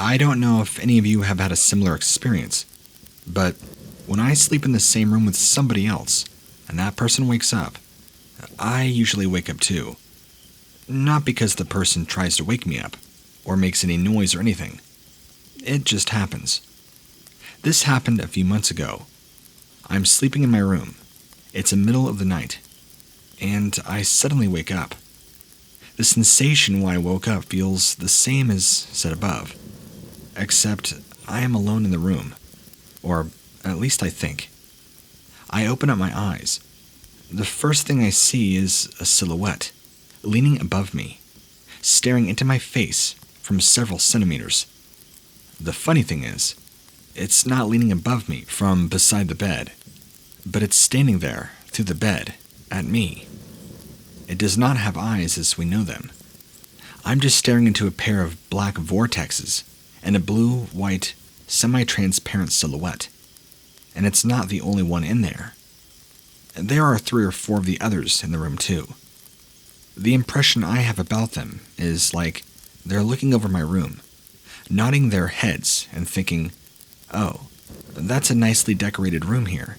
I don't know if any of you have had a similar experience, but when I sleep in the same room with somebody else, and that person wakes up, I usually wake up too. Not because the person tries to wake me up, or makes any noise or anything. It just happens. This happened a few months ago. I'm sleeping in my room. It's the middle of the night, and I suddenly wake up. The sensation when I woke up feels the same as said above, except I am alone in the room, or at least I think. I open up my eyes. The first thing I see is a silhouette, leaning above me, staring into my face from several centimeters. The funny thing is, it's not leaning above me from beside the bed, but it's standing there through the bed at me. It does not have eyes as we know them. I'm just staring into a pair of black vortexes and a blue-white, semi-transparent silhouette. And it's not the only one in there. There are 3 or 4 of the others in the room too. The impression I have about them is like they're looking over my room, nodding their heads and thinking, "Oh, that's a nicely decorated room here."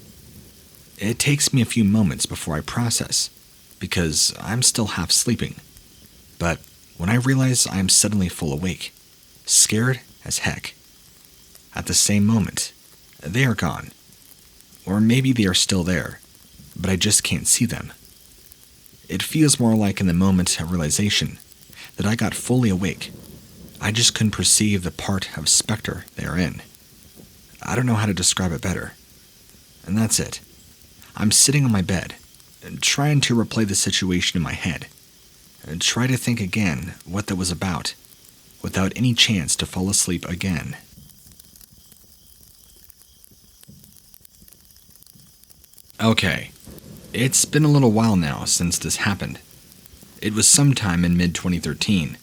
It takes me a few moments before I process, because I'm still half sleeping. But when I realize I am suddenly full awake, scared as heck. At the same moment, they are gone. Or maybe they are still there, but I just can't see them. It feels more like in the moment of realization that I got fully awake. I just couldn't perceive the part of specter they are in. I don't know how to describe it better. And that's it. I'm sitting on my bed, trying to replay the situation in my head, and try to think again what that was about, without any chance to fall asleep again. Okay, it's been a little while now since this happened. It was sometime in mid-2013.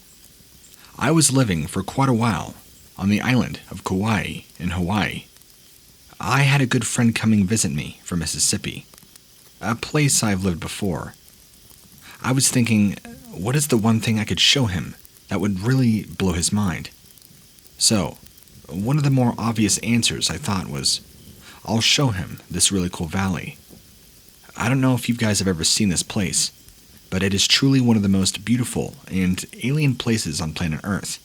I was living for quite a while on the island of Kauai in Hawaii. I had a good friend coming visit me from Mississippi, a place I've lived before. I was thinking, what is the one thing I could show him that would really blow his mind? So, one of the more obvious answers I thought was, I'll show him this really cool valley. I don't know if you guys have ever seen this place, but it is truly one of the most beautiful and alien places on planet Earth.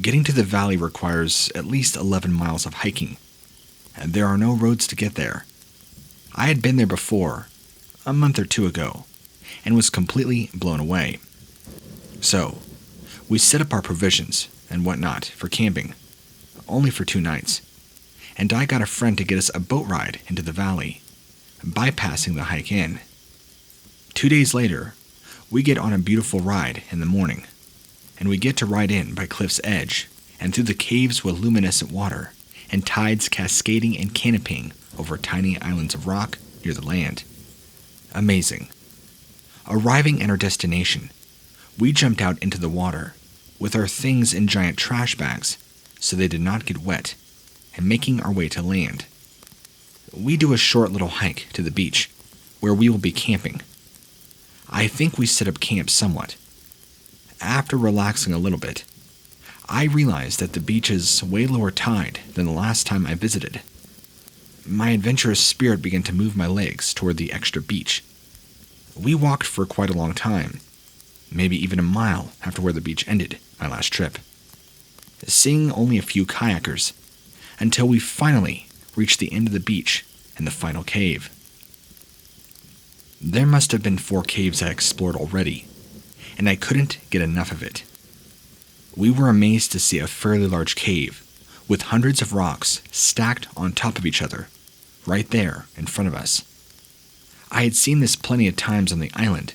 Getting to the valley requires at least 11 miles of hiking, and there are no roads to get there. I had been there before, a month or 2 ago, and was completely blown away. So, we set up our provisions and whatnot for camping, only for 2 nights, and I got a friend to get us a boat ride into the valley, bypassing the hike in. 2 days later, we get on a beautiful ride in the morning, and we get to ride in by cliff's edge and through the caves with luminescent water and tides cascading and canopying over tiny islands of rock near the land. Amazing. Arriving at our destination, we jumped out into the water with our things in giant trash bags so they did not get wet, and making our way to land. We do a short little hike to the beach where we will be camping. I think we set up camp somewhat. After relaxing a little bit, I realized that the beach is way lower tide than the last time I visited. My adventurous spirit began to move my legs toward the extra beach. We walked for quite a long time, maybe even a mile after where the beach ended my last trip, seeing only a few kayakers, until we finally reached the end of the beach and the final cave. There must have been 4 caves I explored already, and I couldn't get enough of it. We were amazed to see a fairly large cave with hundreds of rocks stacked on top of each other, right there in front of us. I had seen this plenty of times on the island,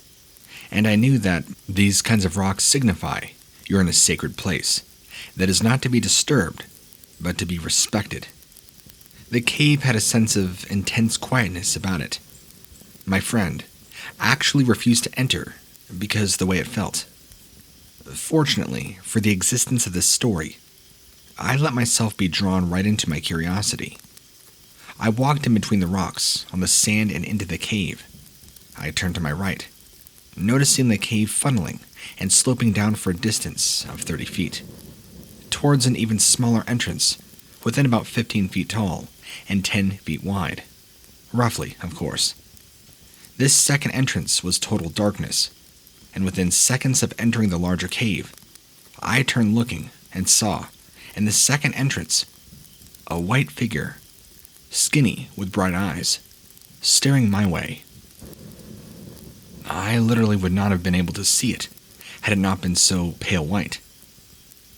and I knew that these kinds of rocks signify you're in a sacred place that is not to be disturbed, but to be respected. The cave had a sense of intense quietness about it. My friend actually refused to enter because the way it felt. Fortunately for the existence of this story, I let myself be drawn right into my curiosity. I walked in between the rocks on the sand and into the cave. I turned to my right, noticing the cave funneling and sloping down for a distance of 30 feet. towards an even smaller entrance, within about 15 feet tall and 10 feet wide. Roughly, of course. This second entrance was total darkness, and within seconds of entering the larger cave, I turned looking and saw, in the second entrance, a white figure, skinny with bright eyes, staring my way. I literally would not have been able to see it had it not been so pale white.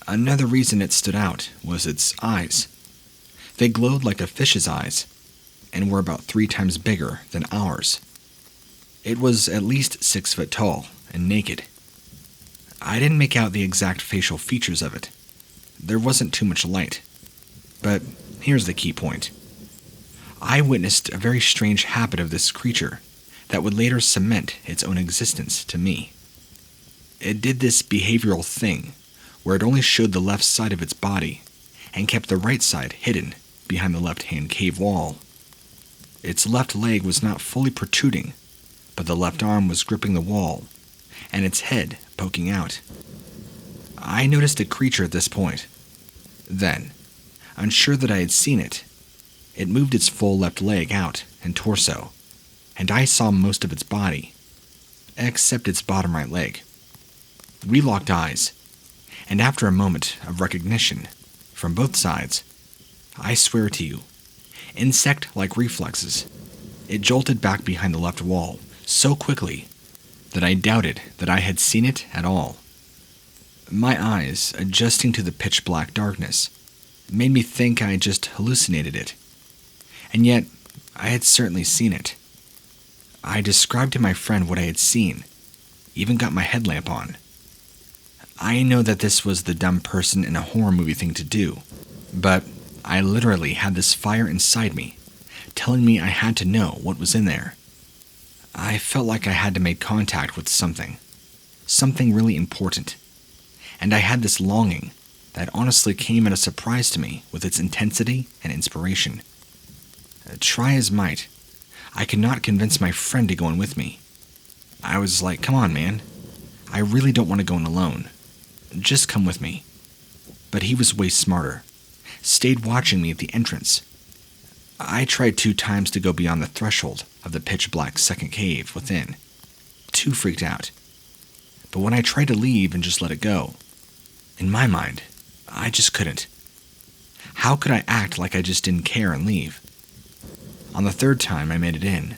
Another reason it stood out was its eyes. They glowed like a fish's eyes, and were about 3 times bigger than ours. It was at least 6 foot tall and naked. I didn't make out the exact facial features of it. There wasn't too much light. But here's the key point. I witnessed a very strange habit of this creature that would later cement its own existence to me. It did this behavioral thing where it only showed the left side of its body and kept the right side hidden behind the left-hand cave wall. Its left leg was not fully protruding, but the left arm was gripping the wall, and its head poking out. I noticed the creature at this point. Then, unsure that I had seen it, it moved its full left leg out and torso, and I saw most of its body, except its bottom right leg. We locked eyes, and after a moment of recognition from both sides, I swear to you, insect-like reflexes, it jolted back behind the left wall so quickly that I doubted that I had seen it at all. My eyes, adjusting to the pitch-black darkness, made me think I had just hallucinated it. And yet, I had certainly seen it. I described to my friend what I had seen, even got my headlamp on. I know that this was the dumb person in a horror movie thing to do, but I literally had this fire inside me, telling me I had to know what was in there. I felt like I had to make contact with something really important, and I had this longing that honestly came as a surprise to me with its intensity and inspiration. Try as might, I could not convince my friend to go in with me. I was like, come on, man. I really don't want to go in alone. Just come with me. But he was way smarter. Stayed watching me at the entrance. I tried 2 times to go beyond the threshold of the pitch-black second cave within. Too freaked out. But when I tried to leave and just let it go, in my mind, I just couldn't. How could I act like I just didn't care and leave? On the 3rd time I made it in,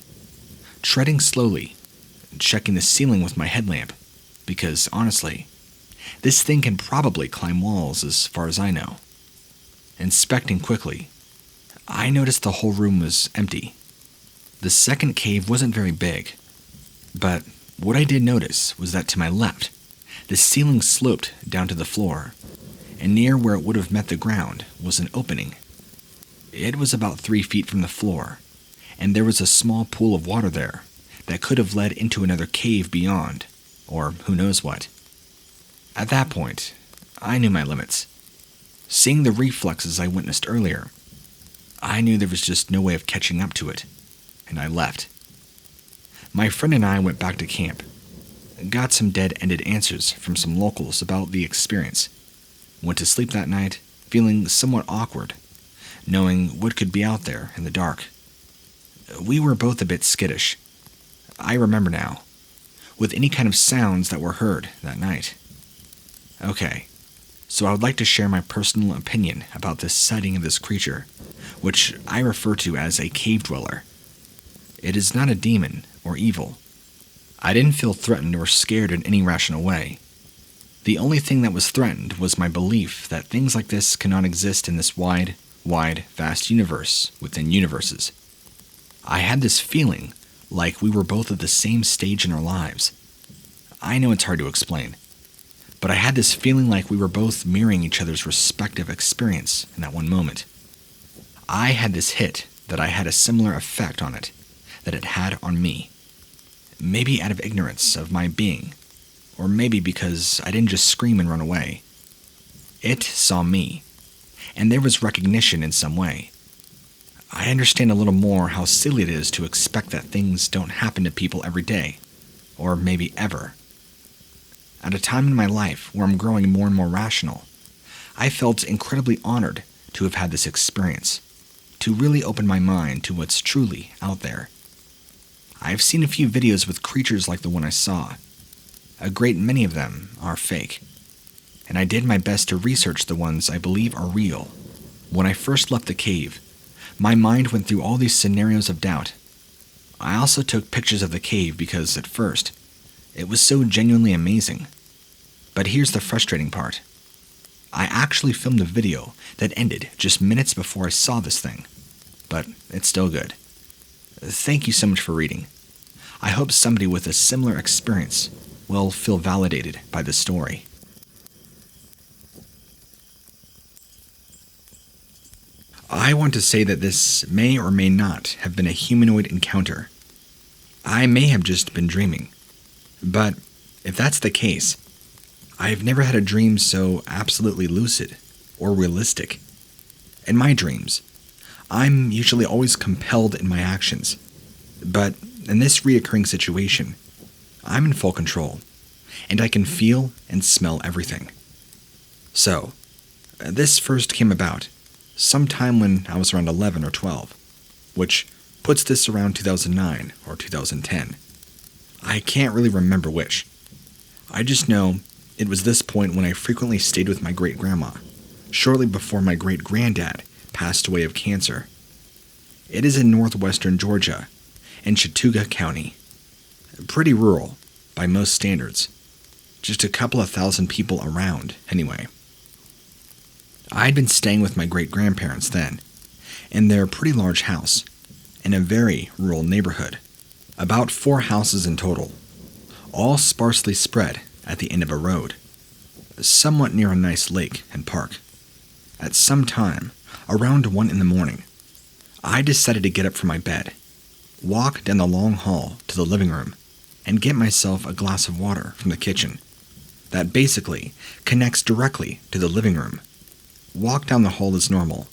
treading slowly, checking the ceiling with my headlamp, because honestly, this thing can probably climb walls as far as I know. Inspecting quickly, I noticed the whole room was empty. The second cave wasn't very big, but what I did notice was that to my left, the ceiling sloped down to the floor, and near where it would have met the ground was an opening. It was about 3 feet from the floor, and there was a small pool of water there that could have led into another cave beyond, or who knows what. At that point, I knew my limits. Seeing the reflexes I witnessed earlier, I knew there was just no way of catching up to it, and I left. My friend and I went back to camp, got some dead-ended answers from some locals about the experience, went to sleep that night feeling somewhat awkward, knowing what could be out there in the dark. We were both a bit skittish. I remember now, with any kind of sounds that were heard that night. Okay, so I would like to share my personal opinion about this sighting of this creature, which I refer to as a cave dweller. It is not a demon or evil. I didn't feel threatened or scared in any rational way. The only thing that was threatened was my belief that things like this cannot exist in this wide, vast universe within universes. I had this feeling like we were both at the same stage in our lives. I know it's hard to explain, but I had this feeling like we were both mirroring each other's respective experience in that one moment. I had this hit that I had a similar effect on it that it had on me. Maybe out of ignorance of my being, or maybe because I didn't just scream and run away. It saw me, and there was recognition in some way. I understand a little more how silly it is to expect that things don't happen to people every day, or maybe ever. At a time in my life where I'm growing more and more rational, I felt incredibly honored to have had this experience, to really open my mind to what's truly out there. I've seen a few videos with creatures like the one I saw. A great many of them are fake, and I did my best to research the ones I believe are real. When I first left the cave, my mind went through all these scenarios of doubt. I also took pictures of the cave because, at first, it was so genuinely amazing. But here's the frustrating part. I actually filmed a video that ended just minutes before I saw this thing, but it's still good. Thank you so much for reading. I hope somebody with a similar experience will feel validated by this story. I want to say that this may or may not have been a humanoid encounter. I may have just been dreaming. But if that's the case, I've never had a dream so absolutely lucid or realistic. In my dreams, I'm usually always compelled in my actions. But in this reoccurring situation, I'm in full control, and I can feel and smell everything. So, this first came about sometime when I was around 11 or 12, which puts this around 2009 or 2010. I can't really remember which. I just know it was this point when I frequently stayed with my great-grandma, shortly before my great-granddad passed away of cancer. It is in northwestern Georgia, in Chattooga County. Pretty rural, by most standards. Just a couple of thousand people around, anyway. I'd been staying with my great-grandparents then, in their pretty large house, in a very rural neighborhood. About 4 houses in total, all sparsely spread at the end of a road, somewhat near a nice lake and park. At some time, around 1 in the morning, I decided to get up from my bed, walk down the long hall to the living room, and get myself a glass of water from the kitchen that basically connects directly to the living room. Walk down the hall as normal,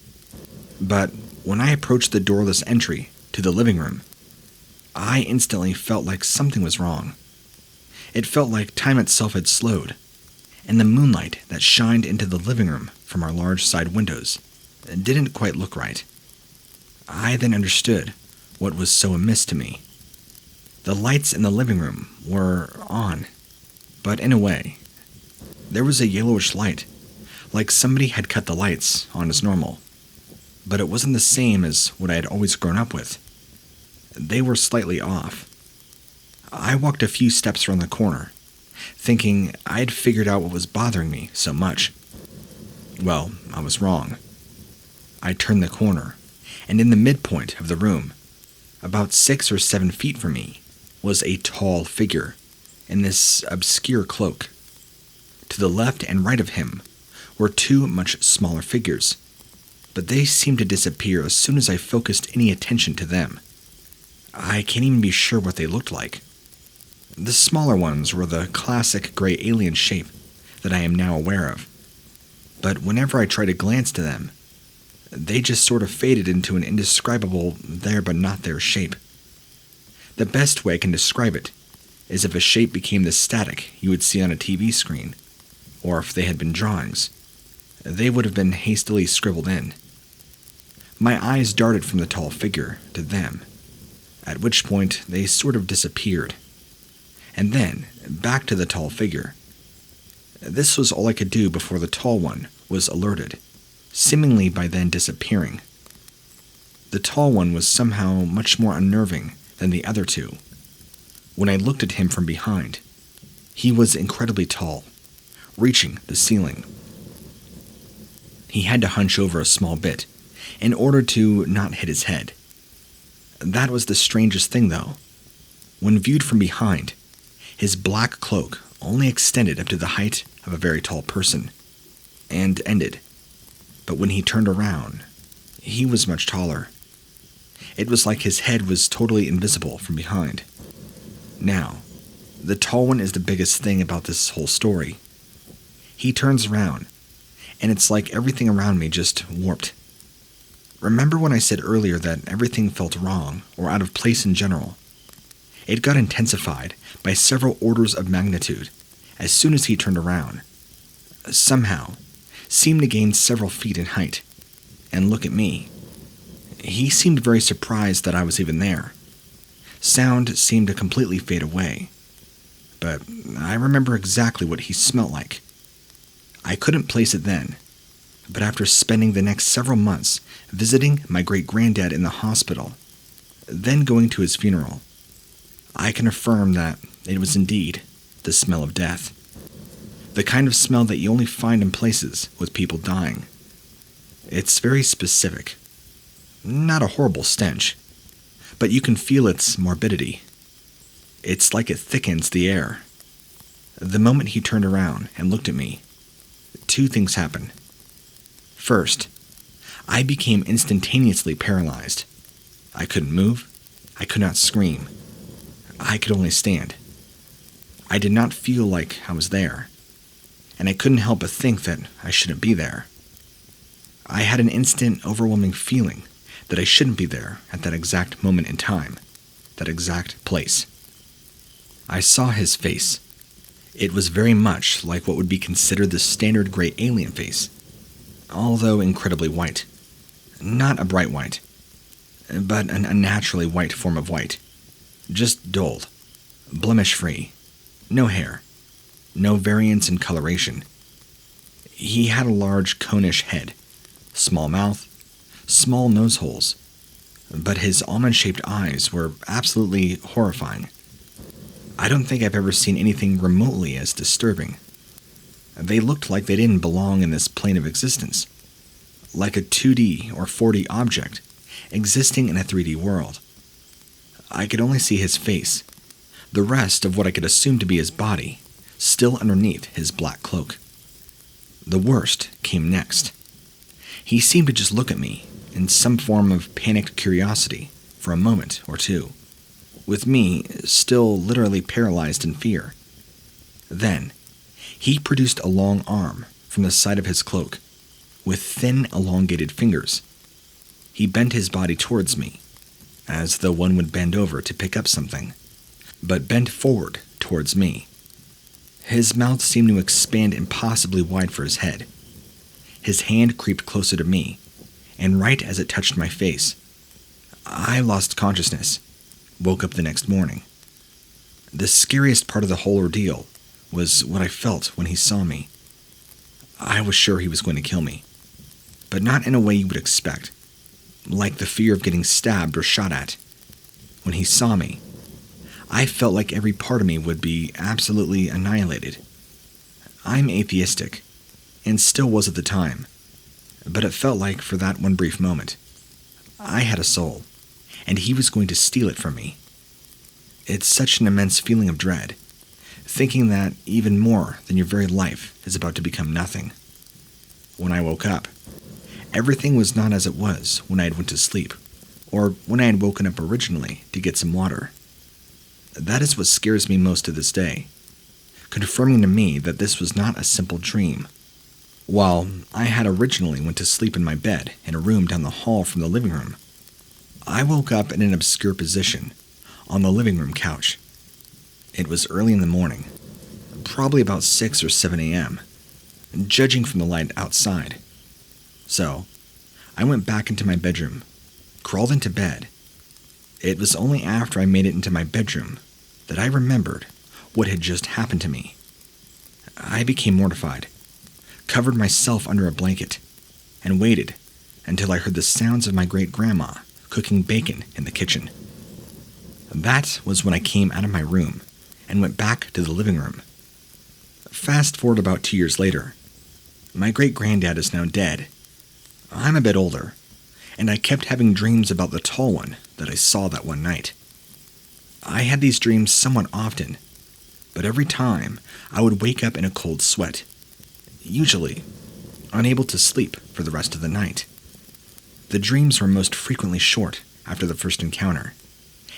but when I approached the doorless entry to the living room, I instantly felt like something was wrong. It felt like time itself had slowed, and the moonlight that shined into the living room from our large side windows didn't quite look right. I then understood what was so amiss to me. The lights in the living room were on, but in a way, there was a yellowish light, like somebody had cut the lights on as normal, but it wasn't the same as what I had always grown up with. They were slightly off. I walked a few steps around the corner, thinking I'd figured out what was bothering me so much. Well, I was wrong. I turned the corner, and in the midpoint of the room, about 6 or 7 feet from me, was a tall figure in this obscure cloak. To the left and right of him were 2 much smaller figures, but they seemed to disappear as soon as I focused any attention to them. I can't even be sure what they looked like. The smaller ones were the classic gray alien shape that I am now aware of, but whenever I tried to glance to them, they just sort of faded into an indescribable there but not there shape. The best way I can describe it is if a shape became the static you would see on a TV screen, or if they had been drawings, they would have been hastily scribbled in. My eyes darted from the tall figure to them, at which point they sort of disappeared, and then back to the tall figure. This was all I could do before the tall one was alerted, seemingly by then disappearing. The tall one was somehow much more unnerving than the other 2. When I looked at him from behind, he was incredibly tall, reaching the ceiling. He had to hunch over a small bit in order to not hit his head. That was the strangest thing, though. When viewed from behind, his black cloak only extended up to the height of a very tall person, and ended. But when he turned around, he was much taller. It was like his head was totally invisible from behind. Now, the tall one is the biggest thing about this whole story. He turns around, and it's like everything around me just warped. Remember when I said earlier that everything felt wrong or out of place in general? It got intensified by several orders of magnitude as soon as he turned around. Somehow, seemed to gain several feet in height and look at me. He seemed very surprised that I was even there. Sound seemed to completely fade away, but I remember exactly what he smelled like. I couldn't place it then, but after spending the next several months visiting my great-granddad in the hospital, then going to his funeral, I can affirm that it was indeed the smell of death. The kind of smell that you only find in places with people dying. It's very specific. Not a horrible stench, but you can feel its morbidity. It's like it thickens the air. The moment he turned around and looked at me, two things happened. First, I became instantaneously paralyzed. I couldn't move. I could not scream. I could only stand. I did not feel like I was there, and I couldn't help but think that I shouldn't be there. I had an instant, overwhelming feeling that I shouldn't be there at that exact moment in time, that exact place. I saw his face. It was very much like what would be considered the standard gray alien face, although incredibly white. Not a bright white, but an unnaturally white form of white. Just dulled, blemish-free, no hair, no variance in coloration. He had a large conish head, small mouth, small nose holes, but his almond-shaped eyes were absolutely horrifying. I don't think I've ever seen anything remotely as disturbing. They looked like they didn't belong in this plane of existence, like a 2D or 4D object existing in a 3D world. I could only see his face, the rest of what I could assume to be his body, still underneath his black cloak. The worst came next. He seemed to just look at me in some form of panicked curiosity for a moment or two, with me still literally paralyzed in fear. Then, he produced a long arm from the side of his cloak, with thin, elongated fingers. He bent his body towards me, as though one would bend over to pick up something, but bent forward towards me. His mouth seemed to expand impossibly wide for his head. His hand creeped closer to me, and right as it touched my face, I lost consciousness, woke up the next morning. The scariest part of the whole ordeal was what I felt when he saw me. I was sure he was going to kill me, but not in a way you would expect, like the fear of getting stabbed or shot at. When he saw me, I felt like every part of me would be absolutely annihilated. I'm atheistic, and still was at the time, but it felt like for that one brief moment, I had a soul, and he was going to steal it from me. It's such an immense feeling of dread, thinking that even more than your very life is about to become nothing. When I woke up, everything was not as it was when I had went to sleep, or when I had woken up originally to get some water. That is what scares me most to this day, confirming to me that this was not a simple dream. While I had originally went to sleep in my bed in a room down the hall from the living room, I woke up in an obscure position on the living room couch. It was early in the morning, probably about 6 or 7 a.m., judging from the light outside. So, I went back into my bedroom, crawled into bed. It was only after I made it into my bedroom that I remembered what had just happened to me. I became mortified, covered myself under a blanket, and waited until I heard the sounds of my great-grandma cooking bacon in the kitchen. That was when I came out of my room and went back to the living room. Fast forward about 2 years later. My great-granddad is now dead. I'm a bit older, and I kept having dreams about the tall one that I saw that one night. I had these dreams somewhat often, but every time I would wake up in a cold sweat, usually unable to sleep for the rest of the night. The dreams were most frequently short after the first encounter,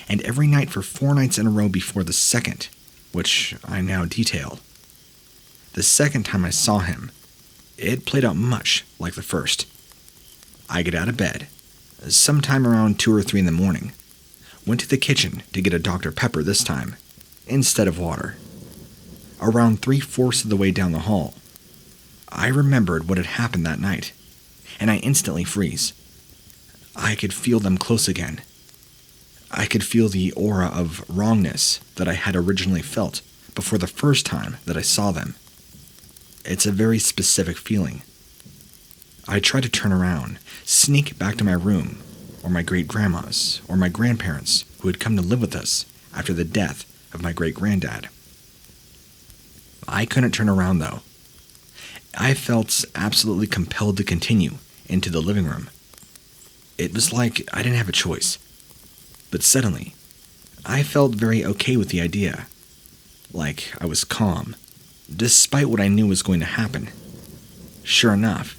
and every night for 4 nights in a row before the second, which I now detailed. The second time I saw him, it played out much like the first. I get out of bed, sometime around 2 or 3 in the morning, went to the kitchen to get a Dr. Pepper this time, instead of water. Around 3/4 of the way down the hall, I remembered what had happened that night, and I instantly freeze. I could feel them close again. I could feel the aura of wrongness that I had originally felt before the first time that I saw them. It's a very specific feeling. I try to turn around, sneak back to my room, or my great-grandma's, or my grandparents who had come to live with us after the death of my great-granddad. I couldn't turn around, though. I felt absolutely compelled to continue into the living room. It was like I didn't have a choice. But suddenly, I felt very okay with the idea. Like I was calm, despite what I knew was going to happen. Sure enough,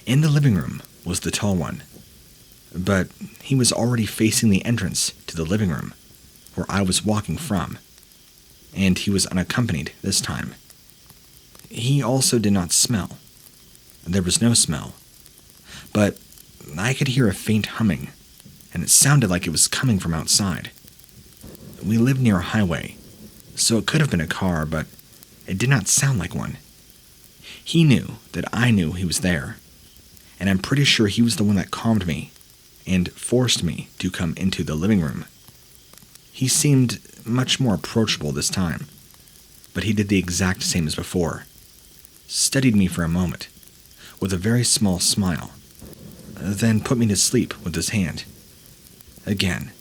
in the living room was the tall one. But he was already facing the entrance to the living room, where I was walking from. And he was unaccompanied this time. He also did not smell. There was no smell. But I could hear a faint humming, and it sounded like it was coming from outside. We lived near a highway, so it could have been a car, but it did not sound like one. He knew that I knew he was there, and I'm pretty sure he was the one that calmed me and forced me to come into the living room. He seemed much more approachable this time, but he did the exact same as before. Studied me for a moment, with a very small smile, then put me to sleep with his hand. Again,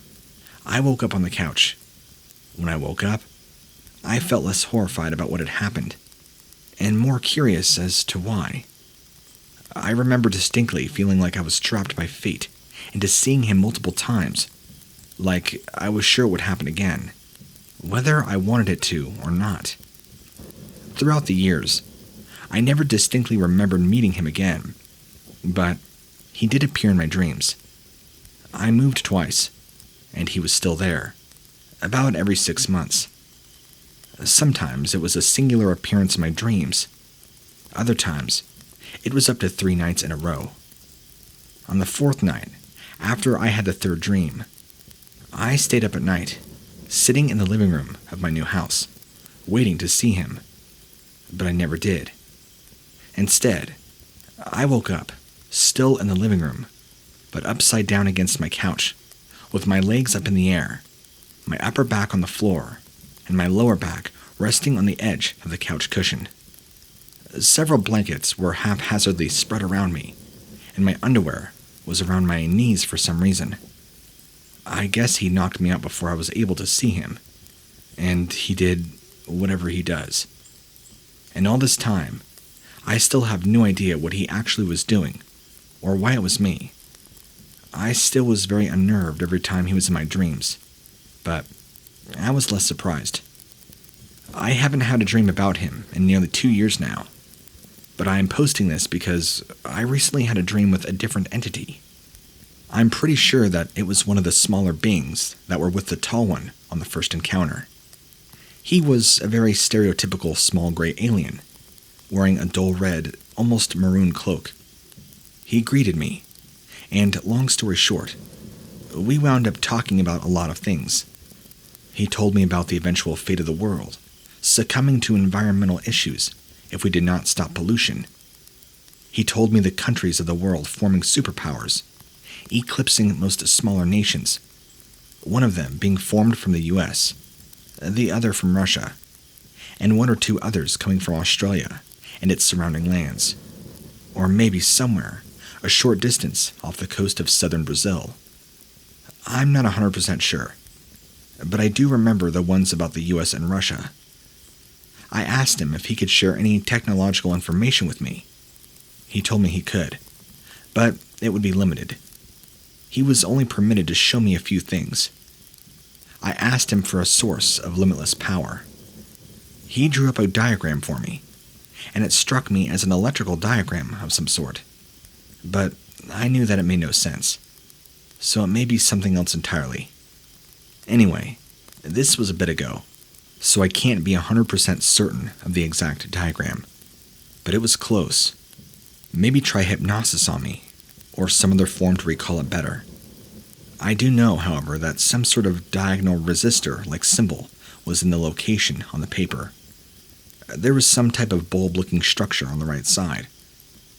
I woke up on the couch. When I woke up, I felt less horrified about what had happened, and more curious as to why. I remember distinctly feeling like I was trapped by fate into seeing him multiple times, like I was sure it would happen again, whether I wanted it to or not. Throughout the years, I never distinctly remembered meeting him again, but he did appear in my dreams. I moved twice, and he was still there, about every 6 months. Sometimes it was a singular appearance in my dreams. Other times, it was up to 3 nights in a row. On the 4th night, after I had the 3rd dream, I stayed up at night, sitting in the living room of my new house, waiting to see him. But I never did. Instead, I woke up, still in the living room, but upside down against my couch, with my legs up in the air, my upper back on the floor, and my lower back resting on the edge of the couch cushion. Several blankets were haphazardly spread around me, and my underwear was around my knees for some reason. I guess he knocked me out before I was able to see him, and he did whatever he does. And all this time, I still have no idea what he actually was doing, or why it was me. I still was very unnerved every time he was in my dreams, but I was less surprised. I haven't had a dream about him in nearly 2 years now, but I am posting this because I recently had a dream with a different entity. I'm pretty sure that it was one of the smaller beings that were with the tall one on the first encounter. He was a very stereotypical small gray alien, wearing a dull red, almost maroon cloak. He greeted me, and long story short, we wound up talking about a lot of things. He told me about the eventual fate of the world, succumbing to environmental issues if we did not stop pollution. He told me the countries of the world forming superpowers, eclipsing most smaller nations, one of them being formed from the US, the other from Russia, and 1 or 2 others coming from Australia and its surrounding lands, or maybe somewhere a short distance off the coast of southern Brazil. I'm not 100% sure, but I do remember the ones about the US and Russia. I asked him if he could share any technological information with me. He told me he could, but it would be limited. He was only permitted to show me a few things. I asked him for a source of limitless power. He drew up a diagram for me, and it struck me as an electrical diagram of some sort. But I knew that it made no sense, so it may be something else entirely. Anyway, this was a bit ago, so I can't be 100% certain of the exact diagram, but it was close. Maybe try hypnosis on me, or some other form to recall it better. I do know, however, that some sort of diagonal resistor-like symbol was in the location on the paper. There was some type of bulb-looking structure on the right side,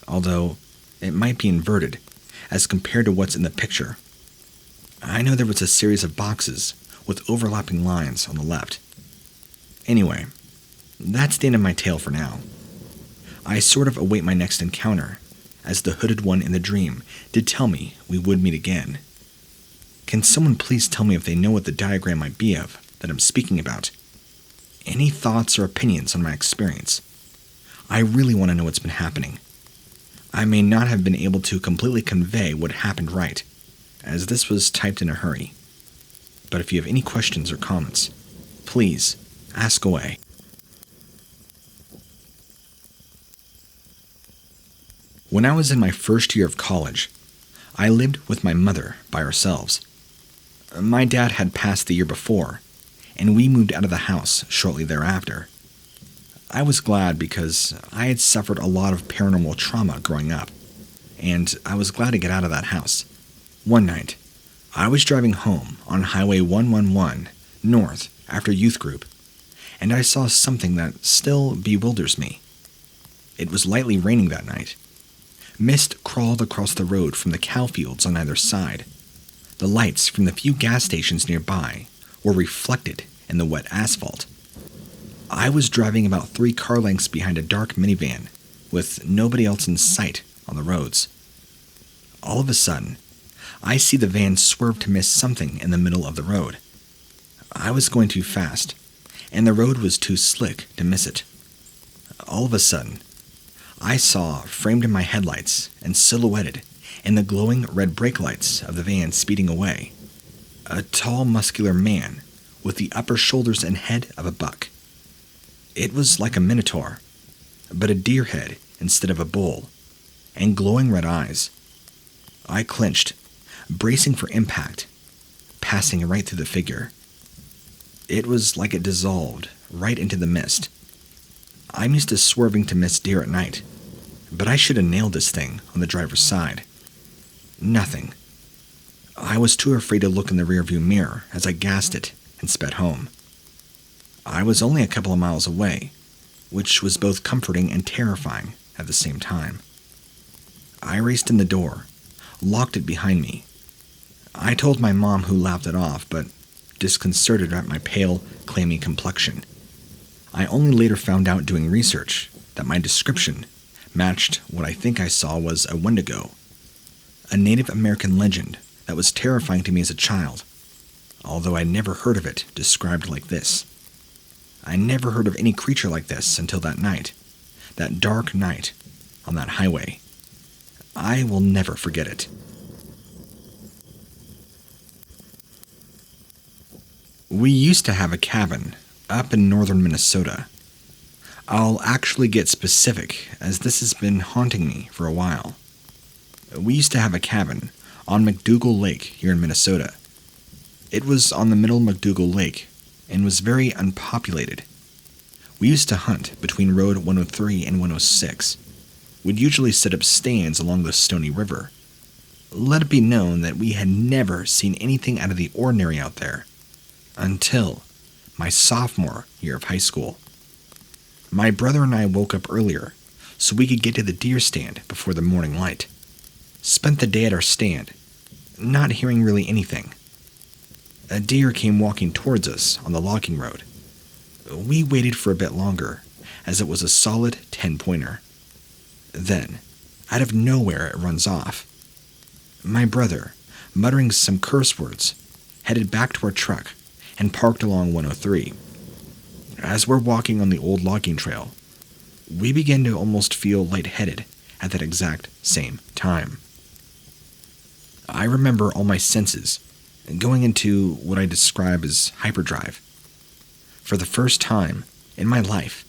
although it might be inverted as compared to what's in the picture. I know there was a series of boxes with overlapping lines on the left. Anyway, that's the end of my tale for now. I sort of await my next encounter, as the hooded one in the dream did tell me we would meet again. Can someone please tell me if they know what the diagram might be of that I'm speaking about? Any thoughts or opinions on my experience? I really want to know what's been happening. I may not have been able to completely convey what happened right, as this was typed in a hurry. But if you have any questions or comments, please ask away. When I was in my first year of college, I lived with my mother by ourselves. My dad had passed the year before, and we moved out of the house shortly thereafter. I was glad because I had suffered a lot of paranormal trauma growing up, and I was glad to get out of that house. One night, I was driving home on Highway 111 north after youth group, and I saw something that still bewilders me. It was lightly raining that night. Mist crawled across the road from the cow fields on either side. The lights from the few gas stations nearby were reflected in the wet asphalt. I was driving about 3 car lengths behind a dark minivan with nobody else in sight on the roads. All of a sudden, I see the van swerve to miss something in the middle of the road. I was going too fast, and the road was too slick to miss it. All of a sudden, I saw, framed in my headlights and silhouetted in the glowing red brake lights of the van speeding away, a tall, muscular man with the upper shoulders and head of a buck. It was like a minotaur, but a deer head instead of a bull, and glowing red eyes. I clenched, bracing for impact, passing right through the figure. It was like it dissolved right into the mist. I'm used to swerving to miss deer at night, but I should have nailed this thing on the driver's side. Nothing. I was too afraid to look in the rearview mirror as I gassed it and sped home. I was only a couple of miles away, which was both comforting and terrifying at the same time. I raced in the door, locked it behind me. I told my mom, who laughed it off, but disconcerted at my pale, clammy complexion. I only later found out doing research that my description matched what I think I saw was a Wendigo, a Native American legend that was terrifying to me as a child, although I never heard of it described like this. I never heard of any creature like this until that night, that dark night on that highway. I will never forget it. We used to have a cabin up in northern Minnesota. I'll actually get specific, as this has been haunting me for a while. We used to have a cabin on McDougal Lake here in Minnesota. It was on the middle McDougal Lake and was very unpopulated. We used to hunt between Road 103 and 106. We'd usually set up stands along the Stony River. Let it be known that we had never seen anything out of the ordinary out there until my sophomore year of high school. My brother and I woke up earlier so we could get to the deer stand before the morning light. Spent the day at our stand, not hearing really anything. A deer came walking towards us on the logging road. We waited for a bit longer, as it was a solid 10-pointer. Then, out of nowhere, it runs off. My brother, muttering some curse words, headed back to our truck and parked along 103. As we're walking on the old logging trail, we began to almost feel lightheaded at that exact same time. I remember all my senses going into what I describe as hyperdrive. For the first time in my life,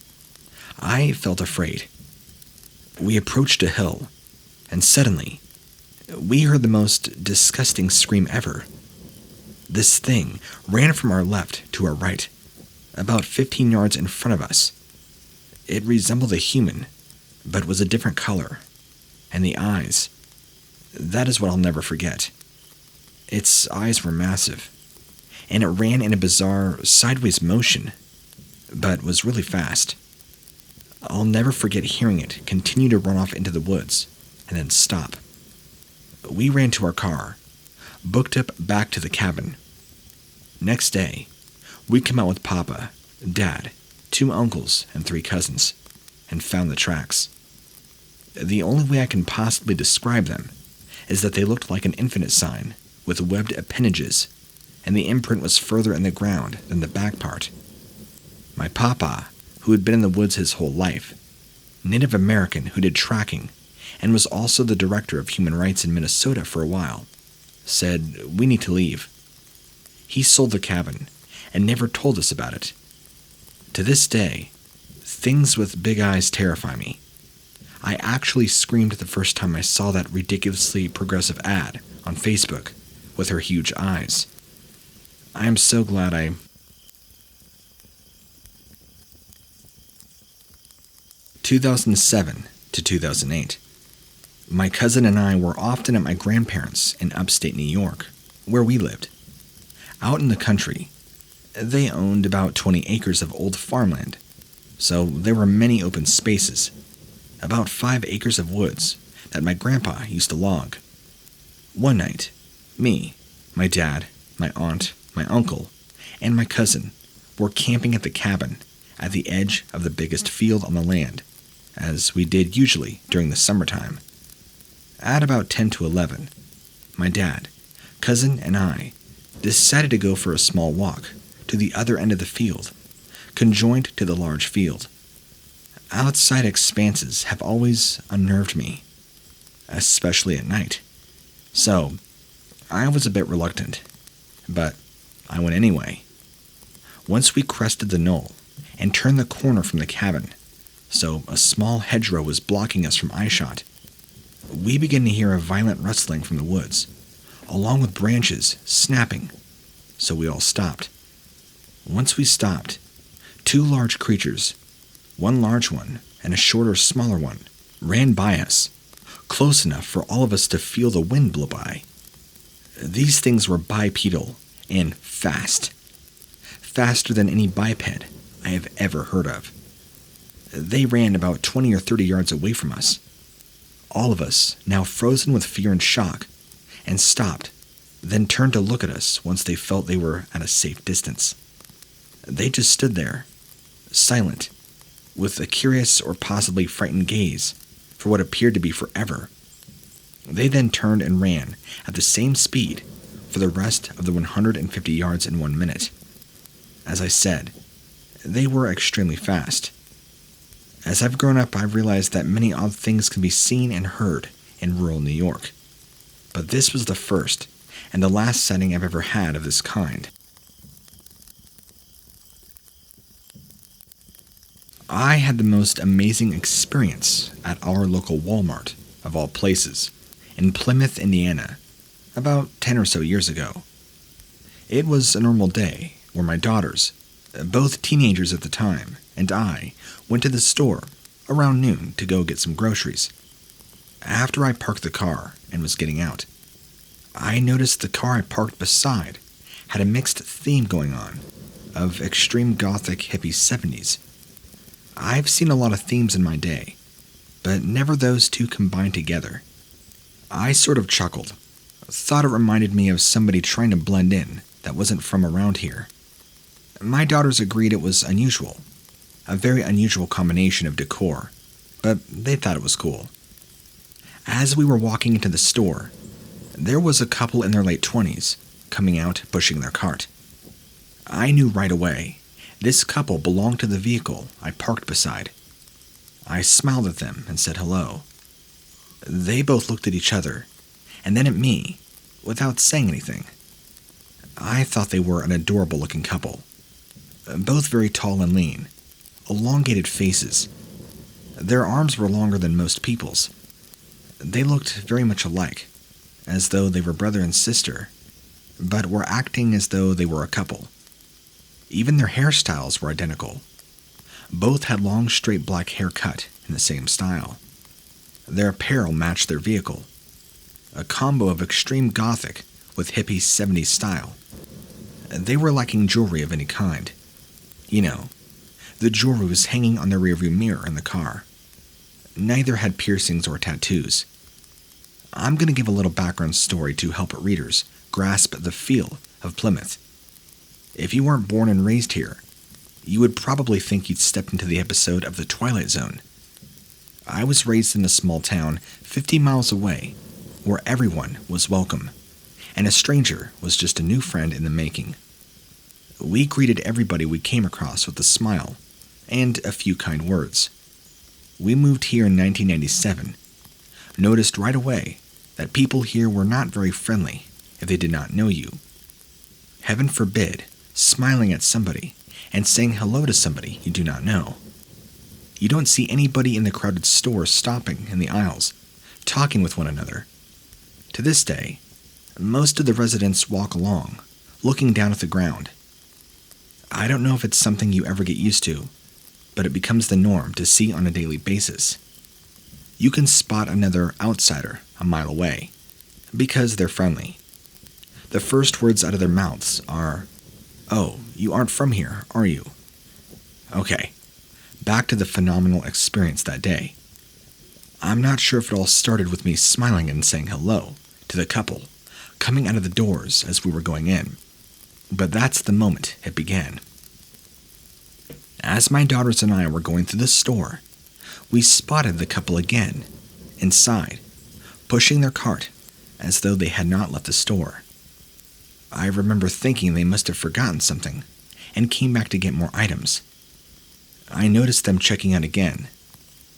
I felt afraid. We approached a hill, and suddenly, we heard the most disgusting scream ever. This thing ran from our left to our right, about 15 yards in front of us. It resembled a human, but was a different color. And the eyes, that is what I'll never forget. Its eyes were massive, and it ran in a bizarre sideways motion, but was really fast. I'll never forget hearing it continue to run off into the woods and then stop. We ran to our car, booked up back to the cabin. Next day, we come out with Papa, Dad, 2 uncles, and 3 cousins, and found the tracks. The only way I can possibly describe them is that they looked like an infinite sign with webbed appendages, and the imprint was further in the ground than the back part. My Papa, who had been in the woods his whole life, Native American who did tracking, and was also the director of human rights in Minnesota for a while, said, "We need to leave." He sold the cabin and never told us about it. To this day, things with big eyes terrify me. I actually screamed the first time I saw that ridiculously progressive ad on Facebook with her huge eyes. I am so glad I... 2007 to 2008. My cousin and I were often at my grandparents' in upstate New York, where we lived. Out in the country, they owned about 20 acres of old farmland, so there were many open spaces, about 5 acres of woods that my grandpa used to log. One night, me, my dad, my aunt, my uncle, and my cousin were camping at the cabin at the edge of the biggest field on the land, as we did usually during the summertime. At about 10 to 11, my dad, cousin, and I decided to go for a small walk to the other end of the field, conjoined to the large field. Outside expanses have always unnerved me, especially at night. So, I was a bit reluctant, but I went anyway. Once we crested the knoll and turned the corner from the cabin, so a small hedgerow was blocking us from eyeshot, we began to hear a violent rustling from the woods, along with branches snapping, so we all stopped. Once we stopped, 2 large creatures, one large one and a shorter, smaller one, ran by us, close enough for all of us to feel the wind blow by. These things were bipedal and fast. Faster than any biped I have ever heard of. They ran about 20 or 30 yards away from us. All of us, now frozen with fear and shock, and stopped, then turned to look at us once they felt they were at a safe distance. They just stood there, silent, with a curious or possibly frightened gaze for what appeared to be forever. They then turned and ran at the same speed for the rest of the 150 yards in 1 minute. As I said, they were extremely fast. As I've grown up, I've realized that many odd things can be seen and heard in rural New York. But this was the first and the last sighting I've ever had of this kind. I had the most amazing experience at our local Walmart, of all places, in Plymouth, Indiana, about 10 or so years ago. It was a normal day where my daughters, both teenagers at the time, and I went to the store around noon to go get some groceries. After I parked the car and was getting out, I noticed the car I parked beside had a mixed theme going on of extreme gothic hippie 70s. I've seen a lot of themes in my day, but never those two combined together. I sort of chuckled, thought it reminded me of somebody trying to blend in that wasn't from around here. My daughters agreed it was unusual, a very unusual combination of decor, but they thought it was cool. As we were walking into the store, there was a couple in their late 20s coming out pushing their cart. I knew right away this couple belonged to the vehicle I parked beside. I smiled at them and said hello. They both looked at each other, and then at me, without saying anything. I thought they were an adorable-looking couple. Both very tall and lean, elongated faces. Their arms were longer than most people's. They looked very much alike, as though they were brother and sister, but were acting as though they were a couple. Even their hairstyles were identical. Both had long, straight black hair cut in the same style. Their apparel matched their vehicle, a combo of extreme gothic with hippie 70s style. They were lacking jewelry of any kind. You know, The jewelry was hanging on the rearview mirror in the car. Neither had piercings or tattoos. I'm going to give a little background story to help readers grasp the feel of Plymouth. If you weren't born and raised here, you would probably think you'd stepped into the episode of The Twilight Zone. I was raised in a small town 50 miles away where everyone was welcome, and a stranger was just a new friend in the making. We greeted everybody we came across with a smile and a few kind words. We moved here in 1997, noticed right away that people here were not very friendly if they did not know you. Heaven forbid, smiling at somebody and saying hello to somebody you do not know. You don't see anybody in the crowded store stopping in the aisles, talking with one another. To this day, most of the residents walk along, looking down at the ground. I don't know if it's something you ever get used to, but it becomes the norm to see on a daily basis. You can spot another outsider a mile away, because they're friendly. The first words out of their mouths are, "Oh, you aren't from here, are you?" Okay, back to the phenomenal experience that day. I'm not sure if it all started with me smiling and saying hello to the couple coming out of the doors as we were going in, but that's the moment it began. As my daughters and I were going through the store, we spotted the couple again, inside, pushing their cart as though they had not left the store. I remember thinking they must have forgotten something and came back to get more items. I noticed them checking out again,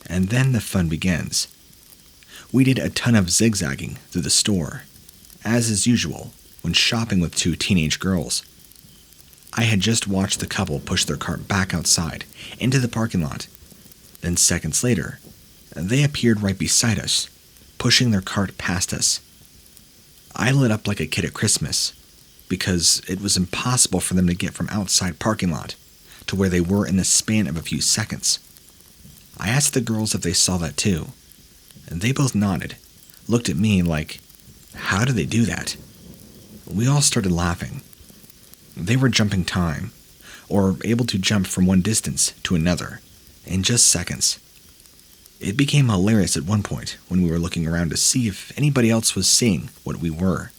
and then the fun begins. We did a ton of zigzagging through the store, as is usual when shopping with two teenage girls. I had just watched the couple push their cart back outside into the parking lot. Then seconds later, they appeared right beside us, pushing their cart past us. I lit up like a kid at Christmas, because it was impossible for them to get from outside parking lot to where they were in the span of a few seconds. I asked the girls if they saw that too, and they both nodded, looked at me like, how did they do that? We all started laughing. They were jumping time, or able to jump from one distance to another, in just seconds. It became hilarious at one point when we were looking around to see if anybody else was seeing what we were.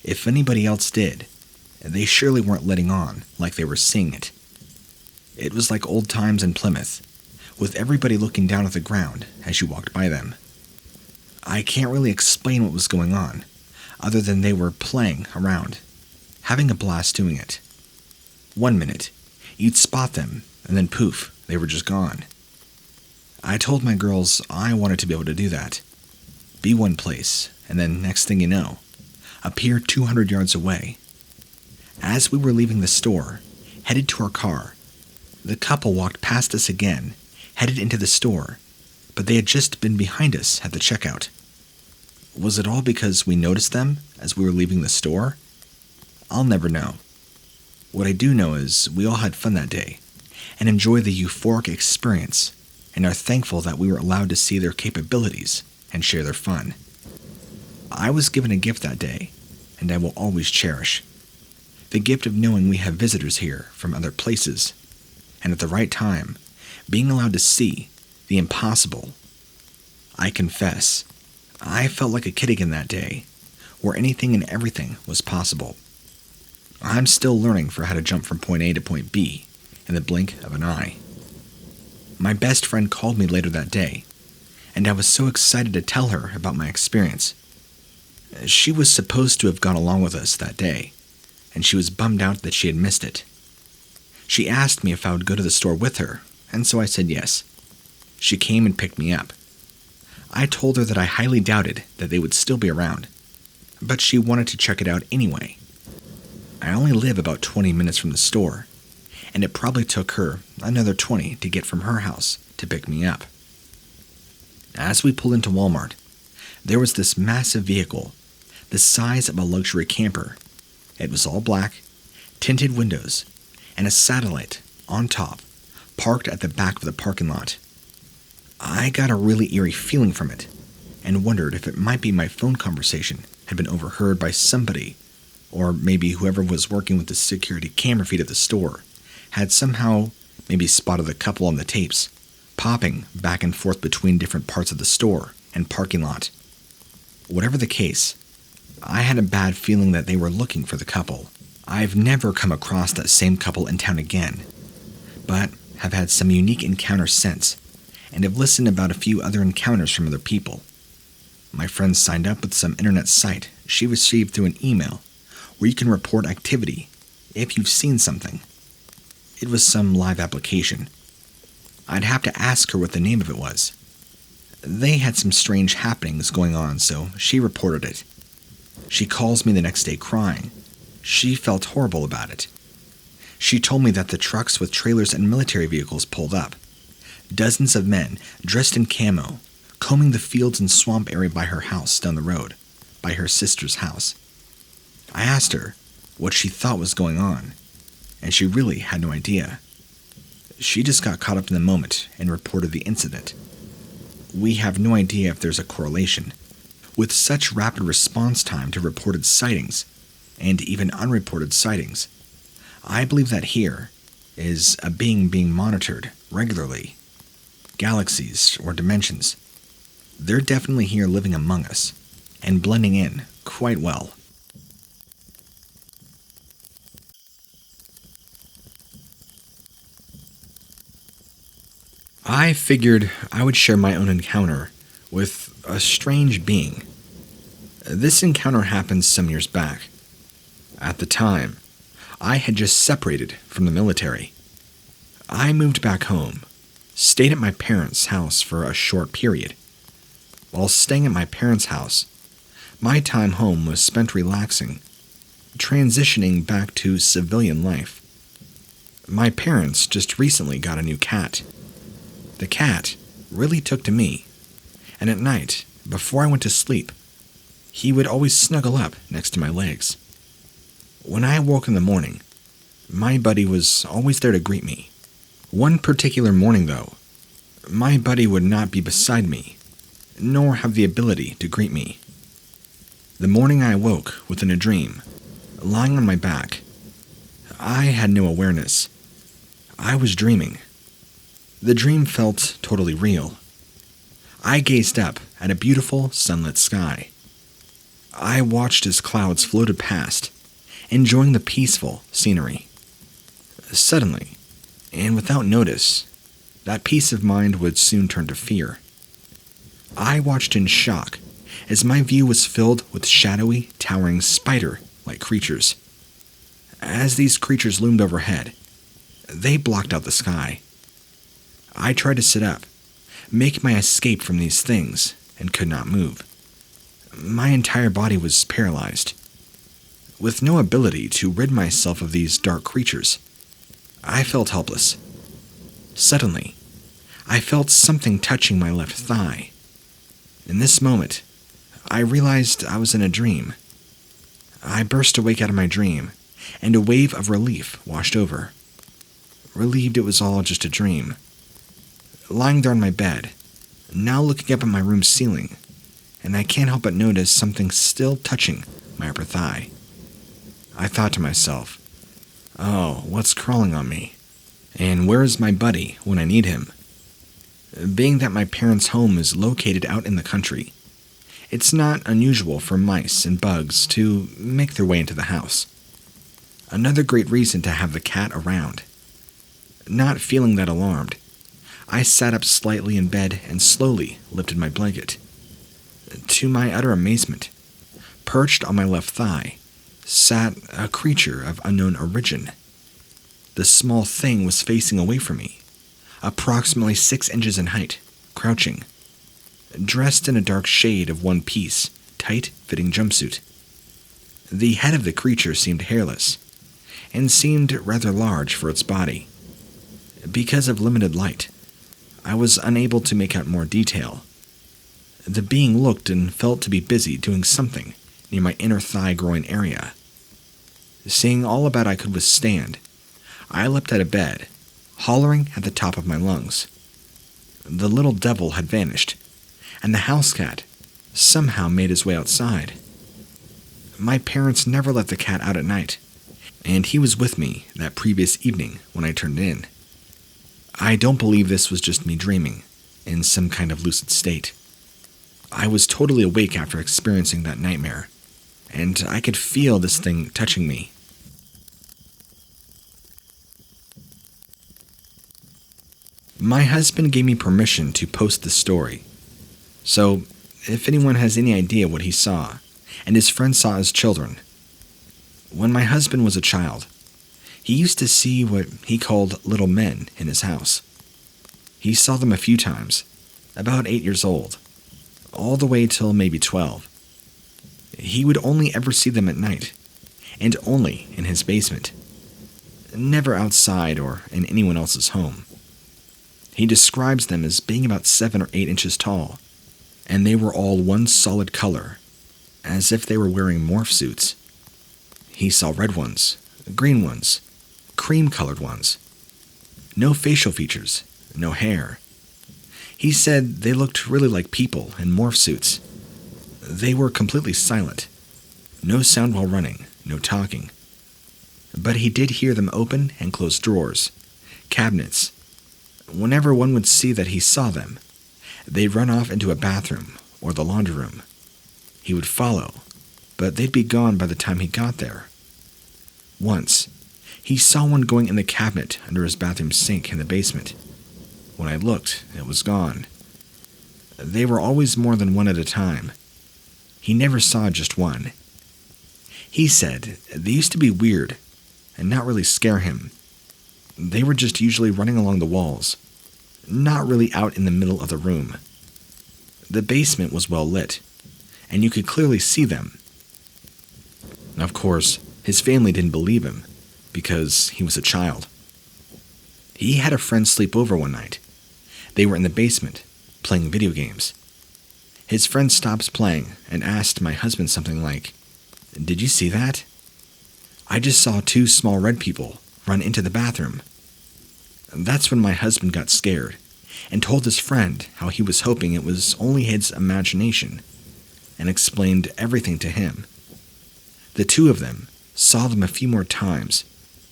If anybody else did, they surely weren't letting on like they were seeing it. It was like old times in Plymouth, with everybody looking down at the ground as you walked by them. I can't really explain what was going on, other than they were playing around, having a blast doing it. 1 minute, you'd spot them, and then poof, they were just gone. I told my girls I wanted to be able to do that. Be one place, and then next thing you know, appear 200 yards away. As we were leaving the store, headed to our car, the couple walked past us again, headed into the store, but they had just been behind us at the checkout. Was it all because we noticed them as we were leaving the store? I'll never know. What I do know is we all had fun that day and enjoyed the euphoric experience and are thankful that we were allowed to see their capabilities and share their fun. I was given a gift that day, and I will always cherish. The gift of knowing we have visitors here from other places, and at the right time, being allowed to see the impossible. I confess, I felt like a kid again that day, where anything and everything was possible. I'm still learning for how to jump from point A to point B in the blink of an eye. My best friend called me later that day, and I was so excited to tell her about my experience. She was supposed to have gone along with us that day, and she was bummed out that she had missed it. She asked me if I would go to the store with her, and so I said yes. She came and picked me up. I told her that I highly doubted that they would still be around, but she wanted to check it out anyway. I only live about 20 minutes from the store, and it probably took her another 20 to get from her house to pick me up. As we pulled into Walmart, there was this massive vehicle, the size of a luxury camper. It was all black, tinted windows, and a satellite on top, parked at the back of the parking lot. I got a really eerie feeling from it, and wondered if it might be my phone conversation had been overheard by somebody, or maybe whoever was working with the security camera feed at the store had somehow maybe spotted the couple on the tapes, popping back and forth between different parts of the store and parking lot. Whatever the case, I had a bad feeling that they were looking for the couple. I've never come across that same couple in town again, but have had some unique encounters since, and have listened about a few other encounters from other people. My friend signed up with some internet site she received through an email where you can report activity if you've seen something. It was some live application. I'd have to ask her what the name of it was. They had some strange happenings going on, so she reported it. She calls me the next day crying. She felt horrible about it. She told me that the trucks with trailers and military vehicles pulled up. Dozens of men, dressed in camo, combing the fields and swamp area by her house down the road, by her sister's house. I asked her what she thought was going on, and she really had no idea. She just got caught up in the moment and reported the incident. We have no idea if there's a correlation. With such rapid response time to reported sightings, and even unreported sightings, I believe that here is a being monitored regularly. Galaxies or dimensions. They're definitely here living among us, and blending in quite well. I figured I would share my own encounter with a strange being. This encounter happened some years back. At the time, I had just separated from the military. I moved back home, stayed at my parents' house for a short period. While staying at my parents' house, my time home was spent relaxing, transitioning back to civilian life. My parents just recently got a new cat. The cat really took to me, and at night, before I went to sleep, he would always snuggle up next to my legs. When I woke in the morning, my buddy was always there to greet me. One particular morning, though, my buddy would not be beside me, nor have the ability to greet me. The morning I awoke within a dream, lying on my back. I had no awareness. I was dreaming. The dream felt totally real. I gazed up at a beautiful sunlit sky. I watched as clouds floated past, enjoying the peaceful scenery. Suddenly, and without notice, that peace of mind would soon turn to fear. I watched in shock as my view was filled with shadowy, towering spider-like creatures. As these creatures loomed overhead, they blocked out the sky. I tried to sit up, make my escape from these things, and could not move. My entire body was paralyzed. With no ability to rid myself of these dark creatures, I felt helpless. Suddenly, I felt something touching my left thigh. In this moment, I realized I was in a dream. I burst awake out of my dream, and a wave of relief washed over. Relieved it was all just a dream. Lying there on my bed, now looking up at my room ceiling, and I can't help but notice something still touching my upper thigh. I thought to myself, oh, what's crawling on me? And where is my buddy when I need him? Being that my parents' home is located out in the country, it's not unusual for mice and bugs to make their way into the house. Another great reason to have the cat around. Not feeling that alarmed, I sat up slightly in bed and slowly lifted my blanket. To my utter amazement, perched on my left thigh, sat a creature of unknown origin. The small thing was facing away from me, approximately 6 inches in height, crouching, dressed in a dark shade of one-piece, tight-fitting jumpsuit. The head of the creature seemed hairless, and seemed rather large for its body. Because of limited light, I was unable to make out more detail. The being looked and felt to be busy doing something near my inner thigh groin area. Seeing all about I could withstand, I leapt out of bed, hollering at the top of my lungs. The little devil had vanished, and the house cat somehow made his way outside. My parents never let the cat out at night, and he was with me that previous evening when I turned in. I don't believe this was just me dreaming, in some kind of lucid state. I was totally awake after experiencing that nightmare, and I could feel this thing touching me. My husband gave me permission to post this story, so if anyone has any idea what he saw, and his friend saw as children. When my husband was a child, he used to see what he called little men in his house. He saw them a few times, about 8 years old, all the way till maybe 12. He would only ever see them at night, and only in his basement, never outside or in anyone else's home. He describes them as being about 7 or 8 inches tall, and they were all one solid color, as if they were wearing morph suits. He saw red ones, green ones, cream-colored ones. No facial features, no hair. He said they looked really like people in morph suits. They were completely silent. No sound while running, no talking. But he did hear them open and close drawers, cabinets. Whenever one would see that he saw them, they'd run off into a bathroom or the laundry room. He would follow, but they'd be gone by the time he got there. Once, he saw one going in the cabinet under his bathroom sink in the basement. When I looked, it was gone. They were always more than one at a time. He never saw just one. He said they used to be weird and not really scare him. They were just usually running along the walls, not really out in the middle of the room. The basement was well lit, and you could clearly see them. Of course, his family didn't believe him, because he was a child. He had a friend sleep over one night. They were in the basement, playing video games. His friend stops playing and asked my husband something like, "Did you see that? I just saw 2 small red people run into the bathroom." That's when my husband got scared and told his friend how he was hoping it was only his imagination, and explained everything to him. The 2 of them saw them a few more times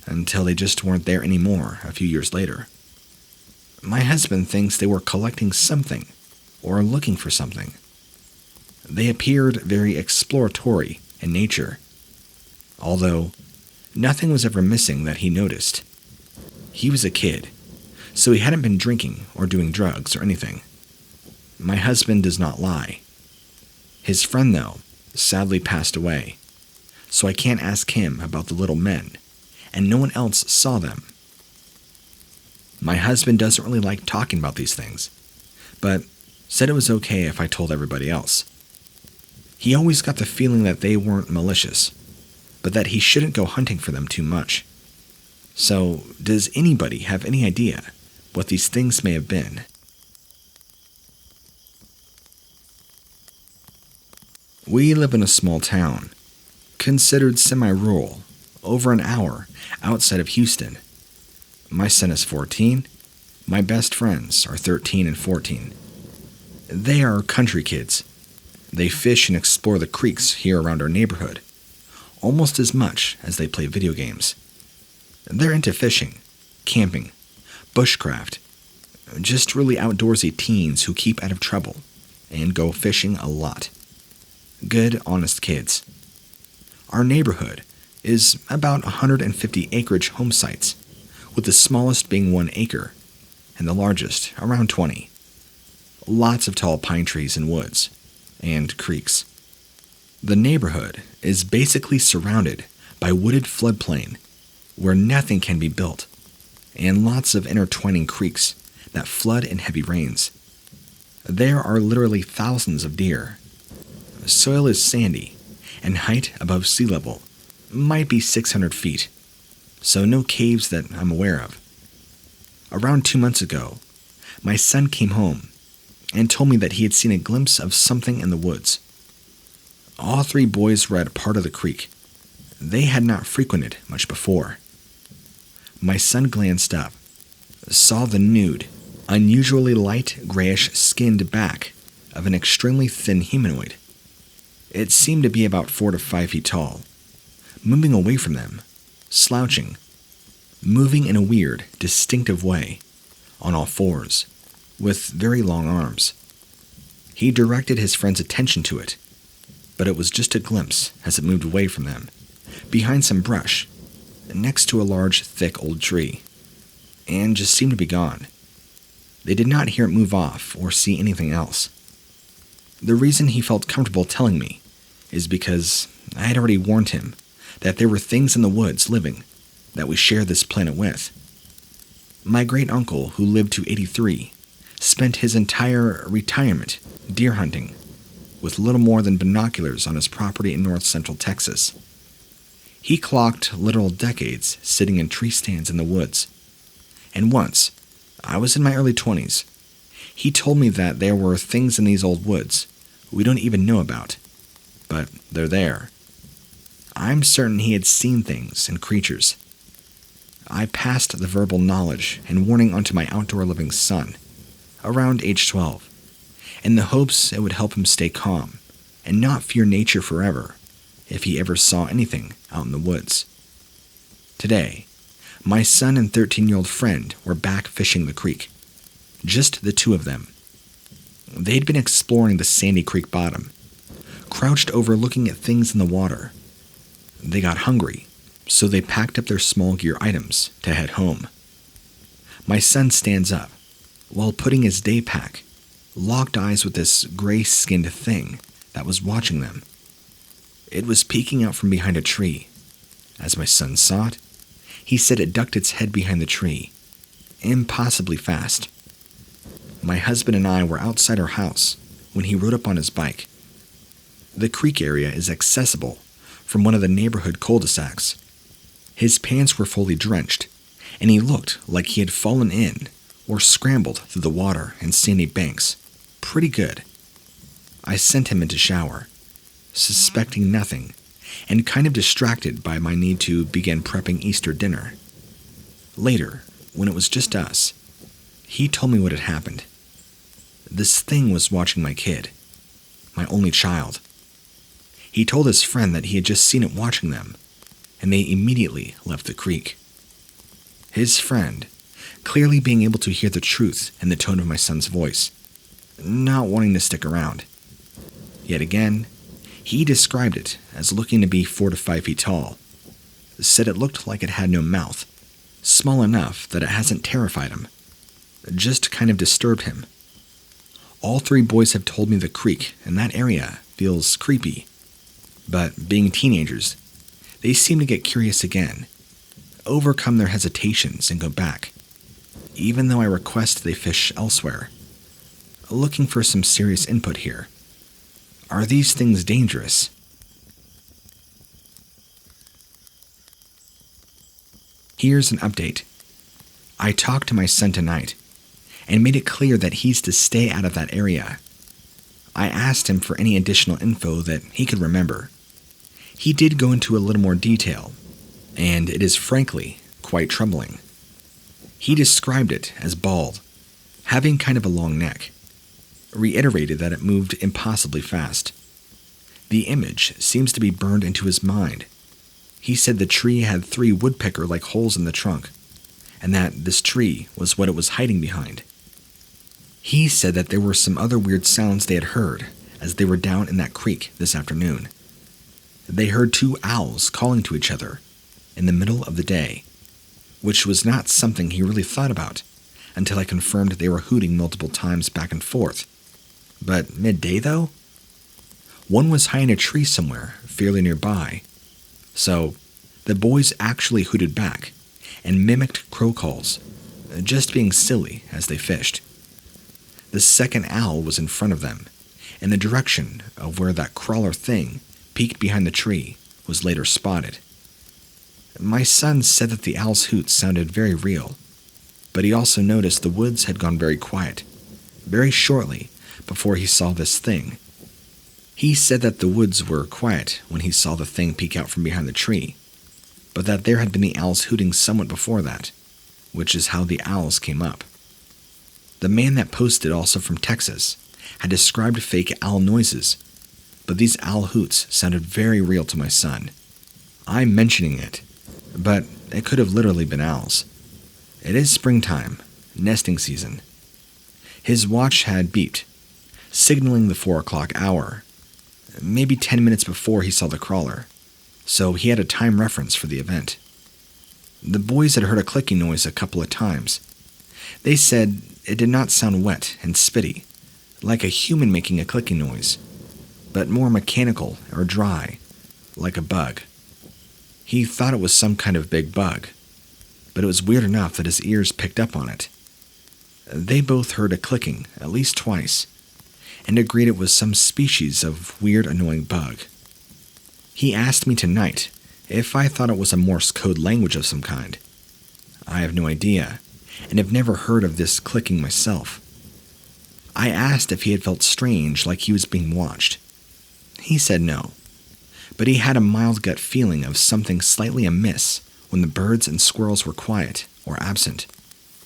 until they just weren't there anymore a few years later. My husband thinks they were collecting something or looking for something. They appeared very exploratory in nature, although nothing was ever missing that he noticed. He was a kid, so he hadn't been drinking or doing drugs or anything. My husband does not lie. His friend, though, sadly passed away, so I can't ask him about the little men, and no one else saw them. My husband doesn't really like talking about these things, but said it was okay if I told everybody else. He always got the feeling that they weren't malicious, but that he shouldn't go hunting for them too much. So, does anybody have any idea what these things may have been? We live in a small town, considered semi-rural, over an hour outside of Houston. My son is 14. My best friends are 13 and 14. They are country kids. They fish and explore the creeks here around our neighborhood, almost as much as they play video games. They're into fishing, camping, bushcraft, just really outdoorsy teens who keep out of trouble and go fishing a lot. Good, honest kids. Our neighborhood is about 150 acreage home sites, with the smallest being 1 acre, and the largest around 20. Lots of tall pine trees and woods, and creeks. The neighborhood is basically surrounded by wooded floodplain where nothing can be built, and lots of intertwining creeks that flood in heavy rains. There are literally thousands of deer. Soil is sandy, and height above sea level might be 600 feet, so no caves that I'm aware of. Around 2 months ago, my son came home and told me that he had seen a glimpse of something in the woods. All 3 boys were at a part of the creek they had not frequented much before. My son glanced up, saw the nude, unusually light grayish-skinned back of an extremely thin humanoid. It seemed to be about 4 to 5 feet tall, moving away from them, slouching, moving in a weird, distinctive way, on all fours, with very long arms. He directed his friend's attention to it, but it was just a glimpse as it moved away from them, behind some brush, next to a large, thick old tree, and just seemed to be gone. They did not hear it move off or see anything else. The reason he felt comfortable telling me is because I had already warned him that there were things in the woods living that we share this planet with. My great-uncle, who lived to 83, spent his entire retirement deer hunting with little more than binoculars on his property in north-central Texas. He clocked literal decades sitting in tree stands in the woods. And once, I was in my early 20s, he told me that there were things in these old woods we don't even know about, but they're there. I'm certain he had seen things and creatures. I passed the verbal knowledge and warning onto my outdoor living son, around age 12, in the hopes it would help him stay calm and not fear nature forever if he ever saw anything out in the woods. Today, my son and 13-year-old friend were back fishing the creek, just the two of them. They'd been exploring the sandy creek bottom, crouched over looking at things in the water. They got hungry, so they packed up their small gear items to head home. My son stands up, while putting his day pack, locked eyes with this gray-skinned thing that was watching them. It was peeking out from behind a tree. As my son saw it, he said it ducked its head behind the tree, impossibly fast. My husband and I were outside our house when he rode up on his bike. The creek area is accessible from one of the neighborhood cul-de-sacs. His pants were fully drenched, and he looked like he had fallen in or scrambled through the water and sandy banks. Pretty good. I sent him into shower, suspecting nothing, and kind of distracted by my need to begin prepping Easter dinner. Later, when it was just us, he told me what had happened. This thing was watching my kid, my only child. He told his friend that he had just seen it watching them, and they immediately left the creek. His friend, clearly being able to hear the truth in the tone of my son's voice, not wanting to stick around. Yet again, he described it as looking to be 4 to 5 feet tall, said it looked like it had no mouth, small enough that it hasn't terrified him, just kind of disturbed him. All three boys have told me the creek in that area feels creepy, but being teenagers, they seem to get curious again, overcome their hesitations and go back, even though I request they fish elsewhere. Looking for some serious input here. Are these things dangerous? Here's an update. I talked to my son tonight and made it clear that he's to stay out of that area. I asked him for any additional info that he could remember. He did go into a little more detail, and it is frankly quite troubling. He described it as bald, having kind of a long neck, reiterated that it moved impossibly fast. The image seems to be burned into his mind. He said the tree had 3 woodpecker-like holes in the trunk, and that this tree was what it was hiding behind. He said that there were some other weird sounds they had heard as they were down in that creek this afternoon. They heard 2 owls calling to each other in the middle of the day, which was not something he really thought about until I confirmed they were hooting multiple times back and forth. But midday, though? One was high in a tree somewhere, fairly nearby. So, the boys actually hooted back and mimicked crow calls, just being silly as they fished. The second owl was in front of them, in the direction of where that crawler thing peeked behind the tree was later spotted. My son said that the owl's hoots sounded very real, but he also noticed the woods had gone very quiet, very shortly before he saw this thing. He said that the woods were quiet when he saw the thing peek out from behind the tree, but that there had been the owls hooting somewhat before that, which is how the owls came up. The man that posted, also from Texas, had described fake owl noises, but these owl hoots sounded very real to my son. I'm mentioning it, but it could have literally been owls. It is springtime, nesting season. His watch had beeped, signaling the 4 o'clock hour, maybe 10 minutes before he saw the crawler, so he had a time reference for the event. The boys had heard a clicking noise a couple of times. They said it did not sound wet and spitty, like a human making a clicking noise, but more mechanical or dry, like a bug. He thought it was some kind of big bug, but it was weird enough that his ears picked up on it. They both heard a clicking at least twice, and agreed it was some species of weird annoying bug. He asked me tonight if I thought it was a Morse code language of some kind. I have no idea, and have never heard of this clicking myself. I asked if he had felt strange, like he was being watched. He said no, but he had a mild gut feeling of something slightly amiss when the birds and squirrels were quiet or absent,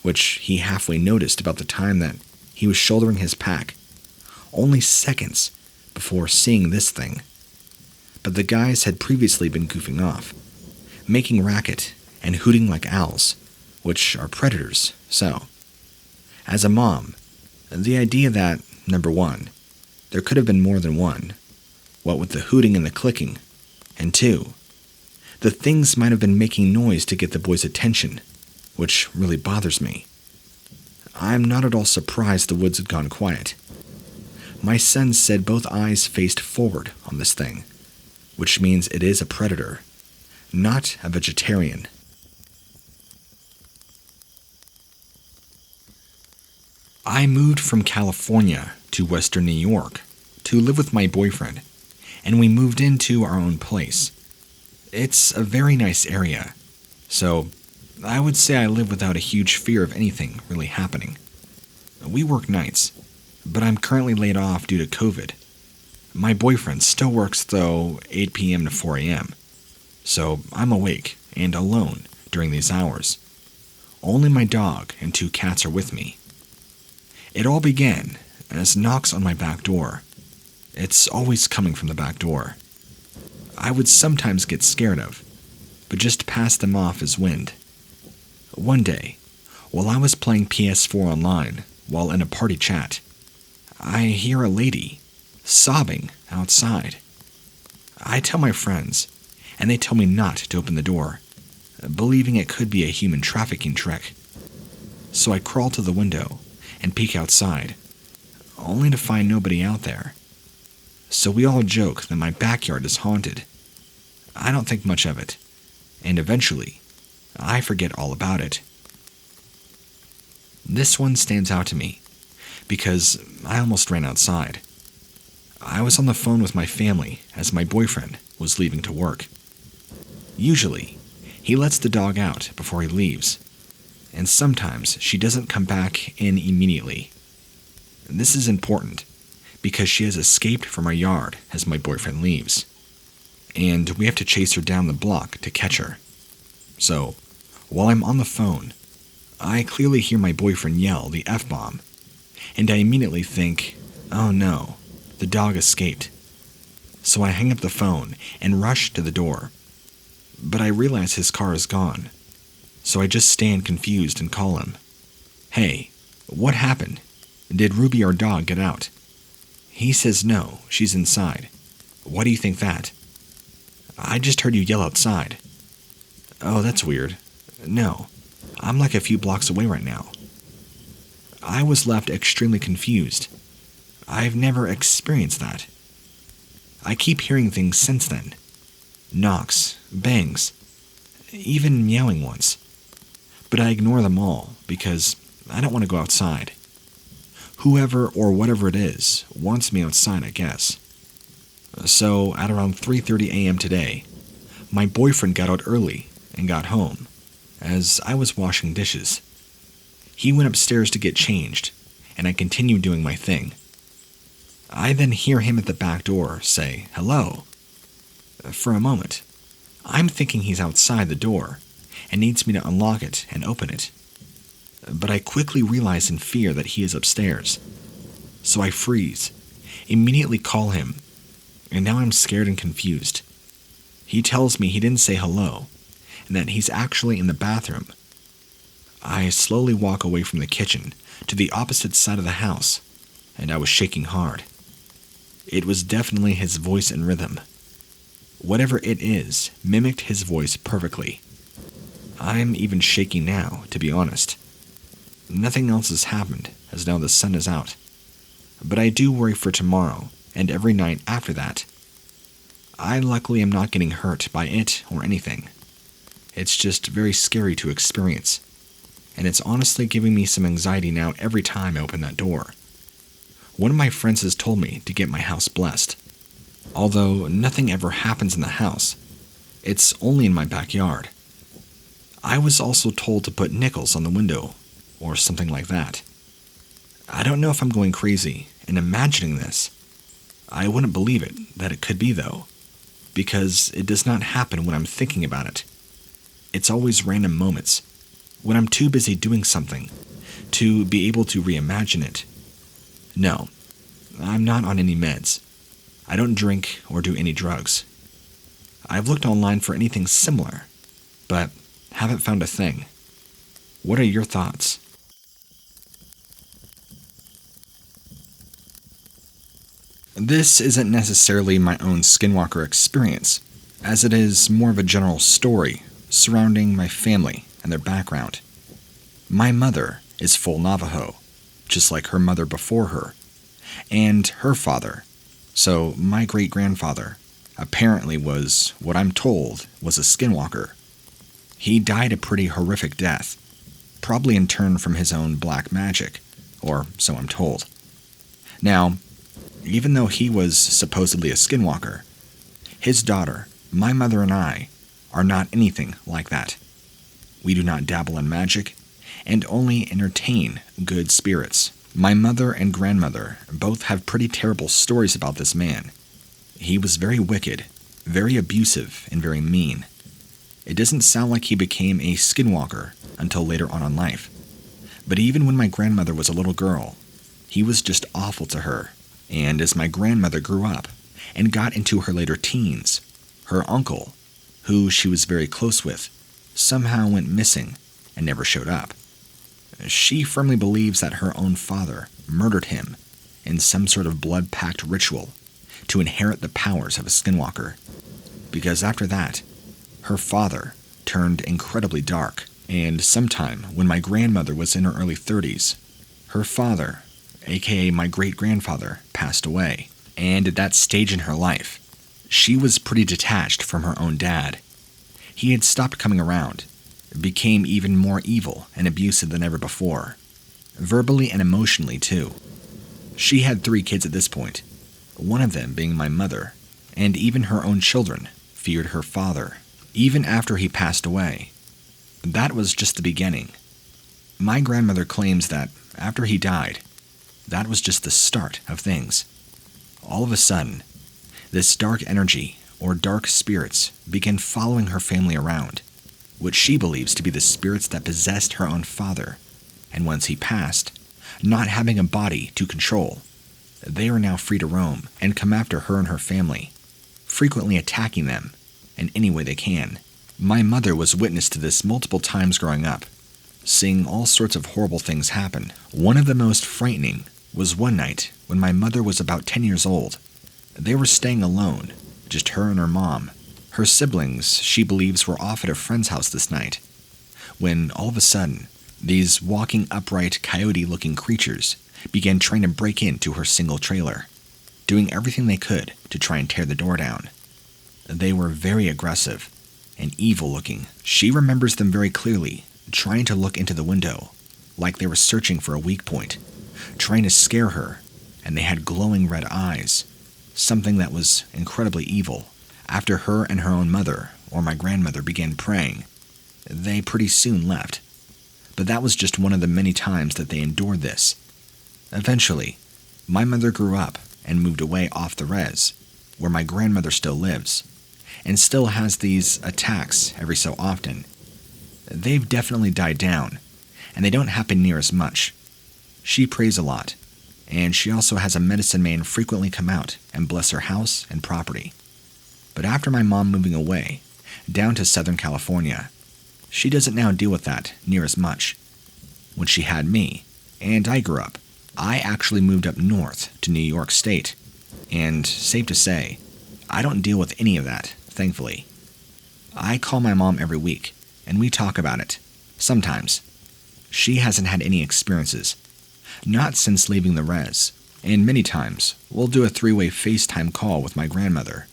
which he halfway noticed about the time that he was shouldering his pack, only seconds before seeing this thing. But the guys had previously been goofing off, making racket and hooting like owls, which are predators, so. As a mom, the idea that, number one, there could have been more than one, what with the hooting and the clicking, and two, the things might have been making noise to get the boys' attention, which really bothers me. I'm not at all surprised the woods had gone quiet. My son said both eyes faced forward on this thing, which means it is a predator, not a vegetarian. I moved from California to Western New York to live with my boyfriend, and we moved into our own place. It's a very nice area, so I would say I live without a huge fear of anything really happening. We work nights, but I'm currently laid off due to COVID. My boyfriend still works, though, 8 p.m. to 4 a.m., so I'm awake and alone during these hours. Only my dog and 2 cats are with me. It all began as knocks on my back door. It's always coming from the back door. I would sometimes get scared of, but just pass them off as wind. One day, while I was playing PS4 online while in a party chat, I hear a lady sobbing outside. I tell my friends, and they tell me not to open the door, believing it could be a human trafficking trick. So I crawl to the window and peek outside, only to find nobody out there. So we all joke that my backyard is haunted. I don't think much of it, and eventually, I forget all about it. This one stands out to me, because I almost ran outside. I was on the phone with my family as my boyfriend was leaving to work. Usually, he lets the dog out before he leaves, and sometimes she doesn't come back in immediately. This is important, because she has escaped from our yard as my boyfriend leaves, and we have to chase her down the block to catch her. So, while I'm on the phone, I clearly hear my boyfriend yell the F-bomb, and I immediately think, oh no, the dog escaped. So I hang up the phone and rush to the door. But I realize his car is gone, so I just stand confused and call him. Hey, what happened? Did Ruby, our dog, get out? He says no, she's inside. Why do you think that? I just heard you yell outside. Oh, that's weird. No, I'm like a few blocks away right now. I was left extremely confused. I've never experienced that. I keep hearing things since then. Knocks, bangs, even meowing once. But I ignore them all because I don't want to go outside. Whoever or whatever it is wants me outside, I guess. So, at around 3:30 a.m. today, my boyfriend got out early and got home, as I was washing dishes. He went upstairs to get changed, and I continued doing my thing. I then hear him at the back door say, hello. For a moment, I'm thinking he's outside the door and needs me to unlock it and open it. But I quickly realize in fear that he is upstairs. So I freeze, immediately call him, and now I'm scared and confused. He tells me he didn't say hello, and that he's actually in the bathroom. I slowly walk away from the kitchen to the opposite side of the house, and I was shaking hard. It was definitely his voice and rhythm. Whatever it is mimicked his voice perfectly. I'm even shaking now, to be honest. Nothing else has happened, as now the sun is out. But I do worry for tomorrow, and every night after that. I luckily am not getting hurt by it or anything. It's just very scary to experience, and it's honestly giving me some anxiety now every time I open that door. One of my friends has told me to get my house blessed. Although nothing ever happens in the house, it's only in my backyard. I was also told to put nickels on the window, or something like that. I don't know if I'm going crazy in imagining this. I wouldn't believe it that it could be though, because it does not happen when I'm thinking about it. It's always random moments, when I'm too busy doing something to be able to reimagine it. No, I'm not on any meds. I don't drink or do any drugs. I've looked online for anything similar, but haven't found a thing. What are your thoughts? This isn't necessarily my own skinwalker experience, as it is more of a general story surrounding my family and their background. My mother is full Navajo, just like her mother before her, and her father, so my great-grandfather, apparently was, what I'm told, was a skinwalker. He died a pretty horrific death, probably in turn from his own black magic, or so I'm told. Now, even though he was supposedly a skinwalker, his daughter, my mother, and I are not anything like that. We do not dabble in magic, and only entertain good spirits. My mother and grandmother both have pretty terrible stories about this man. He was very wicked, very abusive, and very mean. It doesn't sound like he became a skinwalker until later on in life. But even when my grandmother was a little girl, he was just awful to her. And as my grandmother grew up and got into her later teens, her uncle, who she was very close with, somehow went missing and never showed up. She firmly believes that her own father murdered him in some sort of blood-pact ritual to inherit the powers of a skinwalker, because after that, her father turned incredibly dark, and sometime when my grandmother was in her early 30s, her father, aka my great-grandfather, passed away, and at that stage in her life, she was pretty detached from her own dad. He had stopped coming around, became even more evil and abusive than ever before, verbally and emotionally too. She had 3 kids at this point, one of them being my mother, and even her own children feared her father, even after he passed away. That was just the beginning. My grandmother claims that after he died, that was just the start of things. All of a sudden, this dark energy or dark spirits began following her family around, which she believes to be the spirits that possessed her own father, and once he passed, not having a body to control, they are now free to roam and come after her and her family, frequently attacking them in any way they can. My mother was witness to this multiple times growing up, seeing all sorts of horrible things happen. One of the most frightening was one night when my mother was about 10 years old. They were staying alone, just her and her mom. Her siblings, she believes, were off at a friend's house this night, when all of a sudden, these walking upright coyote-looking creatures began trying to break into her single trailer, doing everything they could to try and tear the door down. They were very aggressive and evil-looking. She remembers them very clearly, trying to look into the window, like they were searching for a weak point, trying to scare her, and they had glowing red eyes, something that was incredibly evil. After her and her own mother, or my grandmother, began praying, they pretty soon left. But that was just one of the many times that they endured this. Eventually, my mother grew up and moved away off the res, where my grandmother still lives, and still has these attacks every so often. They've definitely died down, and they don't happen near as much. She prays a lot, and she also has a medicine man frequently come out and bless her house and property. But after my mom moving away, down to Southern California, she doesn't now deal with that near as much. when she had me, and I grew up. I actually moved up north to New York State, and safe to say, I don't deal with any of that, thankfully. I call my mom every week, and we talk about it, sometimes. She hasn't had any experiences, not since leaving the res, and many times we'll do a 3-way FaceTime call with my grandmother.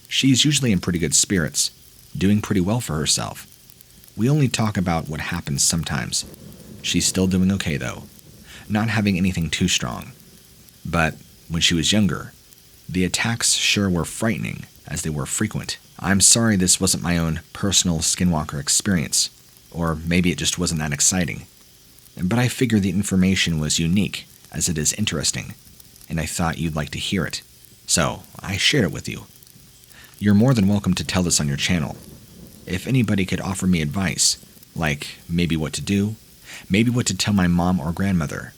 She's usually in pretty good spirits, doing pretty well for herself. We only talk about what happens sometimes. She's still doing okay though, not having anything too strong. But when she was younger, the attacks sure were frightening as they were frequent. I'm sorry this wasn't my own personal skinwalker experience, or maybe it just wasn't that exciting. But I figured the information was unique as it is interesting, and I thought you'd like to hear it. So I shared it with you. You're more than welcome to tell this on your channel. If anybody could offer me advice, like maybe what to do, maybe what to tell my mom or grandmother,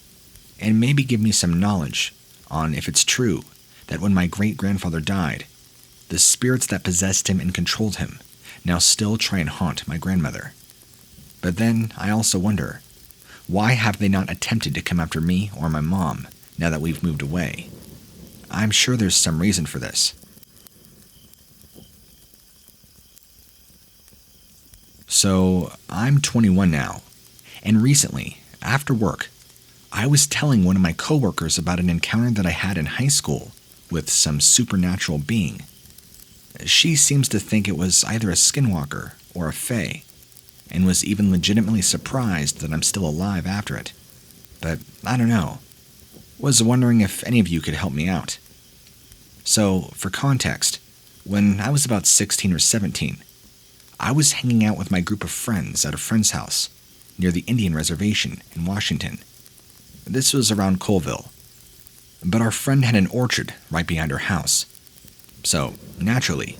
and maybe give me some knowledge on if it's true that when my great-grandfather died, the spirits that possessed him and controlled him now still try and haunt my grandmother. But then I also wonder, why have they not attempted to come after me or my mom now that we've moved away? I'm sure there's some reason for this. So, I'm 21 now, and recently, after work, I was telling one of my coworkers about an encounter that I had in high school with some supernatural being. She seems to think it was either a skinwalker or a fae, and was even legitimately surprised that I'm still alive after it. But I don't know. Was wondering if any of you could help me out. So, for context, when I was about 16 or 17, I was hanging out with my group of friends at a friend's house near the Indian Reservation in Washington. This was around Colville. But our friend had an orchard right behind her house. So, naturally,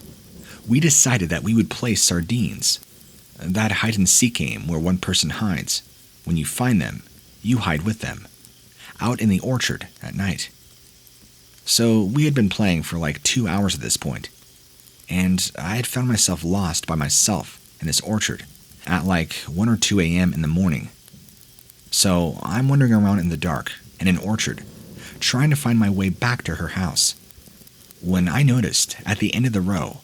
we decided that we would play sardines, that hide-and-seek game where one person hides. When you find them, you hide with them, out in the orchard at night. So we had been playing for like 2 hours at this point, and I had found myself lost by myself in this orchard at like 1 or 2 a.m. in the morning. So I'm wandering around in the dark in an orchard, trying to find my way back to her house, when I noticed at the end of the row,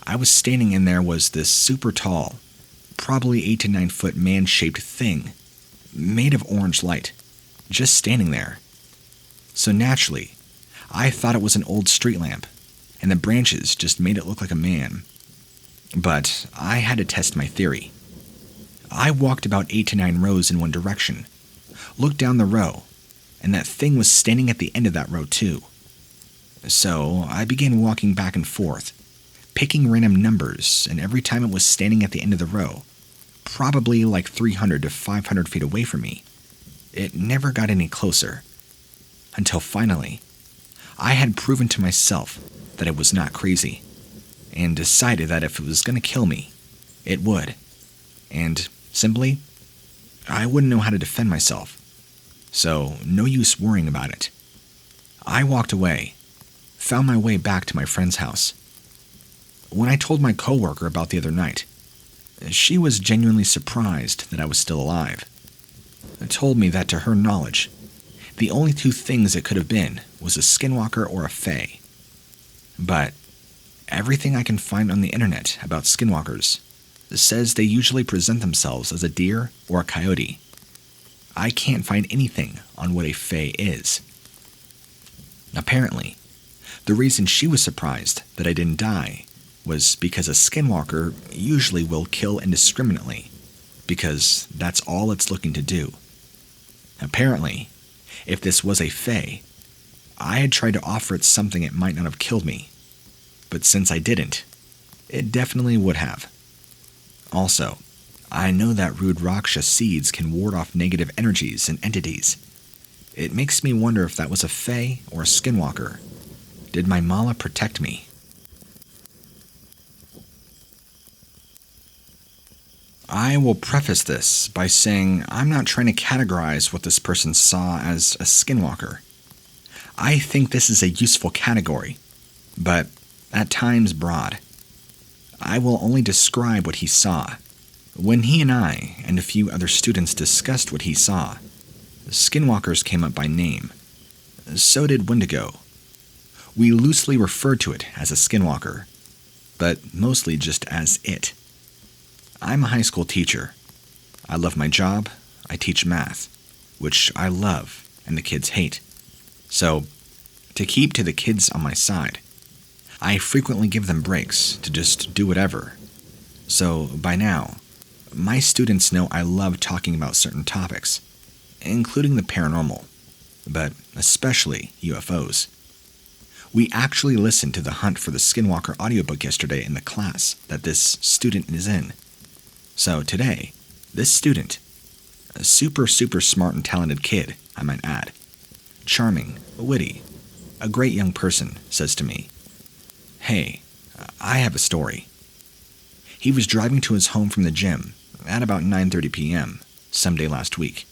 I was standing in there was this super tall, probably 8 to 9 foot man-shaped thing, made of orange light, just standing there. So naturally, I thought it was an old street lamp, and the branches just made it look like a man. But I had to test my theory. I walked about 8 to 9 rows in one direction, looked down the row, and that thing was standing at the end of that row too. So I began walking back and forth, picking random numbers, and every time it was standing at the end of the row, probably like 300 to 500 feet away from me, it never got any closer. Until finally, I had proven to myself that it was not crazy, and decided that if it was going to kill me, it would. And simply, I wouldn't know how to defend myself. So no use worrying about it. I walked away, found my way back to my friend's house. When I told my coworker about the other night, she was genuinely surprised that I was still alive. Told me that to her knowledge, the only two things it could have been was a skinwalker or a fae. But everything I can find on the internet about skinwalkers says they usually present themselves as a deer or a coyote. I can't find anything on what a fae is. Apparently, the reason she was surprised that I didn't die was because a skinwalker usually will kill indiscriminately, because that's all it's looking to do. Apparently, if this was a fae, I had tried to offer it something it might not have killed me, but since I didn't, it definitely would have. Also, I know that Rudraksha seeds can ward off negative energies and entities. It makes me wonder if that was a fae or a skinwalker. Did my mala protect me? I will preface this by saying I'm not trying to categorize what this person saw as a skinwalker. I think this is a useful category, but at times broad. I will only describe what he saw, When he and I and a few other students discussed what he saw, Skinwalkers came up by name. So did Wendigo. We loosely referred to it as a skinwalker, but mostly just as it. I'm a high school teacher. I love my job. I teach math, which I love and the kids hate. So, to keep to the kids on my side, I frequently give them breaks to just do whatever. So, by now, my students know I love talking about certain topics, including the paranormal, but especially UFOs. We actually listened to the Hunt for the Skinwalker audiobook yesterday in the class that this student is in. So today, this student, a super smart and talented kid, I might add, charming, witty, a great young person, says to me, "Hey, I have a story." He was driving to his home from the gym at about 9:30 p.m. some day last week.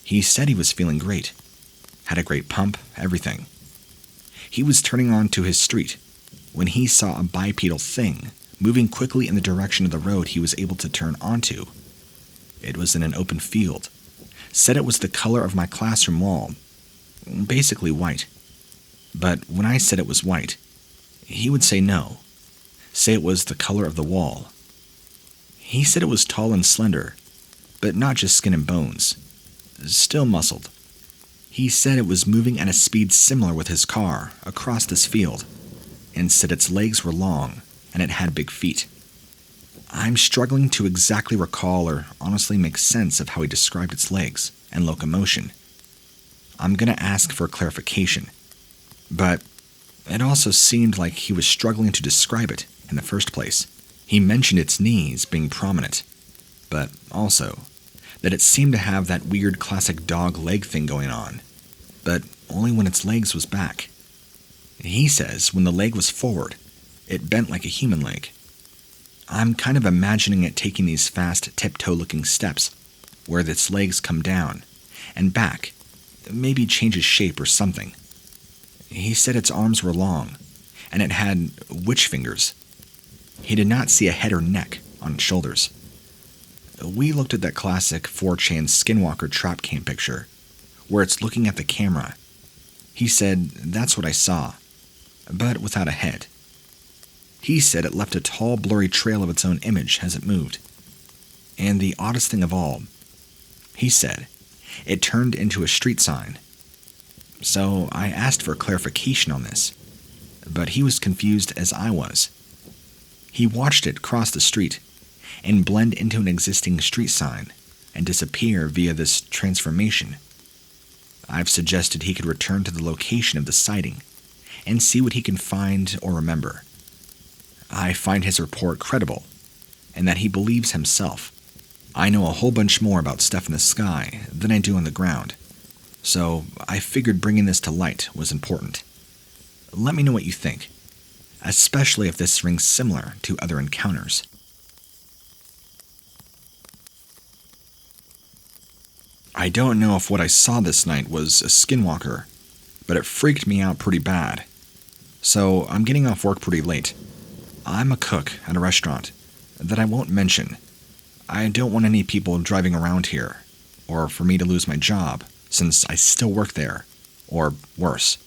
He said he was feeling great, had a great pump, everything. He was turning onto his street when he saw a bipedal thing moving quickly in the direction of the road he was able to turn onto. It was in an open field. Said it was the color of my classroom wall, basically white. But when I said it was white, he would say no, say it was the color of the wall. He said it was tall and slender, but not just skin and bones, still muscled. He said it was moving at a speed similar with his car across this field, and said its legs were long and it had big feet. I'm struggling to exactly recall or honestly make sense of how he described its legs and locomotion. I'm going to ask for clarification, but it also seemed like he was struggling to describe it in the first place. He mentioned its knees being prominent, but also that it seemed to have that weird classic dog leg thing going on, but only when its legs was back. He says when the leg was forward, it bent like a human leg. I'm kind of imagining it taking these fast tiptoe-looking steps, where its legs come down and back, maybe changes shape or something. He said its arms were long, and it had witch fingers. He did not see a head or neck on its shoulders. We looked at that classic 4chan Skinwalker trap cam picture, where it's looking at the camera. He said, "That's what I saw, but without a head." He said it left a tall, blurry trail of its own image as it moved. And the oddest thing of all, he said, it turned into a street sign. So I asked for clarification on this, but he was confused as I was. He watched it cross the street and blend into an existing street sign and disappear via this transformation. I've suggested he could return to the location of the sighting and see what he can find or remember. I find his report credible, and that he believes himself. I know a whole bunch more about stuff in the sky than I do on the ground, so I figured bringing this to light was important. Let me know what you think, especially if this rings similar to other encounters. I don't know if what I saw this night was a skinwalker, but it freaked me out pretty bad. So I'm getting off work pretty late. I'm a cook at a restaurant that I won't mention. I don't want any people driving around here, or for me to lose my job, since I still work there, or worse,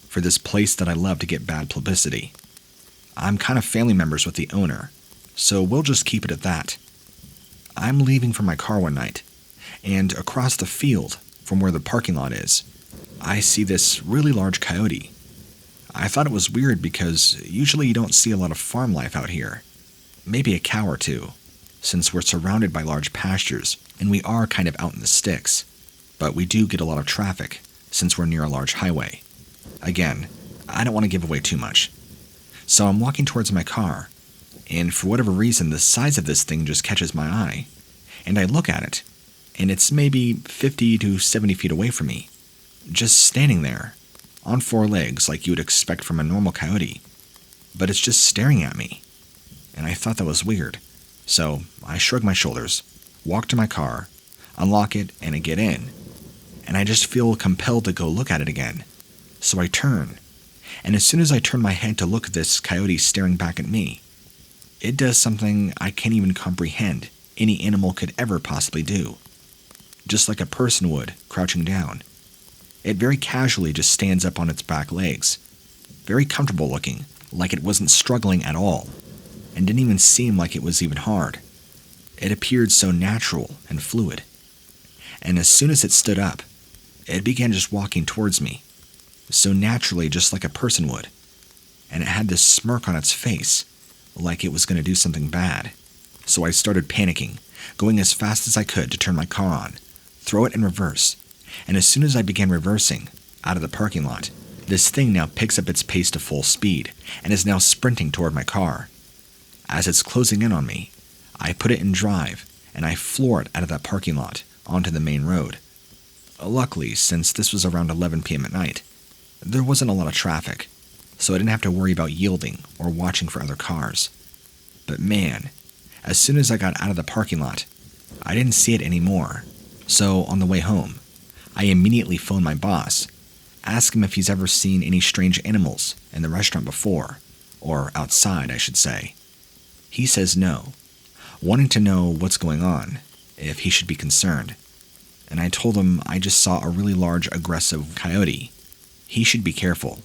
for this place that I love to get bad publicity. I'm kind of family members with the owner, so we'll just keep it at that. I'm leaving for my car one night, and across the field from where the parking lot is, I see this really large coyote. I thought it was weird because usually you don't see a lot of farm life out here. Maybe a cow or two, since we're surrounded by large pastures and we are kind of out in the sticks. But we do get a lot of traffic since we're near a large highway. Again, I don't want to give away too much. So I'm walking towards my car, and for whatever reason the size of this thing just catches my eye, and I look at it, and it's maybe 50 to 70 feet away from me, just standing there, on four legs like you would expect from a normal coyote, but it's just staring at me, and I thought that was weird. So I shrug my shoulders, walk to my car, unlock it, and I get in, and I just feel compelled to go look at it again. So I turn, and as soon as I turn my head to look at this coyote staring back at me, it does something I can't even comprehend. any animal could ever possibly do. Just like a person would, crouching down. It very casually just stands up on its back legs. Very comfortable looking, like it wasn't struggling at all, and didn't even seem like it was even hard. It appeared so natural and fluid. And as soon as it stood up, it began just walking towards me, so naturally just like a person would. And it had this smirk on its face, like it was going to do something bad. So I started panicking, going as fast as I could to turn my car on, throw it in reverse, and as soon as I began reversing, out of the parking lot, this thing now picks up its pace to full speed, and is now sprinting toward my car. As it's closing in on me, I put it in drive, and I floor it out of that parking lot, onto the main road. Luckily, since this was around 11 p.m. at night, there wasn't a lot of traffic, so I didn't have to worry about yielding or watching for other cars. But man, as soon as I got out of the parking lot, I didn't see it anymore. So on the way home, I immediately phoned my boss, asked him if he's ever seen any strange animals in the restaurant before, or outside, I should say. He says no, wanting to know what's going on, if he should be concerned. And I told him I just saw a really large aggressive coyote. He should be careful.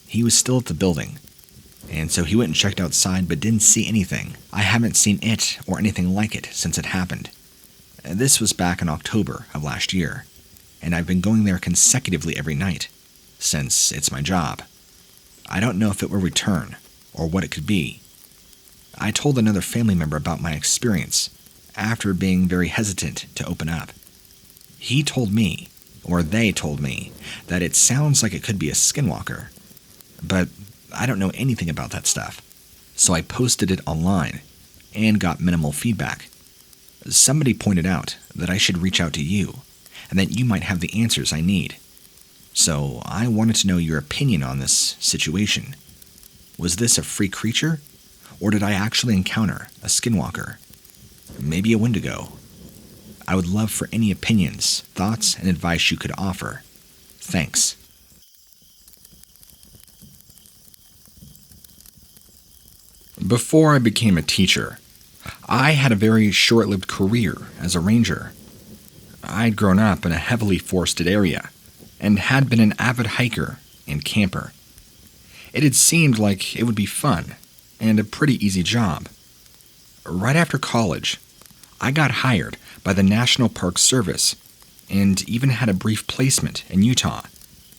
He was still at the building, and so he went and checked outside but didn't see anything. I haven't seen it or anything like it since it happened. This was back in October of last year, and I've been going there consecutively every night, since it's my job. I don't know if it will return, or what it could be. I told another family member about my experience, after being very hesitant to open up. He told me, or they told me, that it sounds like it could be a skinwalker, but I don't know anything about that stuff, so I posted it online, and got minimal feedback. Somebody pointed out that I should reach out to you, and that you might have the answers I need. So I wanted to know your opinion on this situation. Was this a freak creature, or did I actually encounter a skinwalker? Maybe a Wendigo? I would love for any opinions, thoughts, and advice you could offer. Thanks. Before I became a teacher, I had a very short-lived career as a ranger. I'd grown up in a heavily forested area, and had been an avid hiker and camper. It had seemed like it would be fun, and a pretty easy job. Right after college, I got hired by the National Park Service, and even had a brief placement in Utah,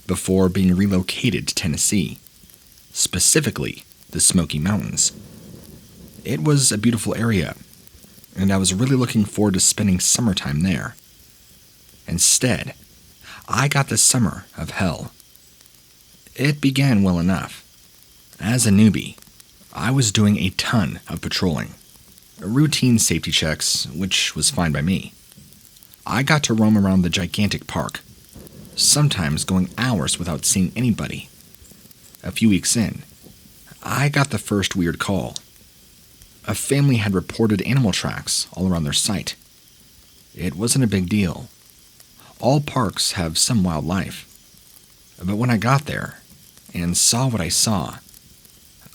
before being relocated to Tennessee, specifically the Smoky Mountains. It was a beautiful area, and I was really looking forward to spending summertime there. Instead, I got the summer of hell. It began well enough. As a newbie, I was doing a ton of patrolling, routine safety checks, which was fine by me. I got to roam around the gigantic park, sometimes going hours without seeing anybody. A few weeks in, I got the first weird call. A family had reported animal tracks all around their site. It wasn't a big deal. All parks have some wildlife. But when I got there and saw what I saw,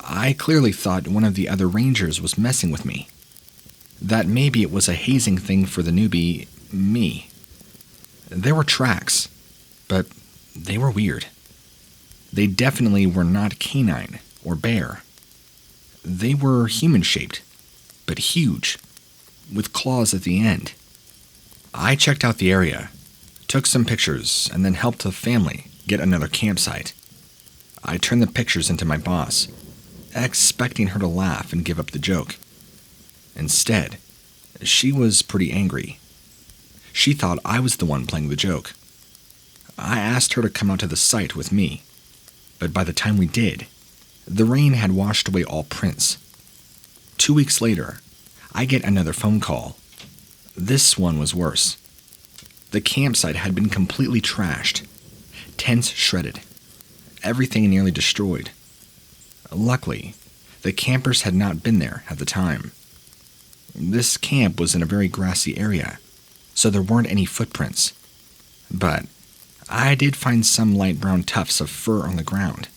I clearly thought one of the other rangers was messing with me. That maybe it was a hazing thing for the newbie, me. There were tracks, but they were weird. They definitely were not canine or bear. They were human-shaped, but huge, with claws at the end. I checked out the area, took some pictures, and then helped the family get another campsite. I turned the pictures into my boss, expecting her to laugh and give up the joke. Instead, she was pretty angry. She thought I was the one playing the joke. I asked her to come out to the site with me, but by the time we did, the rain had washed away all prints. 2 weeks later, I get another phone call. This one was worse. The campsite had been completely trashed, tents shredded, everything nearly destroyed. Luckily, the campers had not been there at the time. This camp was in a very grassy area, so there weren't any footprints. But I did find some light brown tufts of fur on the ground.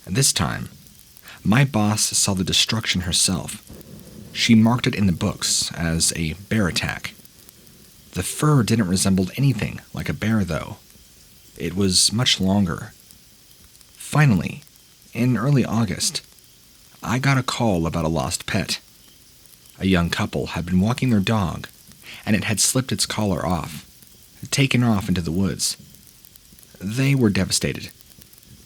This time, my boss saw the destruction herself. She marked it in the books as a bear attack. The fur didn't resemble anything like a bear, though. It was much longer. Finally, in early August, I got a call about a lost pet. A young couple had been walking their dog, and it had slipped its collar off, taken off into the woods. They were devastated.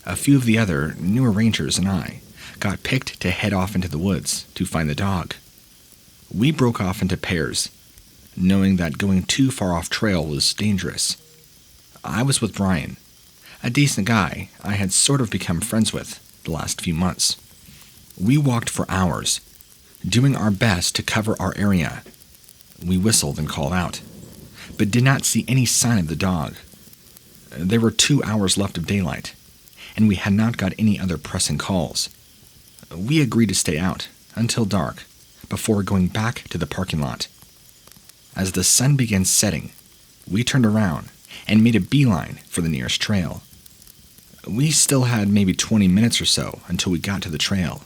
A few of the other newer rangers and I got picked to head off into the woods to find the dog. We broke off into pairs, knowing that going too far off trail was dangerous. I was with Brian, a decent guy I had sort of become friends with the last few months. We walked for hours, doing our best to cover our area. We whistled and called out, but did not see any sign of the dog. There were 2 hours left of daylight, and we had not got any other pressing calls. We agreed to stay out until dark before going back to the parking lot. As the sun began setting, we turned around and made a beeline for the nearest trail. We still had maybe 20 minutes or so until we got to the trail,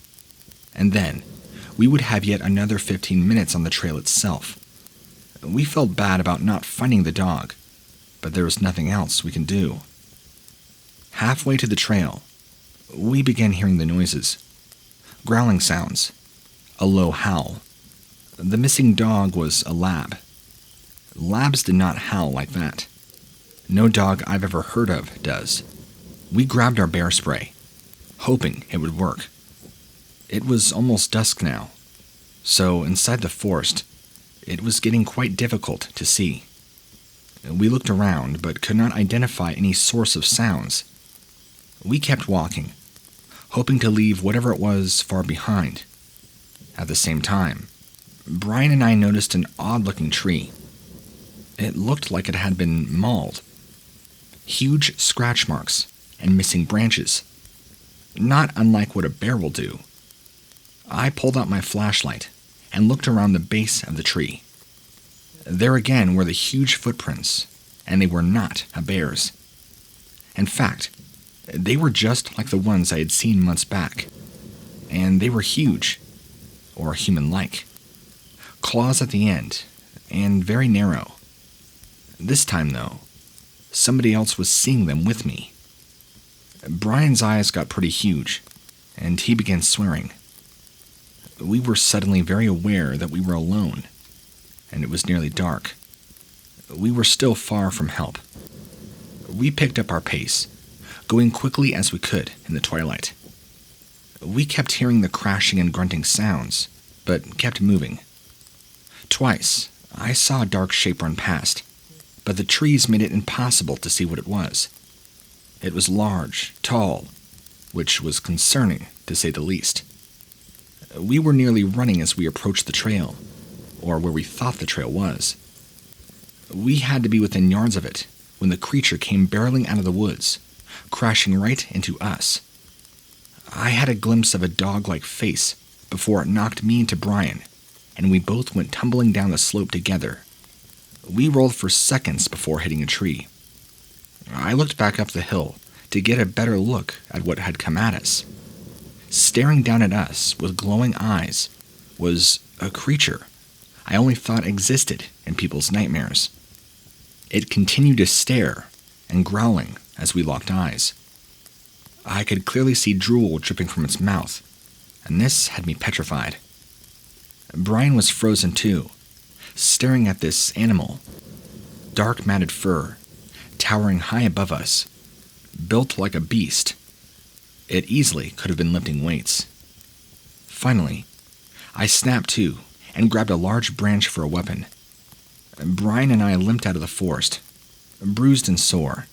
and then we would have yet another 15 minutes on the trail itself. We felt bad about not finding the dog, but there was nothing else we can do. Halfway to the trail, we began hearing the noises. Growling sounds, a low howl. The missing dog was a lab. Labs did not howl like that. No dog I've ever heard of does. We grabbed our bear spray, hoping it would work. It was almost dusk now, so inside the forest, it was getting quite difficult to see. We looked around, but could not identify any source of sounds. We kept walking, hoping to leave whatever it was far behind. At the same time, Brian and I noticed an odd-looking tree. It looked like it had been mauled. Huge scratch marks and missing branches, not unlike what a bear will do. I pulled out my flashlight and looked around the base of the tree. There again were the huge footprints, and they were not a bear's. In fact, they were just like the ones I had seen months back, and they were huge, or human-like. Claws at the end, and very narrow. This time, though, somebody else was seeing them with me. Brian's eyes got pretty huge, and he began swearing. We were suddenly very aware that we were alone, and it was nearly dark. We were still far from help. We picked up our pace, going quickly as we could in the twilight. We kept hearing the crashing and grunting sounds, but kept moving. Twice, I saw a dark shape run past, but the trees made it impossible to see what it was. It was large, tall, which was concerning, to say the least. We were nearly running as we approached the trail, or where we thought the trail was. We had to be within yards of it when the creature came barreling out of the woods, crashing right into us. I had a glimpse of a dog-like face before it knocked me into Brian, and we both went tumbling down the slope together. We rolled for seconds before hitting a tree. I looked back up the hill to get a better look at what had come at us. Staring down at us with glowing eyes was a creature I only thought existed in people's nightmares. It continued to stare and growling as we locked eyes. I could clearly see drool dripping from its mouth, and this had me petrified. Brian was frozen too, staring at this animal. Dark matted fur, towering high above us, built like a beast. It easily could have been lifting weights. Finally, I snapped to and grabbed a large branch for a weapon. Brian and I limped out of the forest, bruised and sore.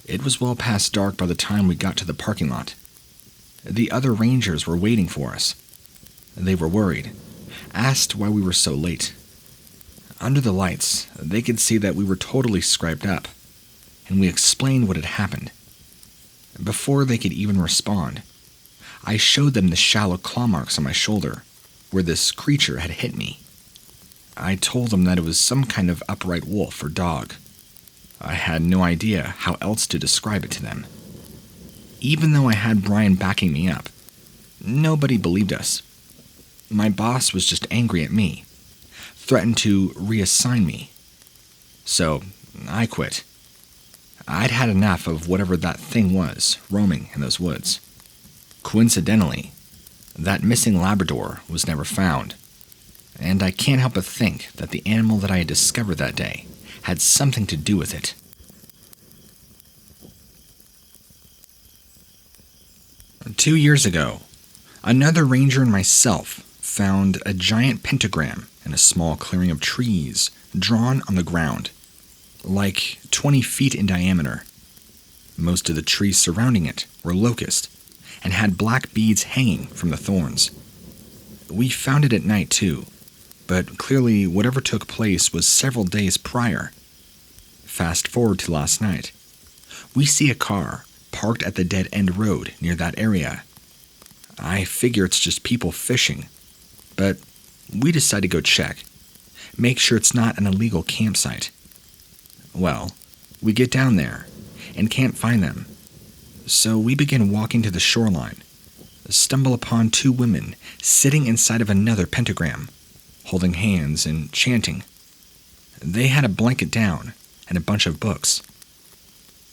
It was well past dark by the time we got to the parking lot. The other rangers were waiting for us. They were worried, asked why we were so late. Under the lights, they could see that we were totally scraped up, and we explained what had happened. Before they could even respond, I showed them the shallow claw marks on my shoulder, where this creature had hit me. I told them that it was some kind of upright wolf or dog. I had no idea how else to describe it to them. Even though I had Brian backing me up, nobody believed us. my boss was just angry at me, threatened to reassign me. So I quit. I'd had enough of whatever that thing was roaming in those woods. Coincidentally, that missing Labrador was never found, and I can't help but think that the animal that I had discovered that day had something to do with it. Two years ago, another ranger and myself found a giant pentagram in a small clearing of trees drawn on the ground, like 20 feet in diameter. Most of the trees surrounding it were locust and had black beads hanging from the thorns. We found it at night too, but clearly whatever took place was several days prior. Fast forward to last night. We see a car parked at the dead-end road near that area. I figure it's just people fishing, but we decide to go check, make sure it's not an illegal campsite. Well, we get down there and can't find them, so we begin walking to the shoreline, stumble upon two women sitting inside of another pentagram, holding hands and chanting. They had a blanket down and a bunch of books.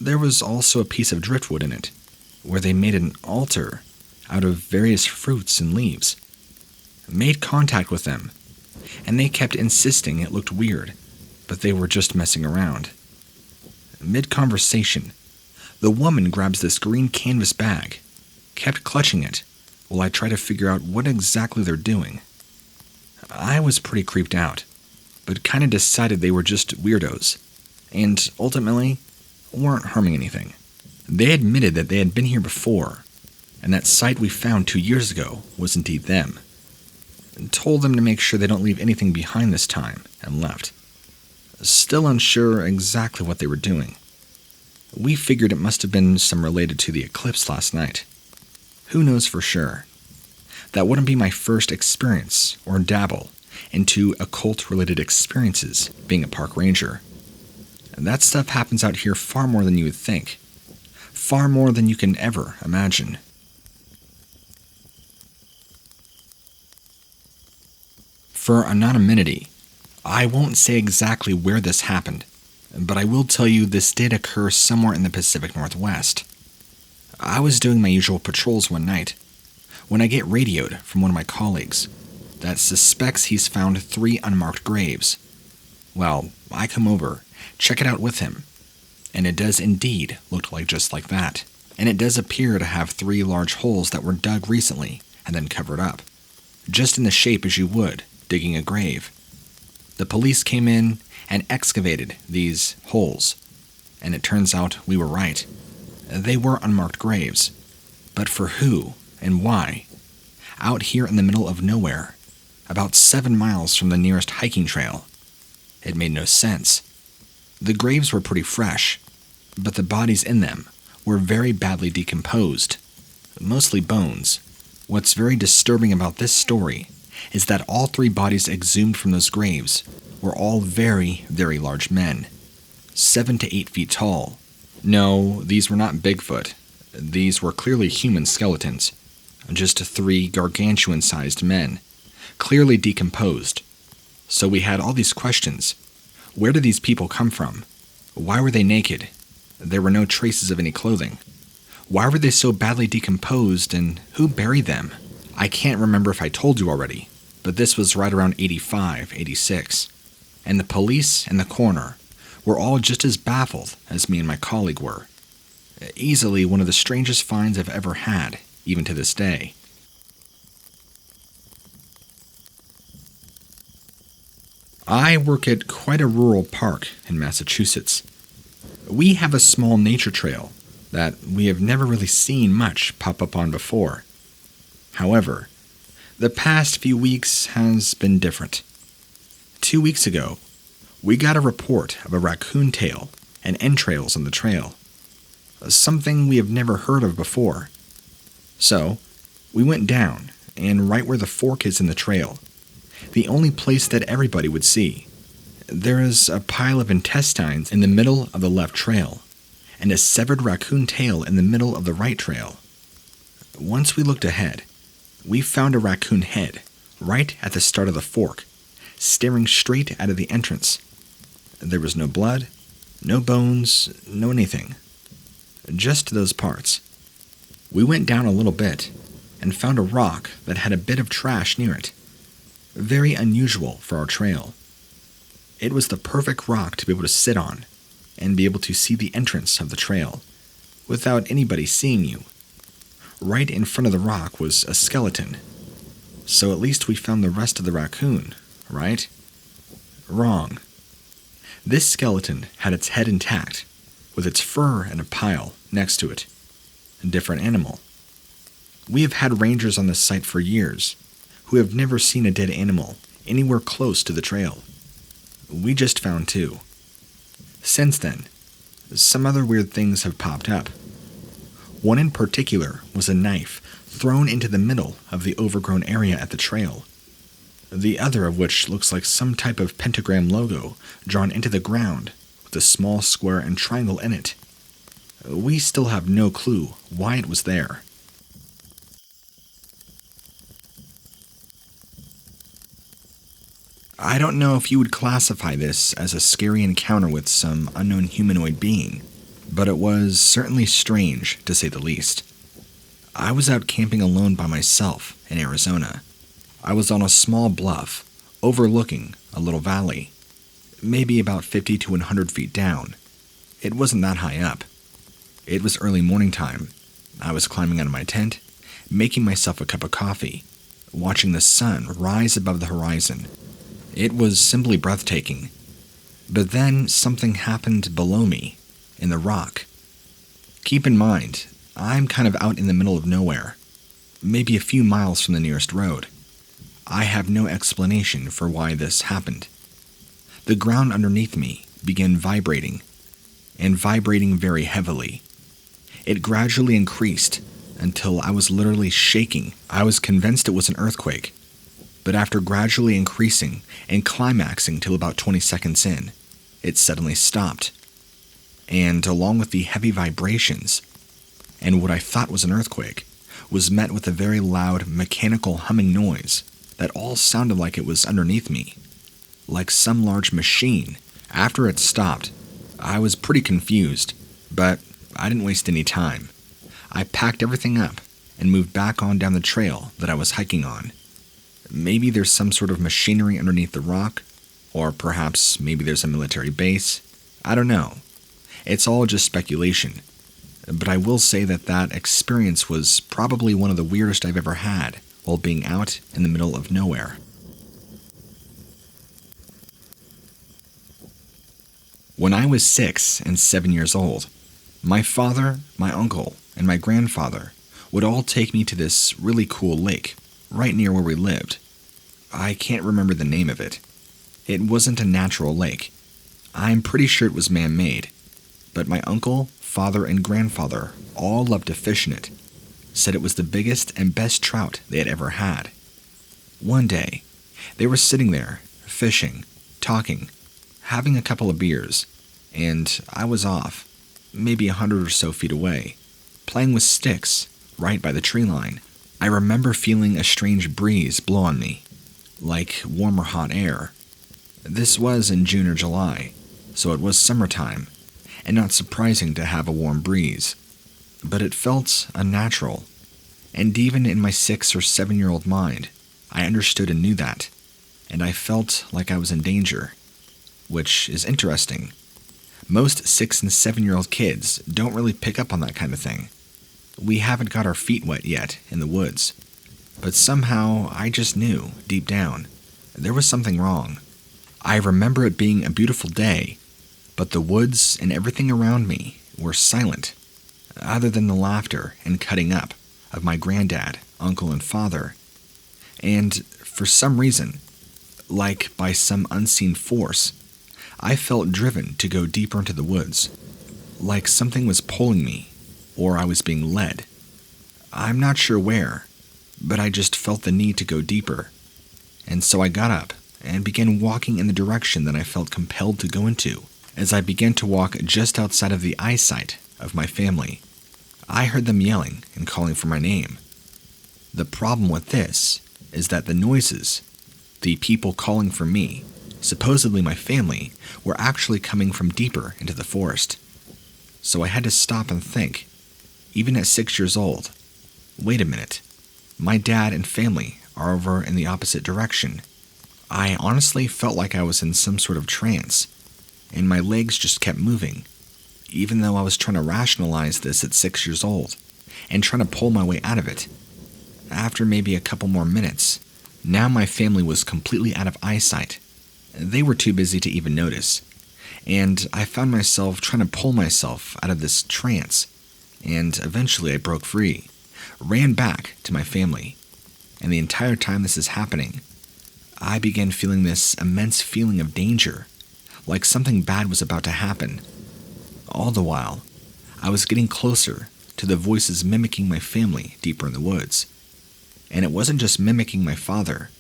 There was also a piece of driftwood in it, where they made an altar out of various fruits and leaves. Made contact with them, and they kept insisting it looked weird, but they were just messing around. Mid-conversation, the woman grabs this green canvas bag, kept clutching it, while I try to figure out what exactly they're doing. I was pretty creeped out, but kind of decided they were just weirdos, and ultimately weren't harming anything. They admitted that they had been here before, and that site we found 2 years ago was indeed them. And told them to make sure they don't leave anything behind this time, and left. Still unsure exactly what they were doing. We figured it must have been some related to the eclipse last night. Who knows for sure? That wouldn't be my first experience or dabble into occult-related experiences being a park ranger. That stuff happens out here far more than you would think. Far more than you can ever imagine. For anonymity, I won't say exactly where this happened, but I will tell you this did occur somewhere in the Pacific Northwest. I was doing my usual patrols one night when I get radioed from one of my colleagues that suspects he's found 3 unmarked graves. Well, I come over, check it out with him, and it does indeed look just like that. And it does appear to have 3 large holes that were dug recently and then covered up, just in the shape as you would digging a grave. The police came in and excavated these holes, and it turns out we were right. They were unmarked graves, but for who and why? Out here in the middle of nowhere, about 7 miles from the nearest hiking trail. It made no sense. The graves were pretty fresh, but the bodies in them were very badly decomposed, mostly bones. What's very disturbing about this story is that all 3 bodies exhumed from those graves were all very, very large men, 7 to 8 feet tall. No, these were not Bigfoot. These were clearly human skeletons, just 3 gargantuan-sized men, clearly decomposed. So we had all these questions. Where did these people come from? Why were they naked? There were no traces of any clothing. Why were they so badly decomposed, and who buried them? I can't remember if I told you already, but this was right around 85, 86. And the police and the coroner were all just as baffled as me and my colleague were. Easily one of the strangest finds I've ever had, even to this day. I work at quite a rural park in Massachusetts. We have a small nature trail that we have never really seen much pop up on before. However, the past few weeks has been different. 2 weeks ago, we got a report of a raccoon tail and entrails on the trail, something we have never heard of before. So, we went down, and right where the fork is in the trail, the only place that everybody would see, there is a pile of intestines in the middle of the left trail, and a severed raccoon tail in the middle of the right trail. Once we looked ahead, we found a raccoon head right at the start of the fork, staring straight out of the entrance. There was no blood, no bones, no anything. Just those parts. We went down a little bit and found a rock that had a bit of trash near it. Very unusual for our trail. It was the perfect rock to be able to sit on and be able to see the entrance of the trail without anybody seeing you. Right in front of the rock was a skeleton. So at least we found the rest of the raccoon, right? Wrong. This skeleton had its head intact, with its fur in a pile next to it. A different animal. We have had rangers on this site for years who have never seen a dead animal anywhere close to the trail. We just found two. Since then, some other weird things have popped up. One in particular was a knife thrown into the middle of the overgrown area at the trail. The other of which looks like some type of pentagram logo drawn into the ground with a small square and triangle in it. We still have no clue why it was there. I don't know if you would classify this as a scary encounter with some unknown humanoid being, but it was certainly strange, to say the least. I was out camping alone by myself in Arizona. I was on a small bluff, overlooking a little valley, maybe about 50 to 100 feet down. It wasn't that high up. It was early morning time. I was climbing out of my tent, making myself a cup of coffee, watching the sun rise above the horizon. It was simply breathtaking. But then something happened below me, in the rock. Keep in mind, I'm kind of out in the middle of nowhere, maybe a few miles from the nearest road. I have no explanation for why this happened. The ground underneath me began vibrating, and vibrating very heavily. It gradually increased until I was literally shaking. I was convinced it was an earthquake. But after gradually increasing and climaxing till about 20 seconds in, it suddenly stopped. And along with the heavy vibrations, and what I thought was an earthquake, was met with a very loud mechanical humming noise that all sounded like it was underneath me, like some large machine. After it stopped, I was pretty confused, but I didn't waste any time. I packed everything up and moved back on down the trail that I was hiking on. Maybe there's some sort of machinery underneath the rock, or perhaps maybe there's a military base. I don't know. It's all just speculation. But I will say that experience was probably one of the weirdest I've ever had while being out in the middle of nowhere. When I was 6 and 7 years old, my father, my uncle, and my grandfather would all take me to this really cool lake right near where we lived. I can't remember the name of it. It wasn't a natural lake. I'm pretty sure it was man-made. But my uncle, father, and grandfather all loved to fish in it. Said it was the biggest and best trout they had ever had. One day, they were sitting there, fishing, talking, having a couple of beers, and I was off, maybe 100 or so feet away, playing with sticks right by the tree line. I remember feeling a strange breeze blow on me, like warm or hot air. This was in June or July, so it was summertime, and not surprising to have a warm breeze. But it felt unnatural, and even in my 6 or 7-year-old mind, I understood and knew that, and I felt like I was in danger, which is interesting. Most 6 and 7-year-old kids don't really pick up on that kind of thing. We haven't got our feet wet yet in the woods, but somehow I just knew, deep down, there was something wrong. I remember it being a beautiful day, but the woods and everything around me were silent, other than the laughter and cutting up of my granddad, uncle, and father. And for some reason, like by some unseen force, I felt driven to go deeper into the woods, like something was pulling me, or I was being led. I'm not sure where, but I just felt the need to go deeper. And so I got up and began walking in the direction that I felt compelled to go into. As I began to walk just outside of the eyesight of my family, I heard them yelling and calling for my name. The problem with this is that the noises, the people calling for me, supposedly my family, were actually coming from deeper into the forest. So I had to stop and think, even at 6 years old, wait a minute, my dad and family are over in the opposite direction. I honestly felt like I was in some sort of trance, and my legs just kept moving, even though I was trying to rationalize this at 6 years old, and trying to pull my way out of it. After maybe a couple more minutes, now my family was completely out of eyesight. They were too busy to even notice, and I found myself trying to pull myself out of this trance, and eventually I broke free, ran back to my family, and the entire time this is happening, I began feeling this immense feeling of danger, like something bad was about to happen. All the while, I was getting closer to the voices mimicking my family deeper in the woods. And it wasn't just mimicking my father.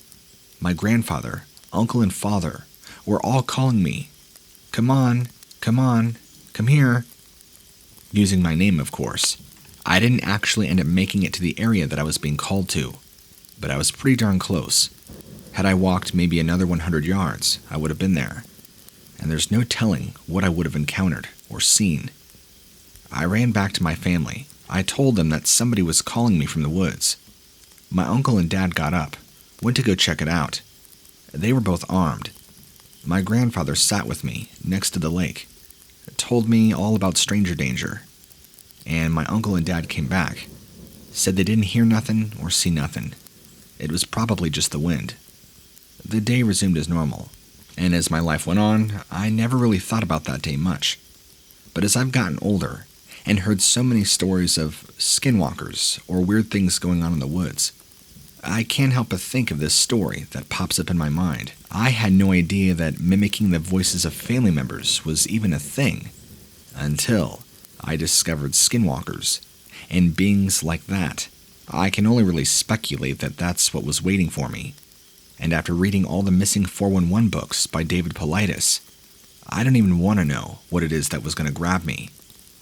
My grandfather, uncle, and father were all calling me, "Come on, come here," using my name, of course. I didn't actually end up making it to the area that I was being called to, but I was pretty darn close. Had I walked maybe another 100 yards, I would have been there, and there's no telling what I would have encountered or seen. I ran back to my family. I told them that somebody was calling me from the woods. My uncle and dad got up, went to go check it out. They were both armed. My grandfather sat with me next to the lake, told me all about stranger danger, and my uncle and dad came back, said they didn't hear nothing or see nothing. It was probably just the wind. The day resumed as normal, and as my life went on, I never really thought about that day much. But as I've gotten older and heard so many stories of skinwalkers or weird things going on in the woods, I can't help but think of this story that pops up in my mind. I had no idea that mimicking the voices of family members was even a thing until I discovered skinwalkers and beings like that. I can only really speculate that that's what was waiting for me. And after reading all the missing 411 books by David Paulides, I don't even want to know what it is that was going to grab me,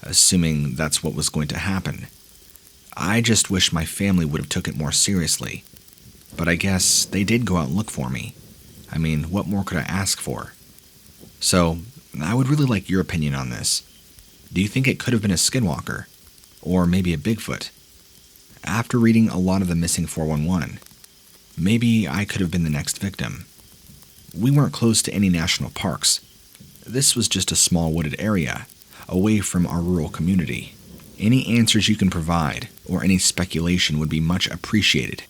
assuming that's what was going to happen. I just wish my family would have took it more seriously. But I guess they did go out and look for me. I mean, what more could I ask for? So, I would really like your opinion on this. Do you think it could have been a skinwalker? Or maybe a Bigfoot? After reading a lot of the missing 411, maybe I could have been the next victim. We weren't close to any national parks. This was just a small wooded area, away from our rural community. Any answers you can provide, or any speculation would be much appreciated.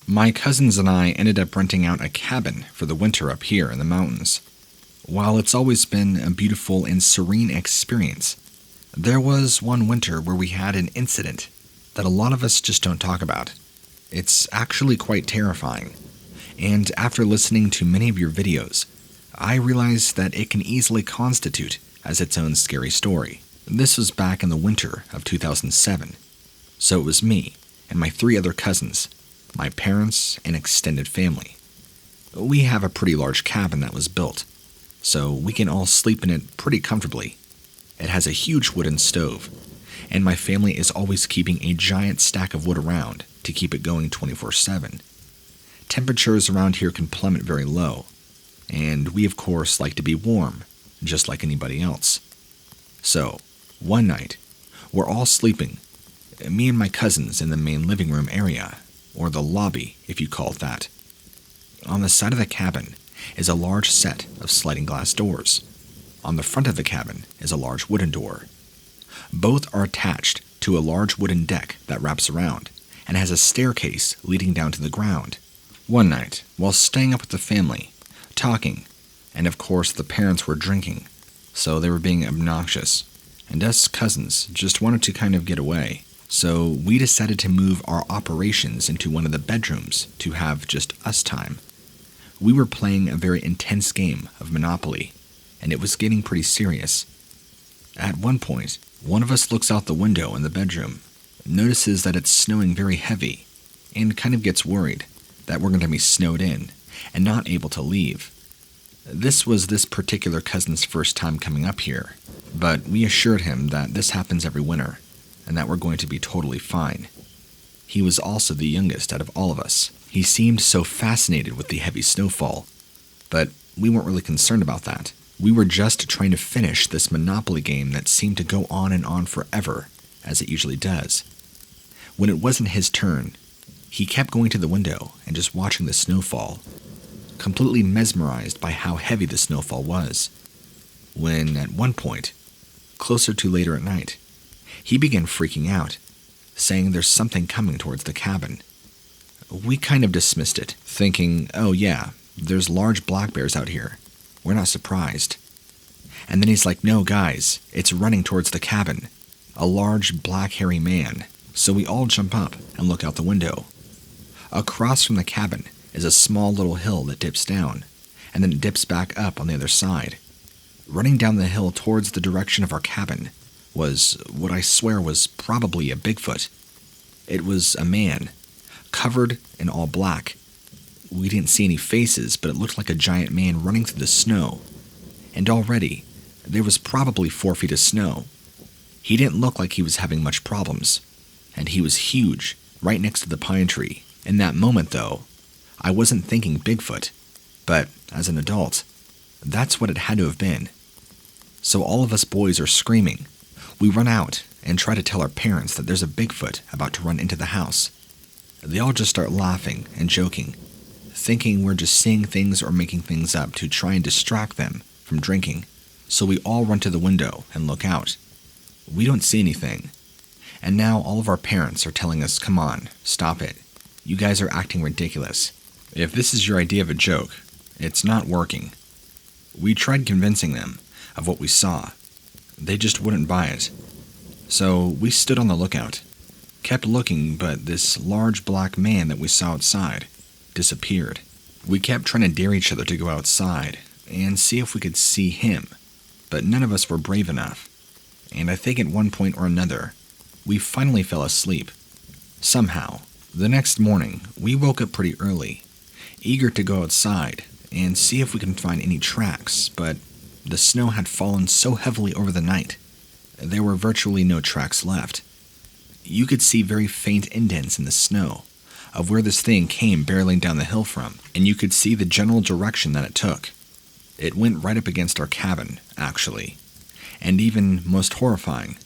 My cousins and I ended up renting out a cabin for the winter up here in the mountains. While it's always been a beautiful and serene experience, there was one winter where we had an incident that a lot of us just don't talk about. It's actually quite terrifying, and after listening to many of your videos, I realized that it can easily constitute as its own scary story. This was back in the winter of 2007, so it was me and my 3 other cousins, my parents, and extended family. We have a pretty large cabin that was built, so we can all sleep in it pretty comfortably. It has a huge wooden stove, and my family is always keeping a giant stack of wood around to keep it going 24/7. Temperatures around here can plummet very low, and we of course like to be warm, just like anybody else. So, one night, we're all sleeping, me and my cousins in the main living room area, or the lobby if you call it that. On the side of the cabin is a large set of sliding glass doors. On the front of the cabin is a large wooden door. Both are attached to a large wooden deck that wraps around and has a staircase leading down to the ground. One night, while staying up with the family, talking, and of course the parents were drinking, so they were being obnoxious, and us cousins just wanted to kind of get away. So we decided to move our operations into one of the bedrooms to have just us time. We were playing a very intense game of Monopoly, and it was getting pretty serious. At one point, one of us looks out the window in the bedroom, notices that it's snowing very heavy, and kind of gets worried that we're going to be snowed in and not able to leave. This was this particular cousin's first time coming up here, but we assured him that this happens every winter. and that we're going to be totally fine. He was also the youngest out of all of us. He seemed so fascinated with the heavy snowfall, but we weren't really concerned about that. We were just trying to finish this Monopoly game that seemed to go on and on forever, as it usually does. When it wasn't his turn, he kept going to the window and just watching the snowfall, completely mesmerized by how heavy the snowfall was, when at one point, closer to later at night, he began freaking out, saying there's something coming towards the cabin. We kind of dismissed it, thinking, oh yeah, there's large black bears out here. We're not surprised. And then he's like, no guys, it's running towards the cabin. A large black hairy man. So we all jump up and look out the window. Across from the cabin is a small little hill that dips down, and then it dips back up on the other side. Running down the hill towards the direction of our cabin was what I swear was probably a Bigfoot. It was a man, covered in all black. We didn't see any faces, but it looked like a giant man running through the snow. And already, there was probably 4 feet of snow. He didn't look like he was having much problems, and he was huge, right next to the pine tree. In that moment, though, I wasn't thinking Bigfoot, but as an adult, that's what it had to have been. So all of us boys are screaming. We run out and try to tell our parents that there's a Bigfoot about to run into the house. They all just start laughing and joking, thinking we're just seeing things or making things up to try and distract them from drinking. So we all run to the window and look out. We don't see anything. And now all of our parents are telling us, come on, stop it. You guys are acting ridiculous. If this is your idea of a joke, it's not working. We tried convincing them of what we saw. They just wouldn't buy it. So we stood on the lookout, kept looking, but this large black man that we saw outside disappeared. We kept trying to dare each other to go outside and see if we could see him, but none of us were brave enough. And I think at one point or another, we finally fell asleep. Somehow, the next morning, we woke up pretty early, eager to go outside and see if we can find any tracks, but the snow had fallen so heavily over the night, there were virtually no tracks left. You could see very faint indents in the snow of where this thing came barreling down the hill from, and you could see the general direction that it took. It went right up against our cabin, actually, and even most horrifying,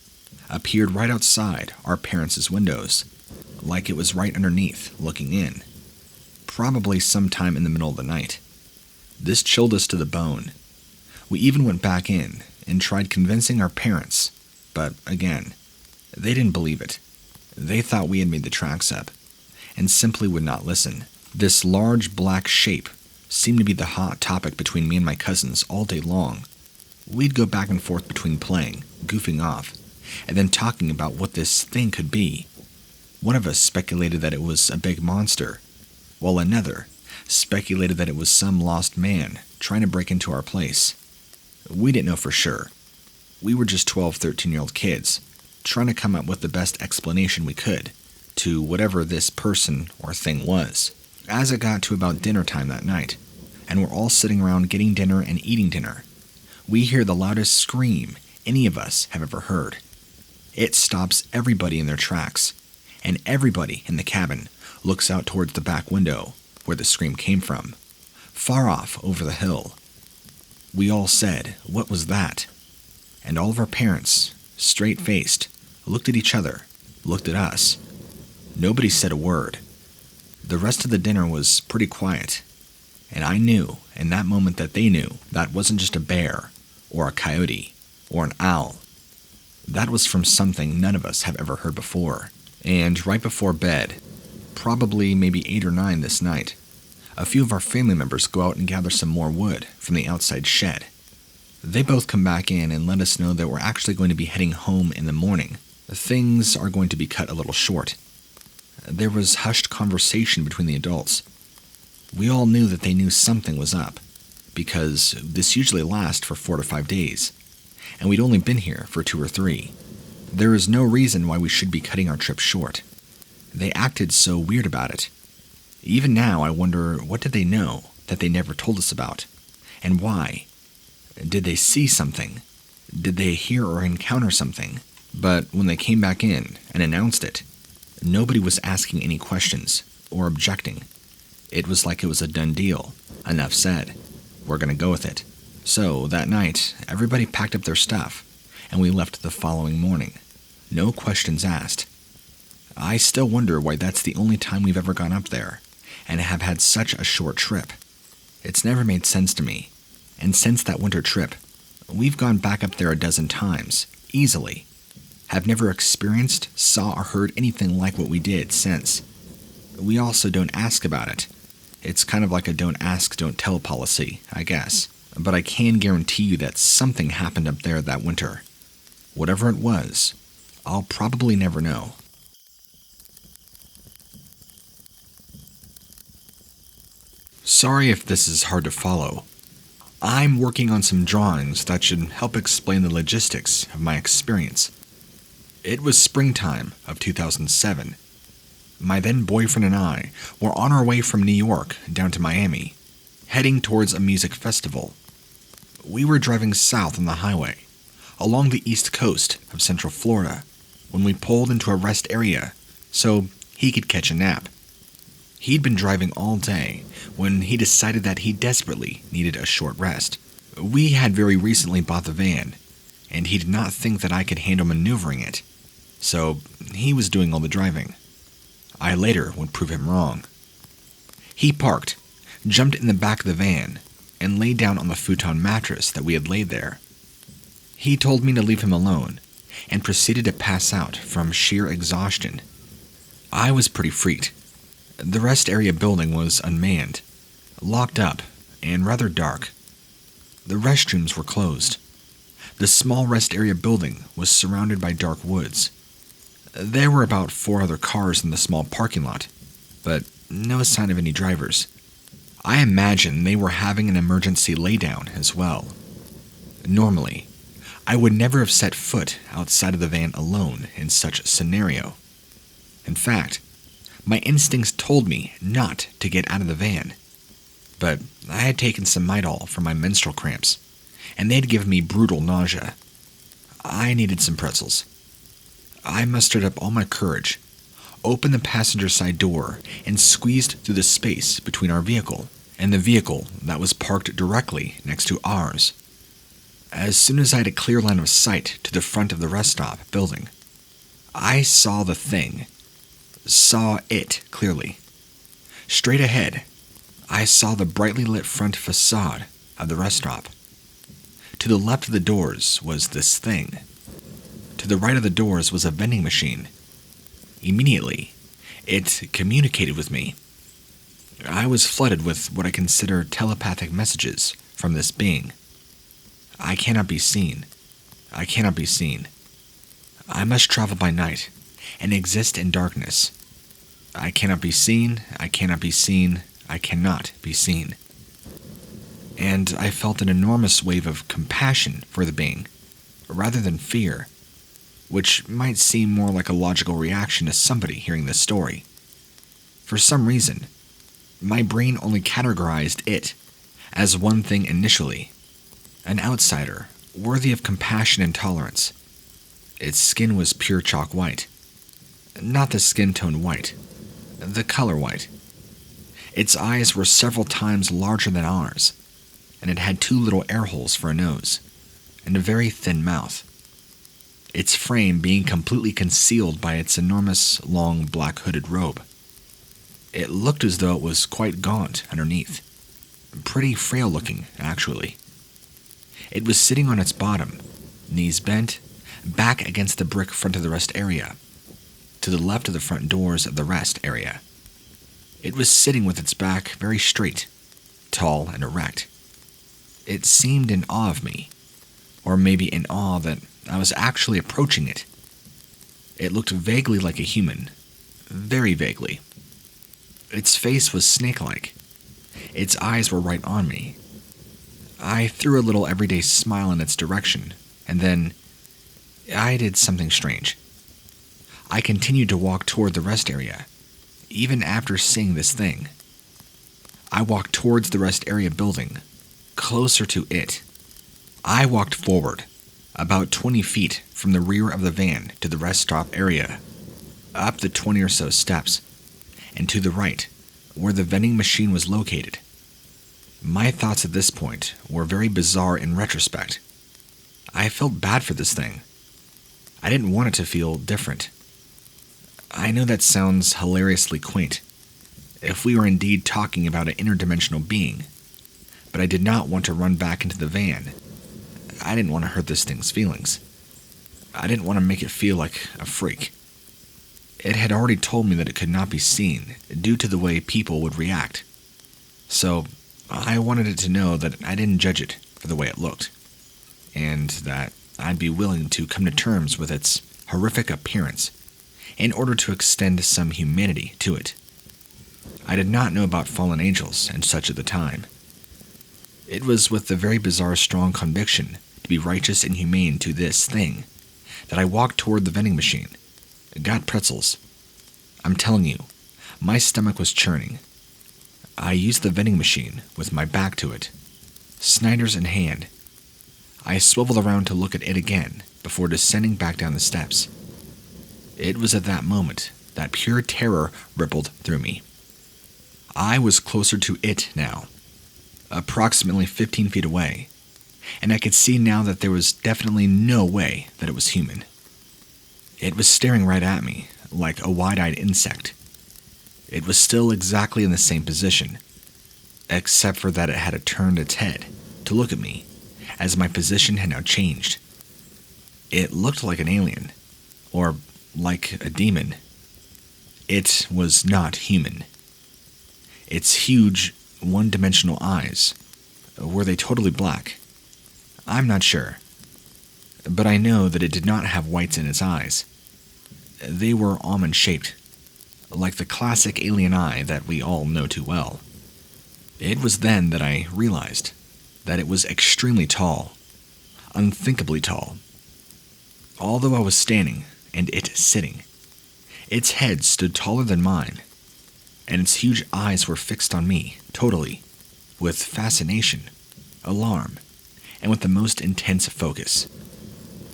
appeared right outside our parents' windows, like it was right underneath, looking in. Probably sometime in the middle of the night. This chilled us to the bone. We even went back in and tried convincing our parents, but again, they didn't believe it. They thought we had made the tracks up, and simply would not listen. This large black shape seemed to be the hot topic between me and my cousins all day long. We'd go back and forth between playing, goofing off, and then talking about what this thing could be. One of us speculated that it was a big monster, while another speculated that it was some lost man trying to break into our place. We didn't know for sure. We were just 12, 13-year-old kids, trying to come up with the best explanation we could to whatever this person or thing was. As it got to about dinner time that night, and we're all sitting around getting dinner and eating dinner, we hear the loudest scream any of us have ever heard. It stops everybody in their tracks, and everybody in the cabin looks out towards the back window where the scream came from, far off over the hill. We all said, "What was that?" And all of our parents, straight-faced, looked at each other, looked at us. Nobody said a word. The rest of the dinner was pretty quiet, and I knew in that moment that they knew that wasn't just a bear, or a coyote, or an owl. That was from something none of us have ever heard before. And right before bed, probably maybe 8 or 9 this night, a few of our family members go out and gather some more wood from the outside shed. They both come back in and let us know that we're actually going to be heading home in the morning. Things are going to be cut a little short. There was hushed conversation between the adults. We all knew that they knew something was up, because this usually lasts for 4 to 5 days, and we'd only been here for 2 or 3. There is no reason why we should be cutting our trip short. They acted so weird about it. Even now, I wonder, what did they know that they never told us about? And why? Did they see something? Did they hear or encounter something? But when they came back in and announced it, nobody was asking any questions or objecting. It was like it was a done deal. Enough said. We're going to go with it. So that night, everybody packed up their stuff, and we left the following morning. No questions asked. I still wonder why that's the only time we've ever gone up there, and have had such a short trip. It's never made sense to me, and since that winter trip, we've gone back up there a dozen times, easily. Have never experienced, saw, or heard anything like what we did since. We also don't ask about it. It's kind of like a don't ask, don't tell policy, I guess. But I can guarantee you that something happened up there that winter. Whatever it was, I'll probably never know. Sorry if this is hard to follow. I'm working on some drawings that should help explain the logistics of my experience. It was springtime of 2007. My then boyfriend and I were on our way from New York down to Miami, heading towards a music festival. We were driving south on the highway, along the east coast of Central Florida, when we pulled into a rest area so he could catch a nap. He'd been driving all day when he decided that he desperately needed a short rest. We had very recently bought the van, and he did not think that I could handle maneuvering it, so he was doing all the driving. I later would prove him wrong. He parked, jumped in the back of the van, and lay down on the futon mattress that we had laid there. He told me to leave him alone, and proceeded to pass out from sheer exhaustion. I was pretty freaked. The rest area building was unmanned, locked up, and rather dark. The restrooms were closed. The small rest area building was surrounded by dark woods. There were about 4 other cars in the small parking lot, but no sign of any drivers. I imagine they were having an emergency laydown as well. Normally, I would never have set foot outside of the van alone in such a scenario. In fact, my instincts told me not to get out of the van. But I had taken some Midol for my menstrual cramps, and they had given me brutal nausea. I needed some pretzels. I mustered up all my courage, opened the passenger side door, and squeezed through the space between our vehicle and the vehicle that was parked directly next to ours. As soon as I had a clear line of sight to the front of the rest stop building, I saw the thing. Saw it clearly. Straight ahead, I saw the brightly lit front facade of the rest stop. To the left of the doors was this thing. To the right of the doors was a vending machine. Immediately, it communicated with me. I was flooded with what I consider telepathic messages from this being. I cannot be seen. I cannot be seen. I must travel by night and exist in darkness. I cannot be seen. I cannot be seen. I cannot be seen. And I felt an enormous wave of compassion for the being, rather than fear, which might seem more like a logical reaction to somebody hearing this story. For some reason, my brain only categorized it as one thing initially, an outsider worthy of compassion and tolerance. Its skin was pure chalk white. Not the skin tone white, the color white. Its eyes were several times larger than ours, and it had 2 little air holes for a nose, and a very thin mouth. Its frame being completely concealed by its enormous, long, black hooded robe. It looked as though it was quite gaunt underneath. Pretty frail looking, actually. It was sitting on its bottom, knees bent, back against the brick front of the rest area, to the left of the front doors of the rest area. It was sitting with its back very straight, tall and erect. It seemed in awe of me, or maybe in awe that I was actually approaching it. It looked vaguely like a human, very vaguely. Its face was snake-like. Its eyes were right on me. I threw a little everyday smile in its direction, and then I did something strange. I continued to walk toward the rest area, even after seeing this thing. I walked towards the rest area building, closer to it. I walked forward, about 20 feet from the rear of the van to the rest stop area, up the 20 or so steps, and to the right, where the vending machine was located. My thoughts at this point were very bizarre in retrospect. I felt bad for this thing. I didn't want it to feel different. I know that sounds hilariously quaint, if we were indeed talking about an interdimensional being, but I did not want to run back into the van. I didn't want to hurt this thing's feelings. I didn't want to make it feel like a freak. It had already told me that it could not be seen due to the way people would react. So I wanted it to know that I didn't judge it for the way it looked, and that I'd be willing to come to terms with its horrific appearance in order to extend some humanity to it. I did not know about fallen angels and such at the time. It was with the very bizarre strong conviction to be righteous and humane to this thing that I walked toward the vending machine, got pretzels. I'm telling you, my stomach was churning. I used the vending machine with my back to it, Snyder's in hand. I swiveled around to look at it again before descending back down the steps. It was at that moment that pure terror rippled through me. I was closer to it now, approximately 15 feet away, and I could see now that there was definitely no way that it was human. It was staring right at me, like a wide-eyed insect. It was still exactly in the same position, except for that it had turned its head to look at me, as my position had now changed. It looked like an alien, or like a demon. It was not human. Its huge, one-dimensional eyes, were they totally black? I'm not sure, but I know that it did not have whites in its eyes. They were almond-shaped, like the classic alien eye that we all know too well. It was then that I realized that it was extremely tall, unthinkably tall. Although I was standing and it sitting, its head stood taller than mine, and its huge eyes were fixed on me, totally, with fascination, alarm, and with the most intense focus,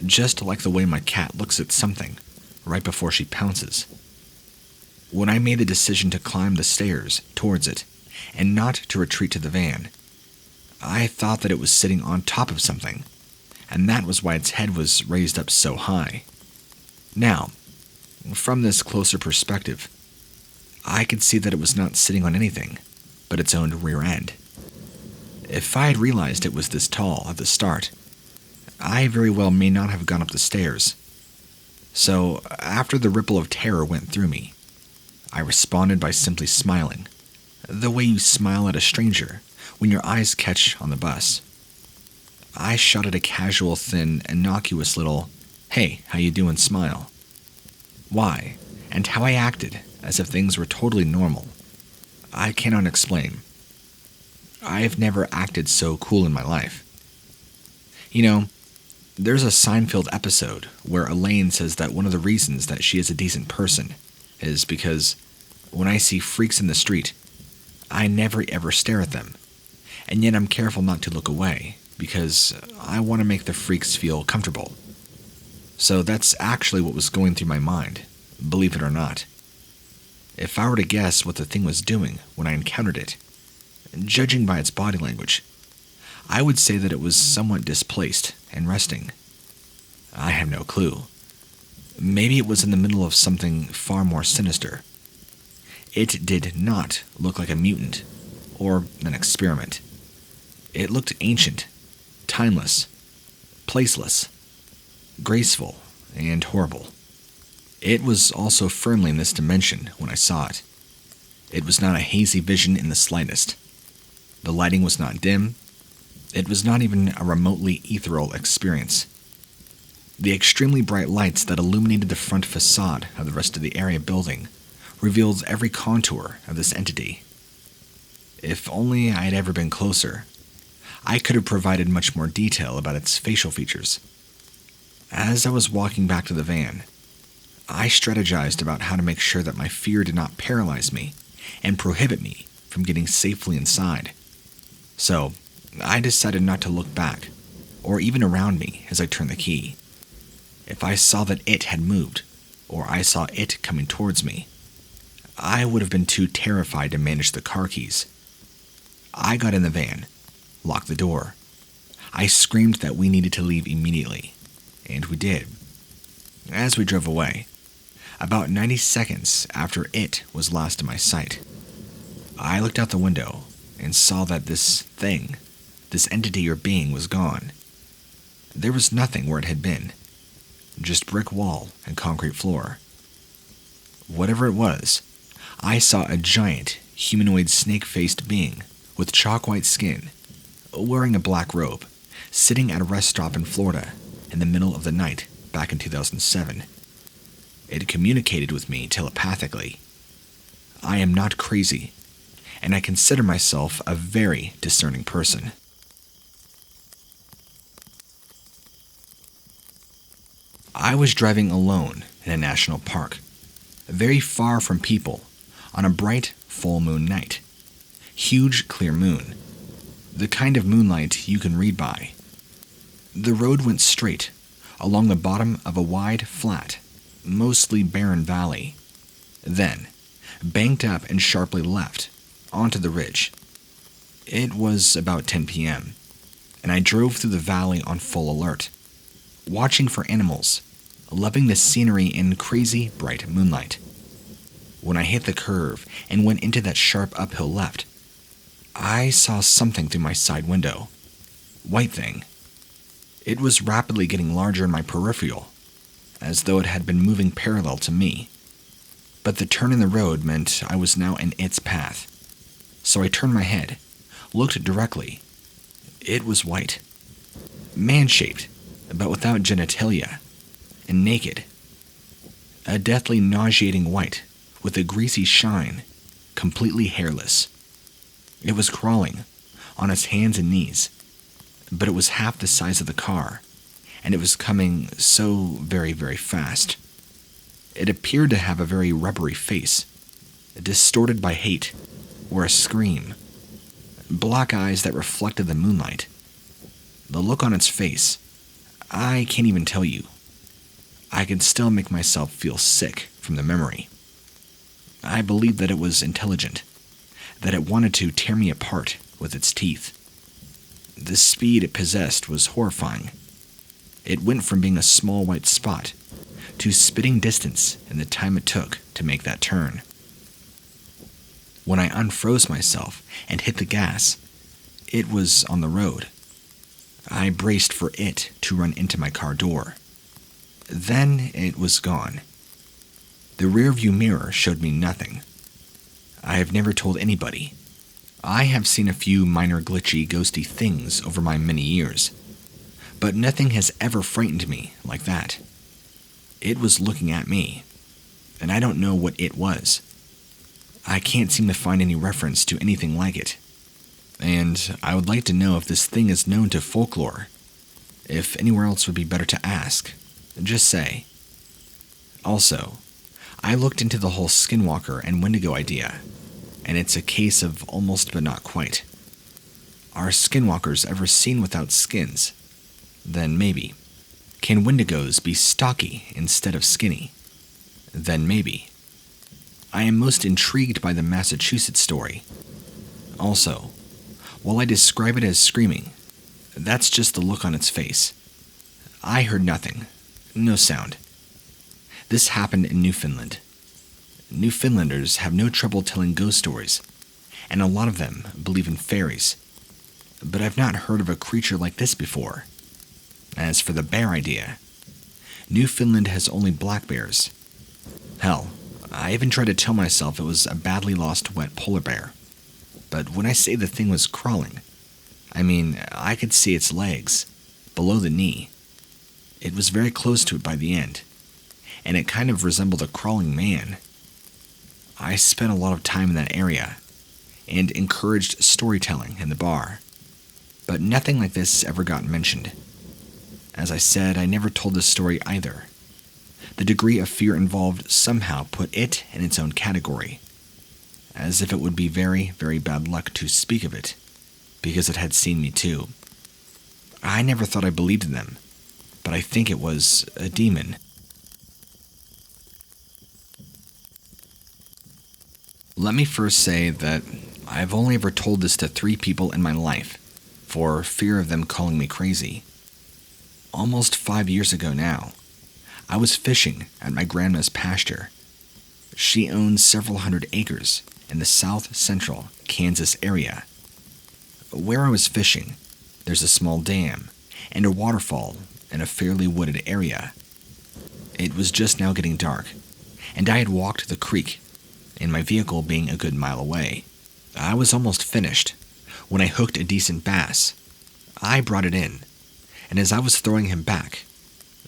just like the way my cat looks at something right before she pounces. When I made the decision to climb the stairs towards it, and not to retreat to the van, I thought that it was sitting on top of something, and that was why its head was raised up so high. Now, from this closer perspective, I could see that it was not sitting on anything but its own rear end. If I had realized it was this tall at the start, I very well may not have gone up the stairs. So, after the ripple of terror went through me, I responded by simply smiling, the way you smile at a stranger when your eyes catch on the bus. I shot it a casual, thin, innocuous little, "Hey, how you doing?" smile. Why, and how I acted as if things were totally normal, I cannot explain. I've never acted so cool in my life. You know, there's a Seinfeld episode where Elaine says that one of the reasons that she is a decent person is because when I see freaks in the street, I never ever stare at them, and yet I'm careful not to look away because I want to make the freaks feel comfortable. So that's actually what was going through my mind, believe it or not. If I were to guess what the thing was doing when I encountered it, judging by its body language, I would say that it was somewhat displaced and resting. I have no clue. Maybe it was in the middle of something far more sinister. It did not look like a mutant or an experiment. It looked ancient, timeless, placeless, graceful, and horrible. It was also firmly in this dimension when I saw it. It was not a hazy vision in the slightest. The lighting was not dim. It was not even a remotely ethereal experience. The extremely bright lights that illuminated the front facade of the rest of the area building revealed every contour of this entity. If only I had ever been closer, I could have provided much more detail about its facial features. As I was walking back to the van, I strategized about how to make sure that my fear did not paralyze me and prohibit me from getting safely inside. So, I decided not to look back or even around me as I turned the key. If I saw that it had moved, or I saw it coming towards me, I would have been too terrified to manage the car keys. I got in the van, locked the door. I screamed that we needed to leave immediately, and we did. As we drove away, about 90 seconds after it was lost in my sight, I looked out the window and saw that this thing, this entity or being, was gone. There was nothing where it had been, just brick wall and concrete floor. Whatever it was, I saw a giant, humanoid snake-faced being with chalk-white skin, wearing a black robe, sitting at a rest stop in Florida in the middle of the night back in 2007. It communicated with me telepathically. I am not crazy, and I consider myself a very discerning person. I was driving alone in a national park, very far from people, on a bright full moon night. Huge clear moon, the kind of moonlight you can read by. The road went straight along the bottom of a wide, flat, mostly barren valley, then banked up and sharply left onto the ridge. It was about 10 p.m., and I drove through the valley on full alert, watching for animals, loving the scenery in crazy bright moonlight. When I hit the curve and went into that sharp uphill left, I saw something through my side window. White thing. It was rapidly getting larger in my peripheral, as though it had been moving parallel to me. But the turn in the road meant I was now in its path. So I turned my head, looked directly. It was white. Man-shaped, but without genitalia, and naked. A deathly nauseating white, with a greasy shine, completely hairless. It was crawling, on its hands and knees, but it was half the size of the car, and it was coming so very, very fast. It appeared to have a very rubbery face, distorted by hate, or a scream. Black eyes that reflected the moonlight. The look on its face, I can't even tell you. I can still make myself feel sick from the memory. I believed that it was intelligent, that it wanted to tear me apart with its teeth. The speed it possessed was horrifying. It went from being a small white spot to spitting distance in the time it took to make that turn. When I unfroze myself and hit the gas, it was on the road. I braced for it to run into my car door. Then it was gone. The rearview mirror showed me nothing. I have never told anybody. I have seen a few minor glitchy, ghosty things over my many years, but nothing has ever frightened me like that. It was looking at me, and I don't know what it was. I can't seem to find any reference to anything like it, and I would like to know if this thing is known to folklore. If anywhere else would be better to ask, just say. Also, I looked into the whole Skinwalker and Wendigo idea, and it's a case of almost but not quite. Are Skinwalkers ever seen without skins? Then maybe. Can Wendigos be stocky instead of skinny? Then maybe. I am most intrigued by the Massachusetts story. Also, while I describe it as screaming, that's just the look on its face. I heard nothing, no sound. This happened in Newfoundland. Newfoundlanders have no trouble telling ghost stories, and a lot of them believe in fairies. But I've not heard of a creature like this before. As for the bear idea, Newfoundland has only black bears. Hell, I even tried to tell myself it was a badly lost wet polar bear. But when I say the thing was crawling, I mean I could see its legs, below the knee. It was very close to it by the end, and it kind of resembled a crawling man. I spent a lot of time in that area, and encouraged storytelling in the bar, but nothing like this ever got mentioned. As I said, I never told this story either. The degree of fear involved somehow put it in its own category, as if it would be very, very bad luck to speak of it, because it had seen me too. I never thought I believed in them, but I think it was a demon. Let me first say that I've only ever told this to 3 people in my life, for fear of them calling me crazy. Almost 5 years ago now, I was fishing at my grandma's pasture. She owns several hundred acres in the south-central Kansas area. Where I was fishing, there's a small dam and a waterfall in a fairly wooded area. It was just now getting dark, and I had walked the creek, and my vehicle being a good mile away. I was almost finished when I hooked a decent bass. I brought it in, and as I was throwing him back,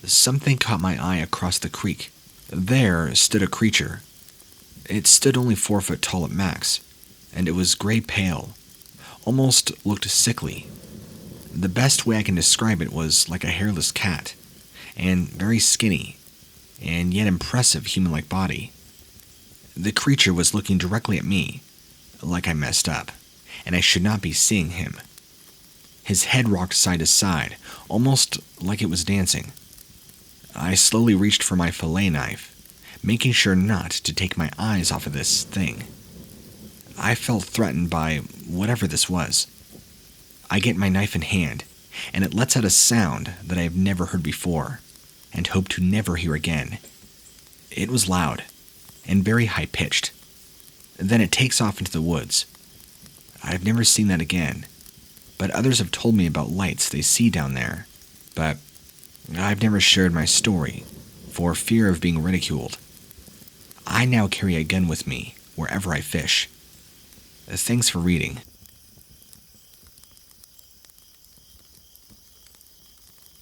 something caught my eye across the creek. There stood a creature. It stood only 4 foot tall at max, and it was gray pale, almost looked sickly. The best way I can describe it was like a hairless cat, and very skinny, and yet impressive human-like body. The creature was looking directly at me, like I messed up, and I should not be seeing him. His head rocked side to side, almost like it was dancing. I slowly reached for my fillet knife, making sure not to take my eyes off of this thing. I felt threatened by whatever this was. I get my knife in hand, and it lets out a sound that I have never heard before, and hope to never hear again. It was loud, and very high-pitched. Then it takes off into the woods. I've never seen that again, but others have told me about lights they see down there, but I've never shared my story for fear of being ridiculed. I now carry a gun with me wherever I fish. Thanks for reading.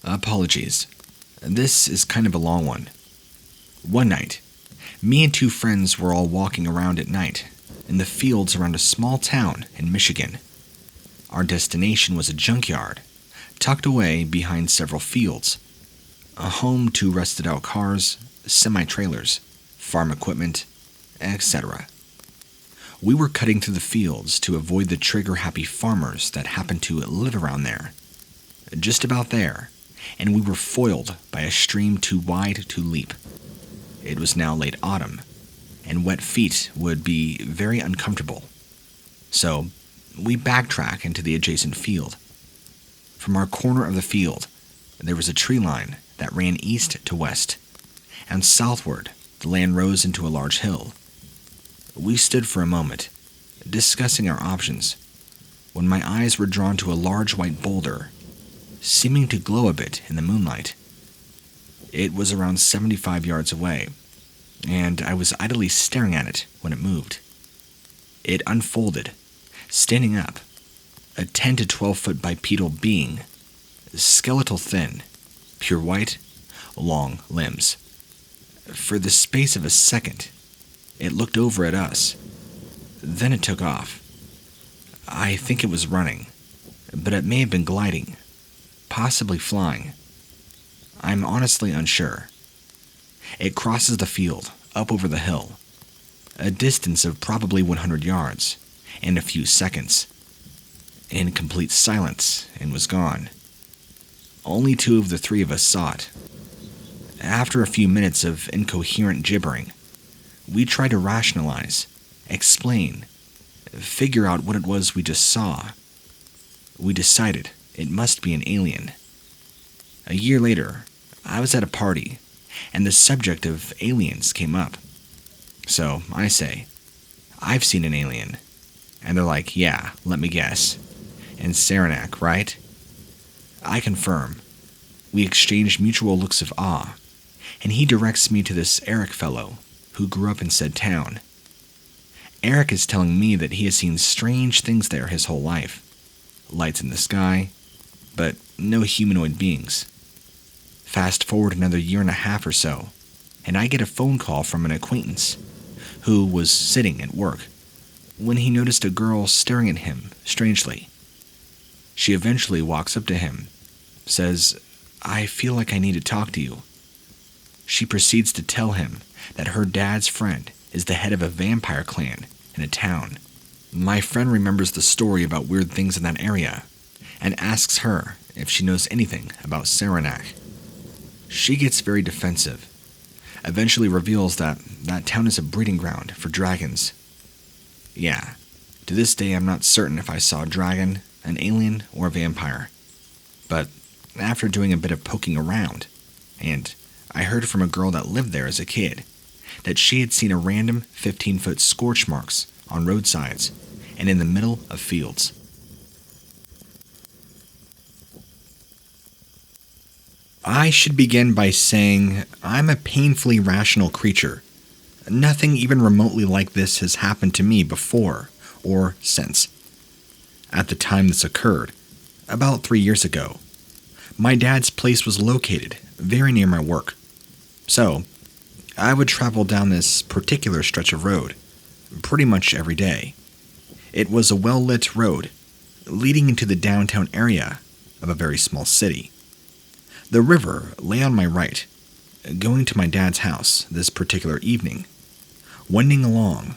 Apologies. This is kind of a long one. One night, me and 2 friends were all walking around at night in the fields around a small town in Michigan. Our destination was a junkyard, tucked away behind several fields, a home to rusted-out cars, semi-trailers, farm equipment, etc. We were cutting through the fields to avoid the trigger-happy farmers that happened to live around there. Just about there, and we were foiled by a stream too wide to leap. It was now late autumn, and wet feet would be very uncomfortable. So, we backtrack into the adjacent field. From our corner of the field, there was a tree line that ran east to west, and southward, the land rose into a large hill. We stood for a moment, discussing our options, when my eyes were drawn to a large white boulder, seeming to glow a bit in the moonlight. It was around 75 yards away, and I was idly staring at it when it moved. It unfolded, standing up, a 10 to 12 foot bipedal being, skeletal thin, pure white, long limbs. For the space of a second, it looked over at us. Then it took off. I think it was running, but it may have been gliding, possibly flying. I'm honestly unsure. It crosses the field, up over the hill, a distance of probably 100 yards, in a few seconds, in complete silence, and was gone. Only 2 of the 3 of us saw it. After a few minutes of incoherent gibbering, we tried to rationalize, explain, figure out what it was we just saw. We decided it must be an alien. A year later, I was at a party, and the subject of aliens came up. So I say, I've seen an alien. And they're like, yeah, let me guess. In Saranac, right? I confirm. We exchanged mutual looks of awe, and he directs me to this Eric fellow who grew up in said town. Eric is telling me that he has seen strange things there his whole life. Lights in the sky, but no humanoid beings. Fast forward another year and a half or so, and I get a phone call from an acquaintance who was sitting at work when he noticed a girl staring at him strangely. She eventually walks up to him, says, "I feel like I need to talk to you." She proceeds to tell him that her dad's friend is the head of a vampire clan in a town. My friend remembers the story about weird things in that area, and asks her if she knows anything about Saranac. She gets very defensive, eventually reveals that that town is a breeding ground for dragons. Yeah, to this day I'm not certain if I saw a dragon, an alien, or a vampire. But after doing a bit of poking around, and I heard from a girl that lived there as a kid, that she had seen a random 15-foot scorch marks on roadsides and in the middle of fields. I should begin by saying I'm a painfully rational creature. Nothing even remotely like this has happened to me before or since. At the time this occurred, about 3 years ago, my dad's place was located very near my work. So, I would travel down this particular stretch of road pretty much every day. It was a well-lit road leading into the downtown area of a very small city. The river lay on my right, going to my dad's house this particular evening, wending along,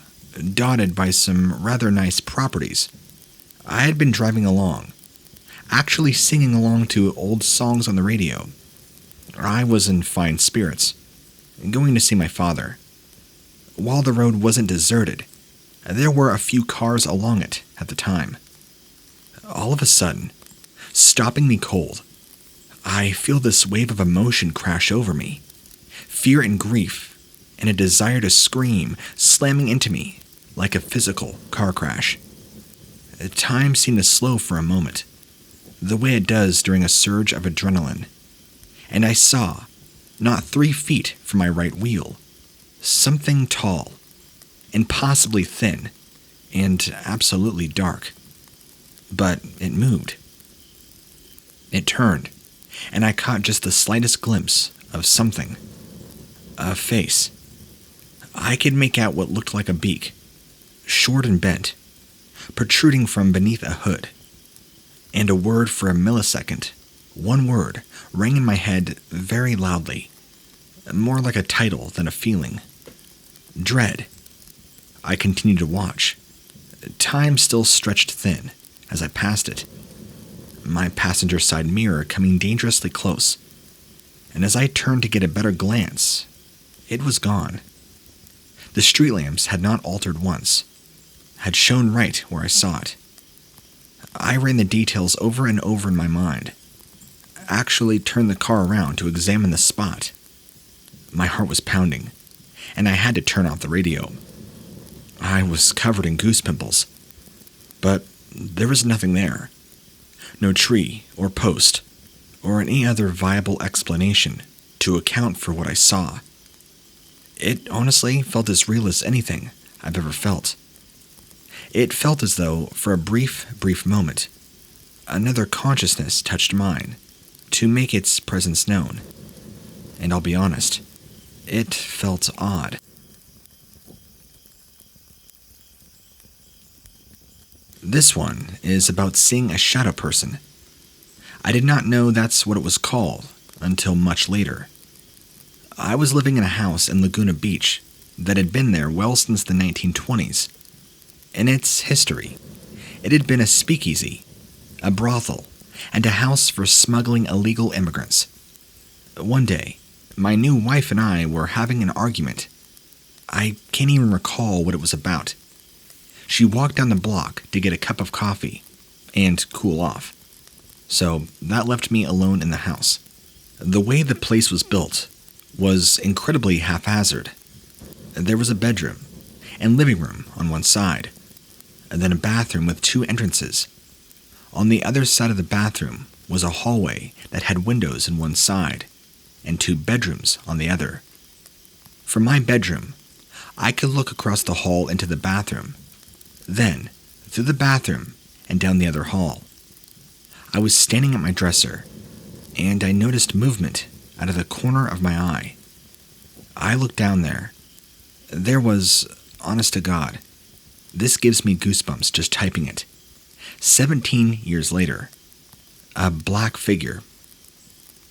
dotted by some rather nice properties. I had been driving along, actually singing along to old songs on the radio. I was in fine spirits, going to see my father. While the road wasn't deserted, there were a few cars along it at the time. All of a sudden, stopping me cold, I feel this wave of emotion crash over me. Fear and grief, and a desire to scream slamming into me like a physical car crash. Time seemed to slow for a moment, the way it does during a surge of adrenaline. And I saw, not 3 feet from my right wheel, something tall, impossibly thin, and absolutely dark. But it moved. It turned, and I caught just the slightest glimpse of something. A face. I could make out what looked like a beak, short and bent, protruding from beneath a hood. And a word for a millisecond, one word, rang in my head very loudly, more like a title than a feeling. Dread. I continued to watch. Time still stretched thin as I passed it, my passenger side mirror coming dangerously close, and as I turned to get a better glance, it was gone. The street lamps had not altered once, had shone right where I saw it. I ran the details over and over in my mind, actually turned the car around to examine the spot. My heart was pounding, and I had to turn off the radio. I was covered in goose pimples, but there was nothing there. No tree or post or any other viable explanation to account for what I saw. It honestly felt as real as anything I've ever felt. It felt as though, for a brief moment, another consciousness touched mine to make its presence known. And I'll be honest, it felt odd. This one is about seeing a shadow person. I did not know that's what it was called until much later. I was living in a house in Laguna Beach that had been there well since the 1920s. In its history, it had been a speakeasy, a brothel, and a house for smuggling illegal immigrants. One day, my new wife and I were having an argument. I can't even recall what it was about. She walked down the block to get a cup of coffee and cool off. So that left me alone in the house. The way the place was built was incredibly haphazard. There was a bedroom and living room on one side, and then a bathroom with 2 entrances. On the other side of the bathroom was a hallway that had windows in one side and 2 bedrooms on the other. From my bedroom, I could look across the hall into the bathroom, then through the bathroom and down the other hall. I was standing at my dresser, and I noticed movement out of the corner of my eye. I looked down there. There was, honest to God, this gives me goosebumps just typing it, 17 years later, a black figure.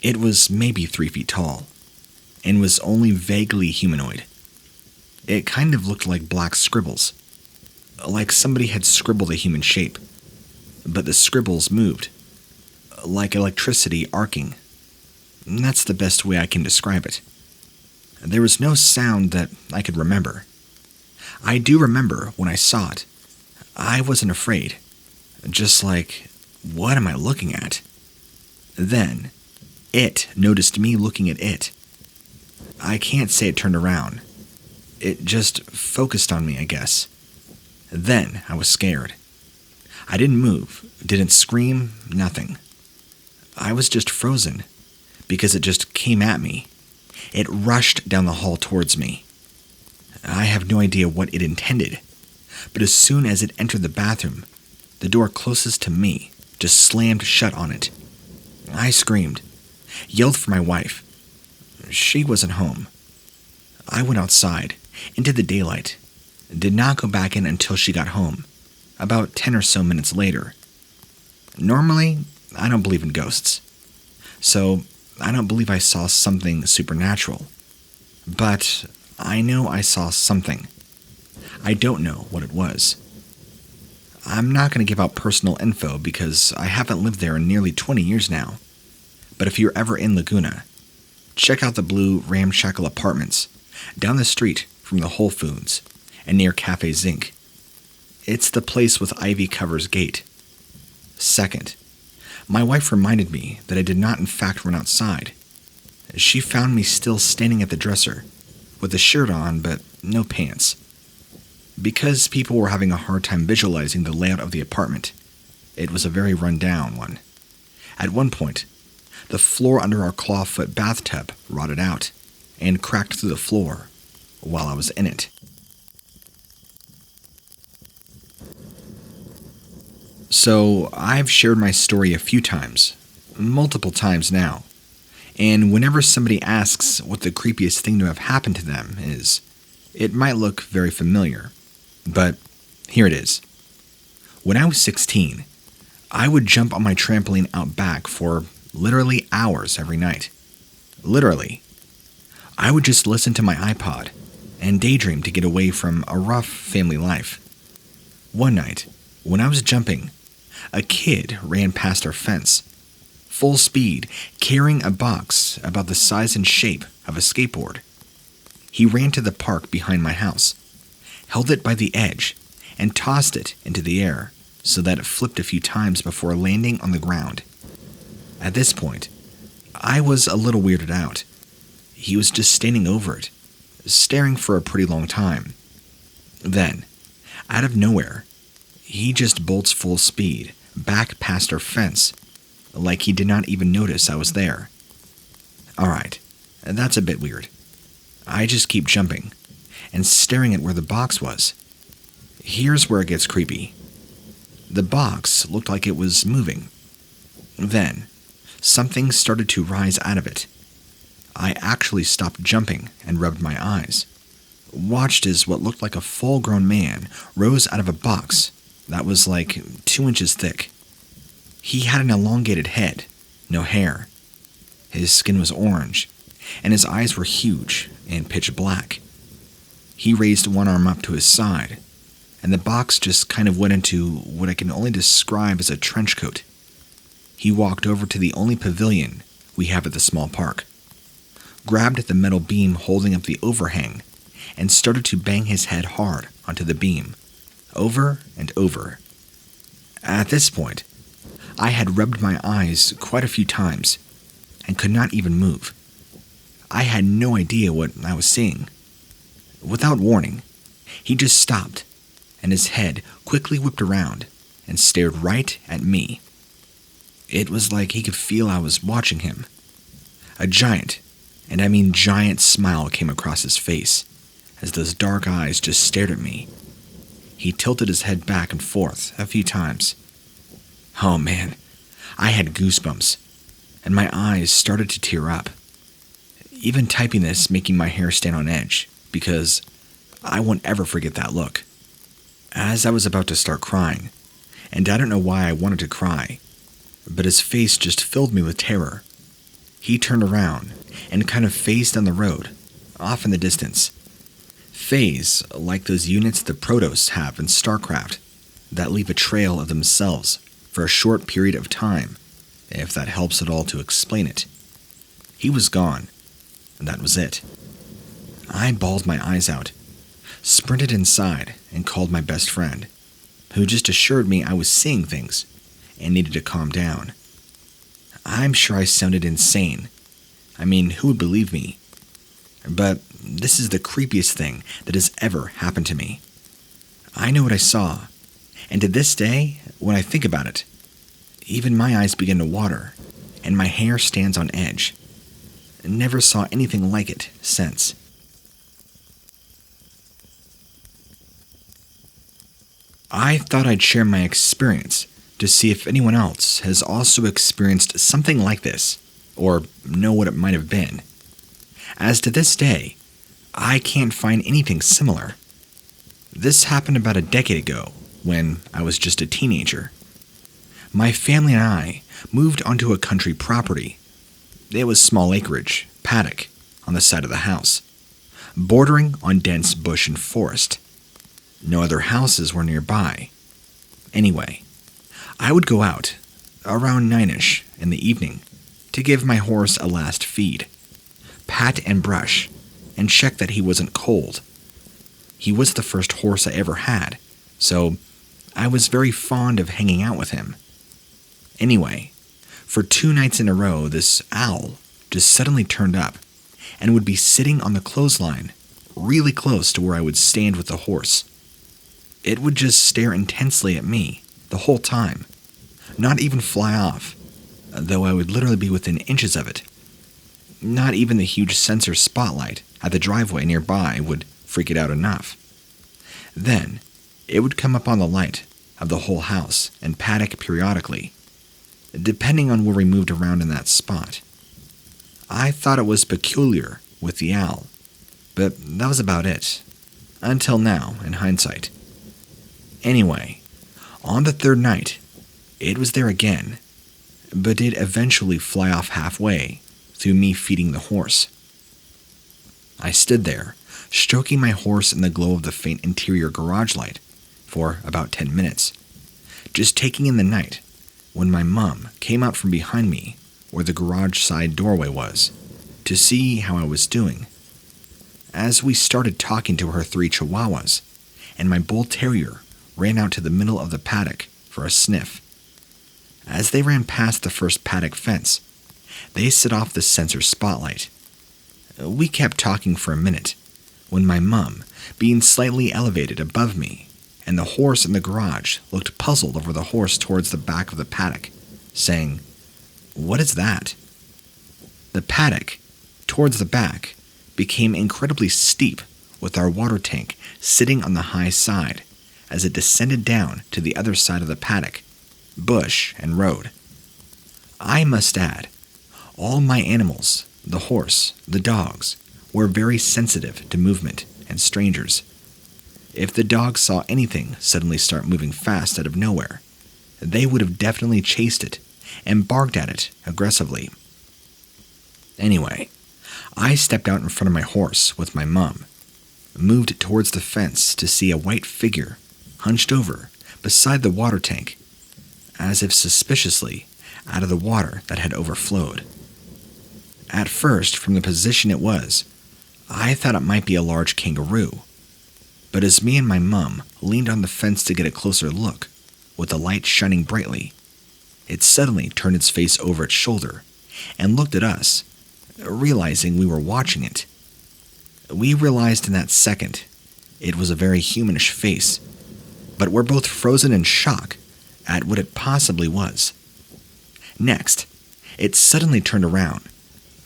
It was maybe 3 feet tall, and was only vaguely humanoid. It kind of looked like black scribbles, like somebody had scribbled a human shape, but the scribbles moved, like electricity arcing. That's the best way I can describe it. There was no sound that I could remember. I do remember when I saw it. I wasn't afraid. Just like, what am I looking at? Then, it noticed me looking at it. I can't say it turned around. It just focused on me, I guess. Then I was scared. I didn't move, didn't scream, nothing. I was just frozen, because it just came at me. It rushed down the hall towards me. I have no idea what it intended, but as soon as it entered the bathroom, the door closest to me just slammed shut on it. I screamed, yelled for my wife. She wasn't home. I went outside, into the daylight, did not go back in until she got home, about 10 or so minutes later. Normally, I don't believe in ghosts, so I don't believe I saw something supernatural. But I know I saw something. I don't know what it was. I'm not going to give out personal info because I haven't lived there in nearly 20 years now. But if you're ever in Laguna, check out the blue ramshackle apartments down the street from the Whole Foods and near Cafe Zinc. It's the place with ivy covers gate. Second, my wife reminded me that I did not in fact run outside. She found me still standing at the dresser, with a shirt on but no pants. Because people were having a hard time visualizing the layout of the apartment, it was a very run-down one. At one point, the floor under our clawfoot bathtub rotted out and cracked through the floor while I was in it. So, I've shared my story a few times, multiple times now, and whenever somebody asks what the creepiest thing to have happened to them is, it might look very familiar, but here it is. When I was 16, I would jump on my trampoline out back for literally hours every night. Literally. I would just listen to my iPod and daydream to get away from a rough family life. One night, when I was jumping, a kid ran past our fence, full speed, carrying a box about the size and shape of a skateboard. He ran to the park behind my house, held it by the edge, and tossed it into the air so that it flipped a few times before landing on the ground. At this point, I was a little weirded out. He was just standing over it, staring for a pretty long time. Then, out of nowhere, he just bolts full speed back past our fence, like he did not even notice I was there. Alright, that's a bit weird. I just keep jumping and staring at where the box was. Here's where it gets creepy. The box looked like it was moving. Then, something started to rise out of it. I actually stopped jumping and rubbed my eyes. Watched as what looked like a full-grown man rose out of a box that was like 2 inches thick. He had an elongated head, no hair. His skin was orange, and his eyes were huge and pitch black. He raised one arm up to his side, and the box just kind of went into what I can only describe as a trench coat. He walked over to the only pavilion we have at the small park, grabbed at the metal beam holding up the overhang, and started to bang his head hard onto the beam, over and over. At this point, I had rubbed my eyes quite a few times and could not even move. I had no idea what I was seeing. Without warning, he just stopped, and his head quickly whipped around and stared right at me. It was like he could feel I was watching him. A giant, and I mean giant, smile came across his face as those dark eyes just stared at me. He tilted his head back and forth a few times. Oh man, I had goosebumps, and my eyes started to tear up. Even typing this making my hair stand on edge, because I won't ever forget that look. As I was about to start crying, and I don't know why I wanted to cry, but his face just filled me with terror. He turned around and kind of phased down the road, off in the distance. Phase like those units the Protoss have in StarCraft that leave a trail of themselves for a short period of time, if that helps at all to explain it. He was gone, and that was it. I bawled my eyes out, sprinted inside, and called my best friend, who just assured me I was seeing things and needed to calm down. I'm sure I sounded insane. I mean, who would believe me? But this is the creepiest thing that has ever happened to me. I know what I saw, and to this day, when I think about it, even my eyes begin to water, and my hair stands on edge. I never saw anything like it since. I thought I'd share my experience to see if anyone else has also experienced something like this, or know what it might have been. As to this day, I can't find anything similar. This happened about a decade ago, when I was just a teenager. My family and I moved onto a country property. It was small acreage, paddock, on the side of the house, bordering on dense bush and forest. No other houses were nearby. Anyway, I would go out, around 9ish in the evening, to give my horse a last feed, pat and brush, and check that he wasn't cold. He was the first horse I ever had, so I was very fond of hanging out with him. Anyway, for 2 nights in a row, this owl just suddenly turned up and would be sitting on the clothesline, really close to where I would stand with the horse. It would just stare intensely at me the whole time, not even fly off, though I would literally be within inches of it. Not even the huge sensor spotlight at the driveway nearby would freak it out enough. Then, it would come up on the light of the whole house and paddock periodically, depending on where we moved around in that spot. I thought it was peculiar with the owl, but that was about it, until now, in hindsight. Anyway, on the 3rd night, it was there again, but did eventually fly off halfway through me feeding the horse. I stood there, stroking my horse in the glow of the faint interior garage light for about 10 minutes, just taking in the night, when my mom came out from behind me where the garage side doorway was, to see how I was doing. As we started talking to her 3 chihuahuas, and my bull terrier ran out to the middle of the paddock for a sniff. As they ran past the first paddock fence, they set off the sensor spotlight. We kept talking for a minute, when my mom, being slightly elevated above me, and the horse in the garage looked puzzled over the horse towards the back of the paddock, saying, "What is that?" The paddock, towards the back, became incredibly steep, with our water tank sitting on the high side as it descended down to the other side of the paddock, bush and road. I must add, all my animals, the horse, the dogs, were very sensitive to movement and strangers. If the dogs saw anything suddenly start moving fast out of nowhere, they would have definitely chased it and barked at it aggressively. Anyway, I stepped out in front of my horse with my mom, moved towards the fence to see a white figure hunched over beside the water tank, as if suspiciously out of the water that had overflowed. At first, from the position it was, I thought it might be a large kangaroo, but as me and my mum leaned on the fence to get a closer look, with the light shining brightly, it suddenly turned its face over its shoulder and looked at us, realizing we were watching it. We realized in that second it was a very humanish face, but we're both frozen in shock at what it possibly was. Next, it suddenly turned around,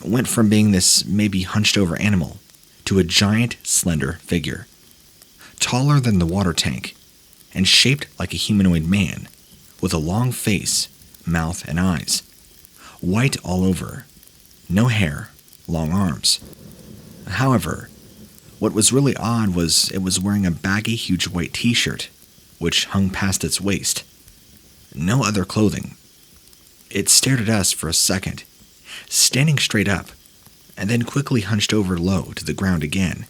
went from being this maybe hunched over animal to a giant, slender figure, taller than the water tank, and shaped like a humanoid man, with a long face, mouth, and eyes, white all over, no hair, long arms. However, what was really odd was it was wearing a baggy, huge white t-shirt, which hung past its waist. No other clothing. It stared at us for a second, standing straight up, and then quickly hunched over low to the ground again,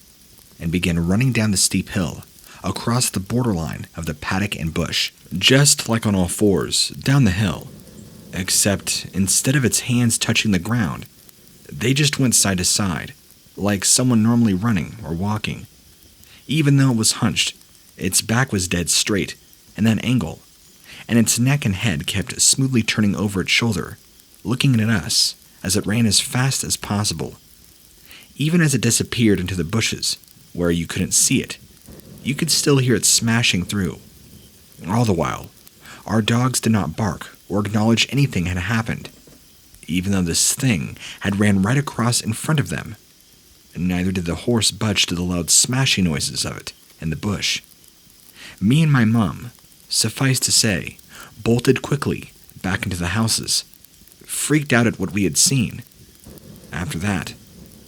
and began running down the steep hill, across the borderline of the paddock and bush, just like on all fours, down the hill, Except instead of its hands touching the ground, they just went side to side, like someone normally running or walking. Even though it was hunched, its back was dead straight, in that angle, and its neck and head kept smoothly turning over its shoulder, looking at us as it ran as fast as possible. Even as it disappeared into the bushes, where you couldn't see it, you could still hear it smashing through. All the while, our dogs did not bark or acknowledge anything had happened, even though this thing had ran right across in front of them. Neither did the horse budge to the loud smashing noises of it in the bush. Me and my mom, suffice to say, bolted quickly back into the houses, freaked out at what we had seen. After that,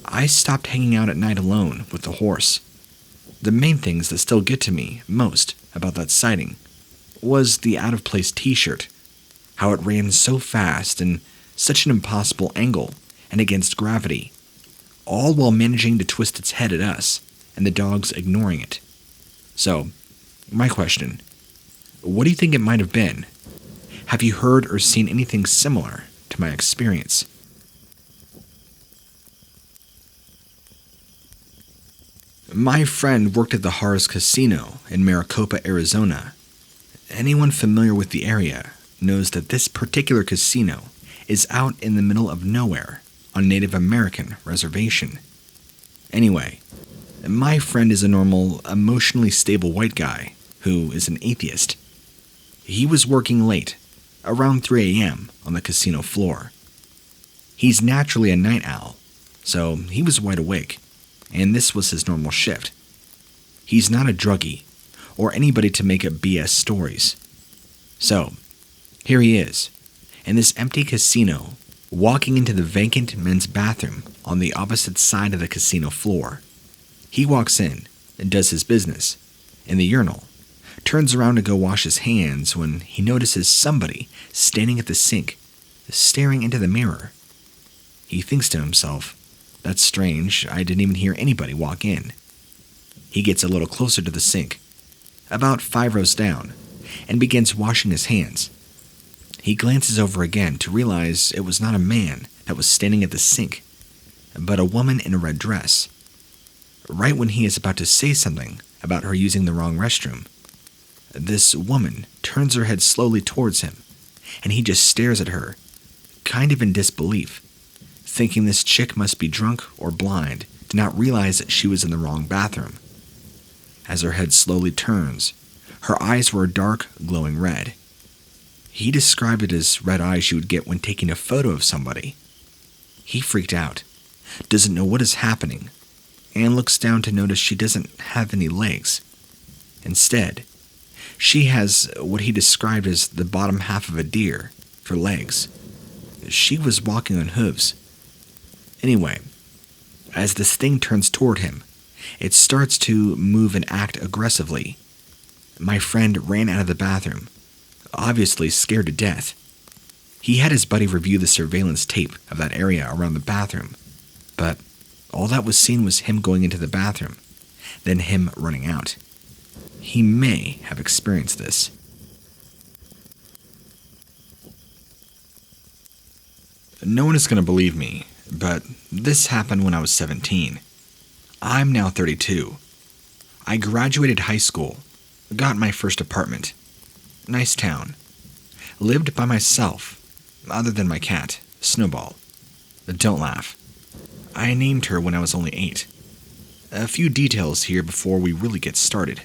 I stopped hanging out at night alone with the horse. The main things that still get to me most about that sighting was the out-of-place t-shirt, how it ran so fast and such an impossible angle and against gravity, all while managing to twist its head at us and the dogs ignoring it. So, my question, what do you think it might have been? Have you heard or seen anything similar to my experience? My friend worked at the Harrah's Casino in Maricopa, Arizona. Anyone familiar with the area knows that this particular casino is out in the middle of nowhere on Native American reservation. Anyway, my friend is a normal, emotionally stable white guy who is an atheist. He was working late, around 3 a.m. on the casino floor. He's naturally a night owl, so he was wide awake, and this was his normal shift. He's not a druggie, or anybody to make up BS stories. So, here he is, in this empty casino, walking into the vacant men's bathroom on the opposite side of the casino floor. He walks in and does his business in the urinal, turns around to go wash his hands when he notices somebody standing at the sink, staring into the mirror. He thinks to himself, "That's strange, I didn't even hear anybody walk in." He gets a little closer to the sink, about 5 rows down, and begins washing his hands. He glances over again to realize it was not a man that was standing at the sink, but a woman in a red dress. Right when he is about to say something about her using the wrong restroom, this woman turns her head slowly towards him, and he just stares at her, kind of in disbelief, thinking this chick must be drunk or blind to not realize that she was in the wrong bathroom. As her head slowly turns, her eyes were a dark, glowing red. He described it as red eyes you would get when taking a photo of somebody. He freaked out, doesn't know what is happening, and looks down to notice she doesn't have any legs. Instead, she has what he described as the bottom half of a deer for legs. She was walking on hooves. Anyway, as this thing turns toward him, it starts to move and act aggressively. My friend ran out of the bathroom, obviously scared to death. He had his buddy review the surveillance tape of that area around the bathroom, but all that was seen was him going into the bathroom, then him running out. He may have experienced this. No one is going to believe me, but this happened when I was 17. I'm now 32. I graduated high school, got my first apartment. Nice town. Lived by myself, other than my cat, Snowball. Don't laugh. I named her when I was only 8. A few details here before we really get started.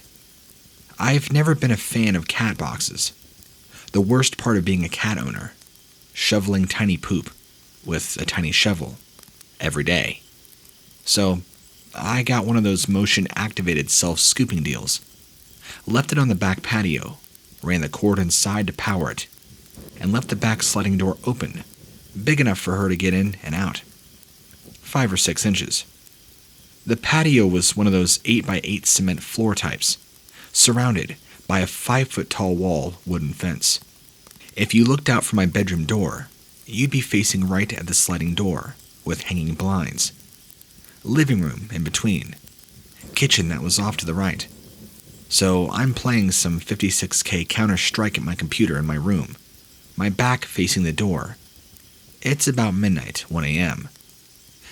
I've never been a fan of cat boxes. The worst part of being a cat owner, shoveling tiny poop with a tiny shovel every day. So, I got one of those motion-activated self-scooping deals. Left it on the back patio, ran the cord inside to power it, and left the back sliding door open, big enough for her to get in and out. 5 or 6 inches. The patio was one of those 8x8 cement floor types, surrounded by a 5-foot-tall wall wooden fence. If you looked out from my bedroom door, you'd be facing right at the sliding door, with hanging blinds. Living room in between. Kitchen that was off to the right. So I'm playing some 56K Counter-Strike at my computer in my room, my back facing the door. It's about midnight, 1 a.m.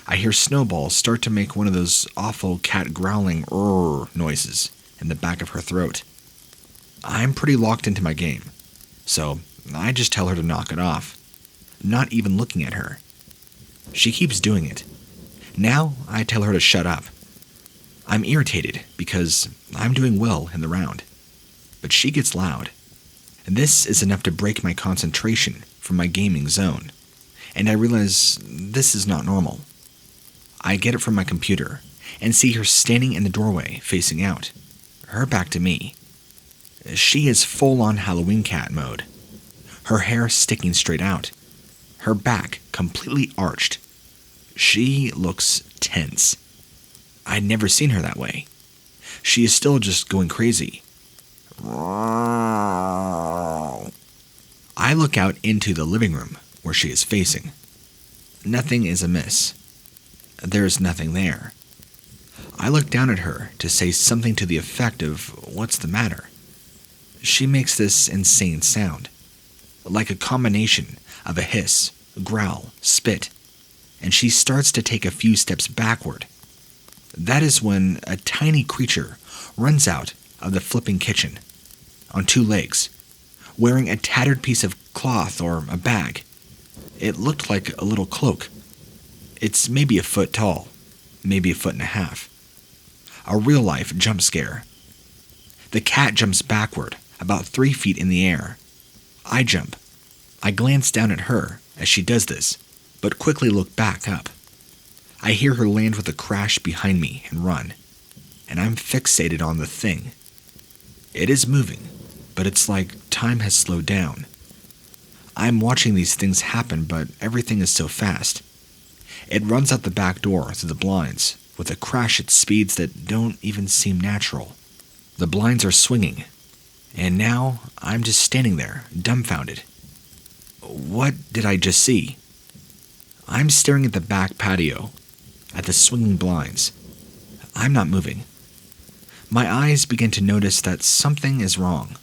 I hear Snowball start to make one of those awful cat growling noises in the back of her throat. I'm pretty locked into my game, so I just tell her to knock it off, not even looking at her. She keeps doing it. Now I tell her to shut up. I'm irritated because I'm doing well in the round, but she gets loud. This is enough to break my concentration from my gaming zone, and I realize this is not normal. I get it from my computer and see her standing in the doorway facing out, her back to me. She is full-on Halloween cat mode, her hair sticking straight out, her back completely arched. She looks tense. I'd never seen her that way. She is still just going crazy. I look out into the living room where she is facing. Nothing is amiss. There's nothing there. I look down at her to say something to the effect of, "What's the matter?" She makes this insane sound, like a combination of a hiss, growl, spit, and she starts to take a few steps backward. That is when a tiny creature runs out of the flipping kitchen, on 2 legs, wearing a tattered piece of cloth or a bag. It looked like a little cloak. It's maybe a foot tall, maybe a foot and a half. A real-life jump scare. The cat jumps backward, about 3 feet in the air. I jump. I glance down at her as she does this, but quickly look back up. I hear her land with a crash behind me and run, and I'm fixated on the thing. It is moving, but it's like time has slowed down. I'm watching these things happen, but everything is so fast. It runs out the back door through the blinds with a crash at speeds that don't even seem natural. The blinds are swinging, and now I'm just standing there, dumbfounded. What did I just see? I'm staring at the back patio, at the swinging blinds. I'm not moving. My eyes begin to notice that something is wrong.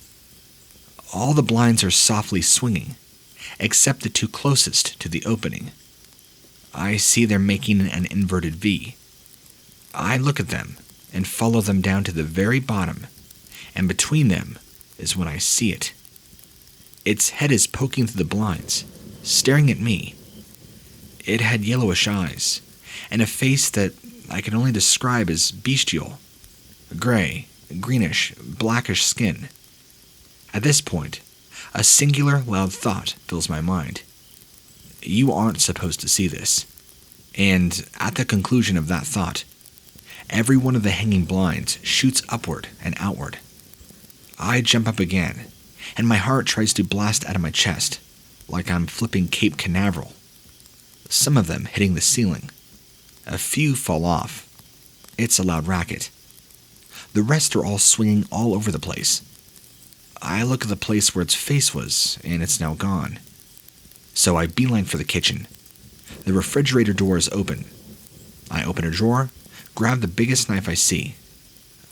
All the blinds are softly swinging, except the 2 closest to the opening. I see they're making an inverted V. I look at them and follow them down to the very bottom, and between them is when I see it. Its head is poking through the blinds, staring at me. It had yellowish eyes, and a face that I can only describe as bestial. Gray, greenish, blackish skin. At this point, a singular loud thought fills my mind. You aren't supposed to see this. And at the conclusion of that thought, every one of the hanging blinds shoots upward and outward. I jump up again, and my heart tries to blast out of my chest, like I'm flipping Cape Canaveral. Some of them hitting the ceiling. A few fall off. It's a loud racket. The rest are all swinging all over the place. I look at the place where its face was, and it's now gone. So I beeline for the kitchen. The refrigerator door is open. I open a drawer, grab the biggest knife I see.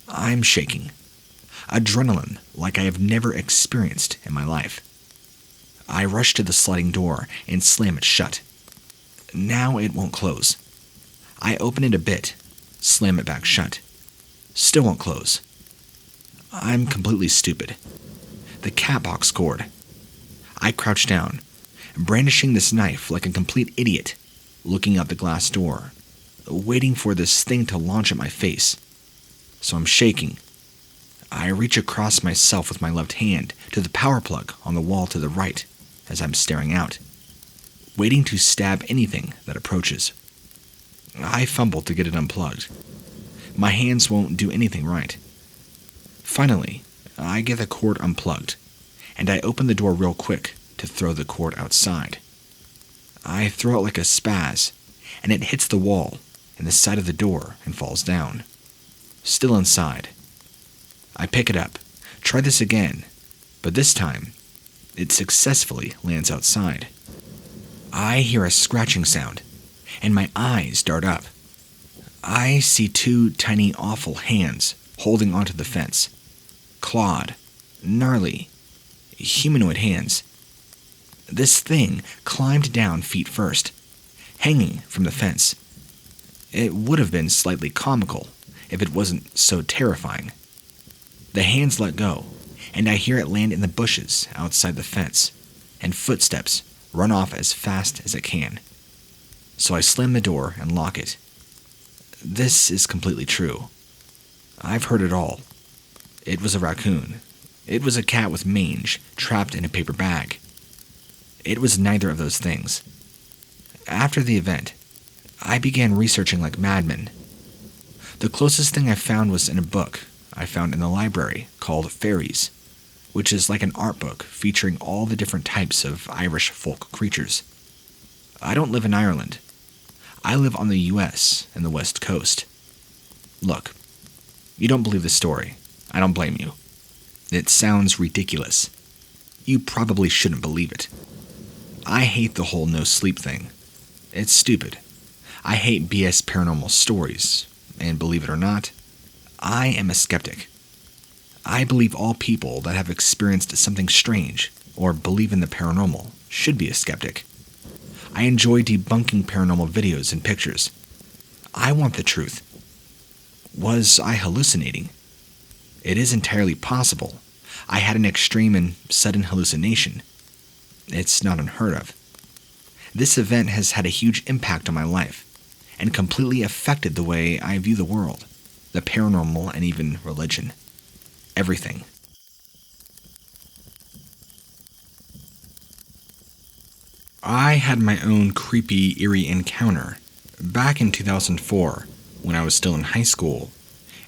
I'm shaking. Adrenaline like I have never experienced in my life. I rush to the sliding door and slam it shut. Now it won't close. I open it a bit, slam it back shut. Still won't close. I'm completely stupid. The cat box scored. I crouch down, brandishing this knife like a complete idiot, looking out the glass door, waiting for this thing to launch at my face. So I'm shaking. I reach across myself with my left hand to the power plug on the wall to the right as I'm staring out, waiting to stab anything that approaches. I fumble to get it unplugged. My hands won't do anything right. Finally, I get the cord unplugged, and I open the door real quick to throw the cord outside. I throw it like a spaz, and it hits the wall and the side of the door and falls down. Still inside. I pick it up, try this again, but this time, it successfully lands outside. I hear a scratching sound, and my eyes dart up. I see 2 tiny, awful hands holding onto the fence. Clawed, gnarly, humanoid hands. This thing climbed down feet first, hanging from the fence. It would have been slightly comical if it wasn't so terrifying. The hands let go, and I hear it land in the bushes outside the fence, and footsteps run off as fast as it can. So I slam the door and lock it. This is completely true. I've heard it all. It was a raccoon. It was a cat with mange trapped in a paper bag. It was neither of those things. After the event, I began researching like madmen. The closest thing I found was in a book I found in the library called Fairies, which is like an art book featuring all the different types of Irish folk creatures. I don't live in Ireland. I live on the US and the West Coast. Look, you don't believe the story. I don't blame you. It sounds ridiculous. You probably shouldn't believe it. I hate the whole no sleep thing. It's stupid. I hate BS paranormal stories, and believe it or not, I am a skeptic. I believe all people that have experienced something strange or believe in the paranormal should be a skeptic. I enjoy debunking paranormal videos and pictures. I want the truth. Was I hallucinating? It is entirely possible. I had an extreme and sudden hallucination. It's not unheard of. This event has had a huge impact on my life and completely affected the way I view the world, the paranormal, and even religion. Everything. I had my own creepy, eerie encounter back in 2004 when I was still in high school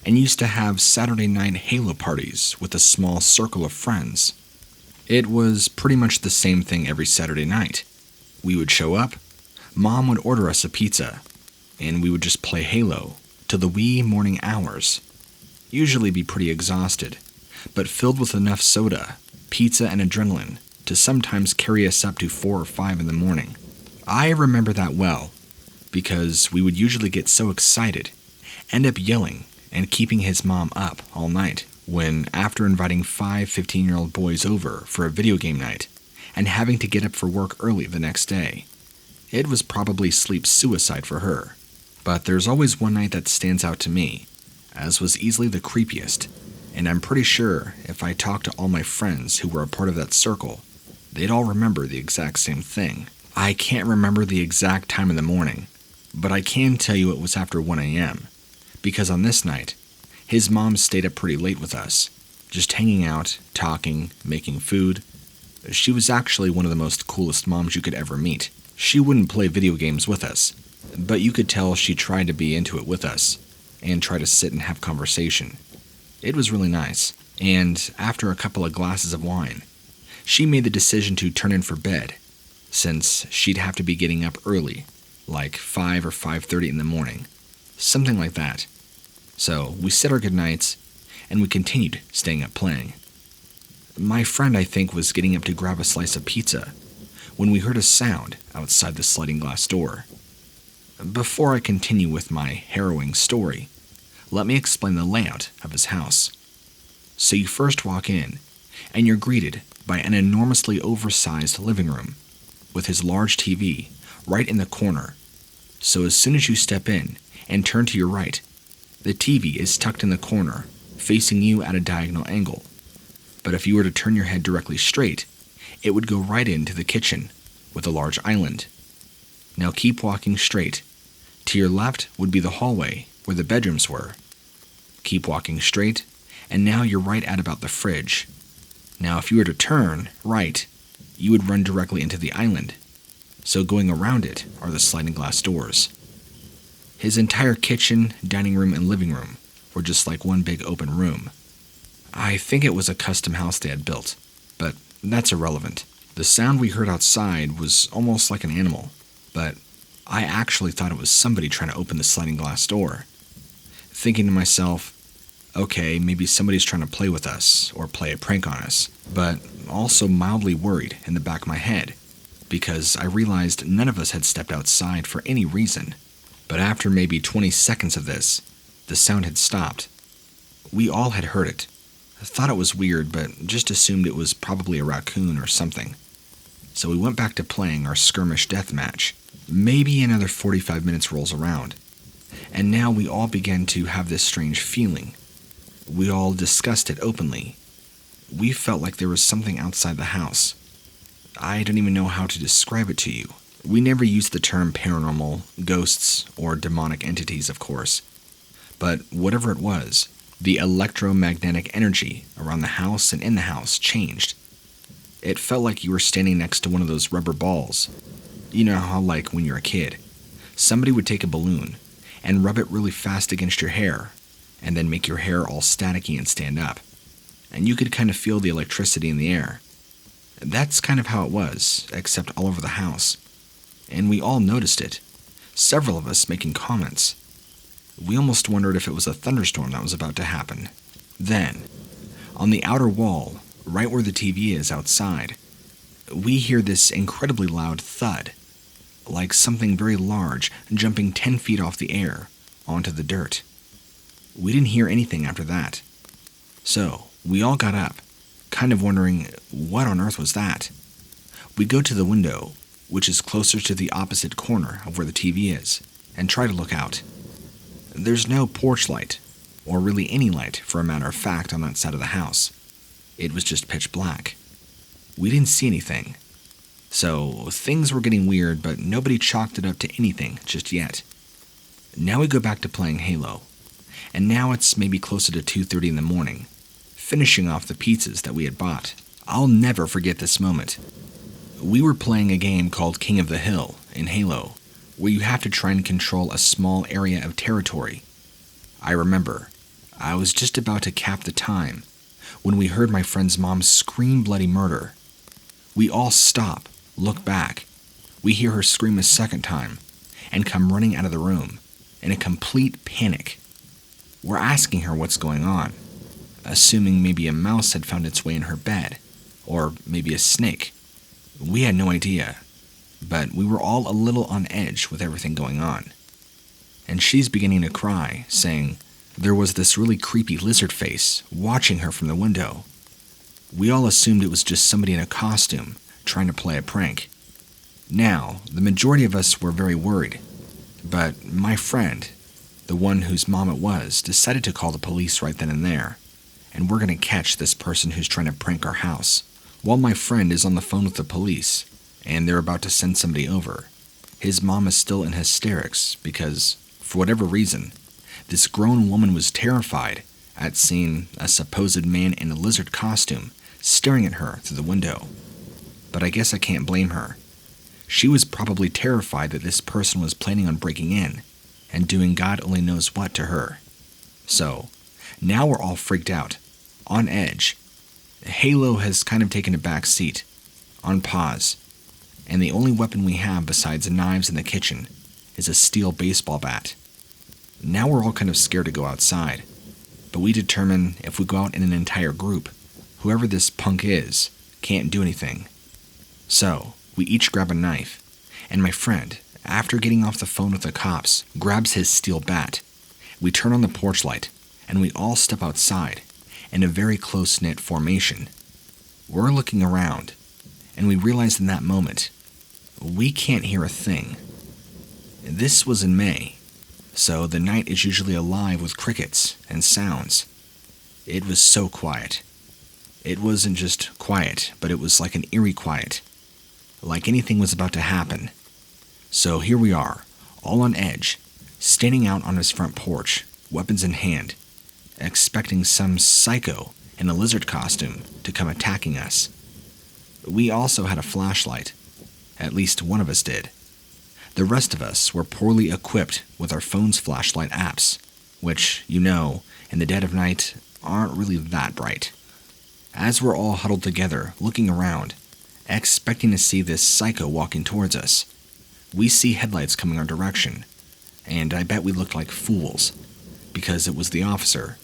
and used to have Saturday night Halo parties with a small circle of friends. It was pretty much the same thing every Saturday night. We would show up, Mom would order us a pizza, and we would just play Halo till the wee morning hours. Usually be pretty exhausted, but filled with enough soda, pizza, and adrenaline to sometimes carry us up to 4 or 5 in the morning. I remember that well, because we would usually get so excited, end up yelling and keeping his mom up all night when, after inviting 5 15-year-old boys over for a video game night and having to get up for work early the next day, it was probably sleep suicide for her. But there's always one night that stands out to me, as was easily the creepiest, and I'm pretty sure if I talked to all my friends who were a part of that circle, they'd all remember the exact same thing. I can't remember the exact time in the morning, but I can tell you it was after 1 a.m., because on this night, his mom stayed up pretty late with us, just hanging out, talking, making food. She was actually one of the most coolest moms you could ever meet. She wouldn't play video games with us, but you could tell she tried to be into it with us, and try to sit and have conversation. It was really nice, and after a couple of glasses of wine, she made the decision to turn in for bed, since she'd have to be getting up early, like 5 or 5:30 in the morning, something like that. So we said our goodnights, and we continued staying up playing. My friend, I think, was getting up to grab a slice of pizza when we heard a sound outside the sliding glass door. Before I continue with my harrowing story, let me explain the layout of his house. So you first walk in, and you're greeted by an enormously oversized living room with his large TV right in the corner. So as soon as you step in and turn to your right, the TV is tucked in the corner, facing you at a diagonal angle. But if you were to turn your head directly straight, it would go right into the kitchen with a large island. Now keep walking straight. To your left would be the hallway where the bedrooms were. Keep walking straight, and now you're right at about the fridge. Now if you were to turn right, you would run directly into the island. So going around it are the sliding glass doors. His entire kitchen, dining room, and living room were just like one big open room. I think it was a custom house they had built, but that's irrelevant. The sound we heard outside was almost like an animal, but I actually thought it was somebody trying to open the sliding glass door. Thinking to myself, okay, maybe somebody's trying to play with us or play a prank on us, but also mildly worried in the back of my head because I realized none of us had stepped outside for any reason. But after maybe 20 seconds of this, the sound had stopped. We all had heard it. I thought it was weird, but just assumed it was probably a raccoon or something. so we went back to playing our skirmish deathmatch. Maybe another 45 minutes rolls around, and now we all began to have this strange feeling. We all discussed it openly. We felt like there was something outside the house. I don't even know how to describe it to you. We never used the term paranormal, ghosts, or demonic entities, of course. But whatever it was, the electromagnetic energy around the house and in the house changed. It felt like you were standing next to one of those rubber balls. You know how, like, when you're a kid, somebody would take a balloon and rub it really fast against your hair, and then make your hair all staticky and stand up. And you could kind of feel the electricity in the air. That's kind of how it was, except all over the house. And we all noticed it, several of us making comments. We almost wondered if it was a thunderstorm that was about to happen. Then, on the outer wall, right where the TV is outside, we hear this incredibly loud thud, like something very large jumping 10 feet off the air onto the dirt. We didn't hear anything after that. So, we all got up, kind of wondering what on earth was that. We go to the window, which is closer to the opposite corner of where the TV is, and try to look out. There's no porch light, or really any light for a matter of fact on that side of the house. It was just pitch black. We didn't see anything. So things were getting weird, but nobody chalked it up to anything just yet. Now we go back to playing Halo, and now it's maybe closer to 2:30 in the morning, finishing off the pizzas that we had bought. I'll never forget this moment. We were playing a game called King of the Hill in Halo, where you have to try and control a small area of territory. I remember, I was just about to cap the time when we heard my friend's mom scream bloody murder. We all stop, look back. We hear her scream a second time and come running out of the room in a complete panic. We're asking her what's going on, assuming maybe a mouse had found its way in her bed, or maybe a snake. We had no idea, but we were all a little on edge with everything going on. And she's beginning to cry, saying there was this really creepy lizard face watching her from the window. We all assumed it was just somebody in a costume trying to play a prank. Now, the majority of us were very worried, but my friend, the one whose mom it was, decided to call the police right then and there, and we're going to catch this person who's trying to prank our house. While my friend is on the phone with the police, and they're about to send somebody over, his mom is still in hysterics because, for whatever reason, this grown woman was terrified at seeing a supposed man in a lizard costume staring at her through the window. But I guess I can't blame her. She was probably terrified that this person was planning on breaking in and doing God only knows what to her. So, now we're all freaked out, on edge. Halo has kind of taken a back seat, on pause, and the only weapon we have besides knives in the kitchen is a steel baseball bat. Now we're all kind of scared to go outside, but we determine if we go out in an entire group, whoever this punk is can't do anything. So, we each grab a knife, and my friend, after getting off the phone with the cops, grabs his steel bat. We turn on the porch light, and we all step outside in a very close-knit formation. We're looking around, and we realize in that moment, we can't hear a thing. This was in May, so the night is usually alive with crickets and sounds. It was so quiet. It wasn't just quiet, but it was like an eerie quiet, like anything was about to happen. So here we are, all on edge, standing out on his front porch, weapons in hand, expecting some psycho in a lizard costume to come attacking us. We also had a flashlight. At least one of us did. The rest of us were poorly equipped with our phone's flashlight apps, which, you know, in the dead of night, aren't really that bright. As we're all huddled together, looking around, expecting to see this psycho walking towards us, we see headlights coming our direction, and I bet we looked like fools, because it was the officer.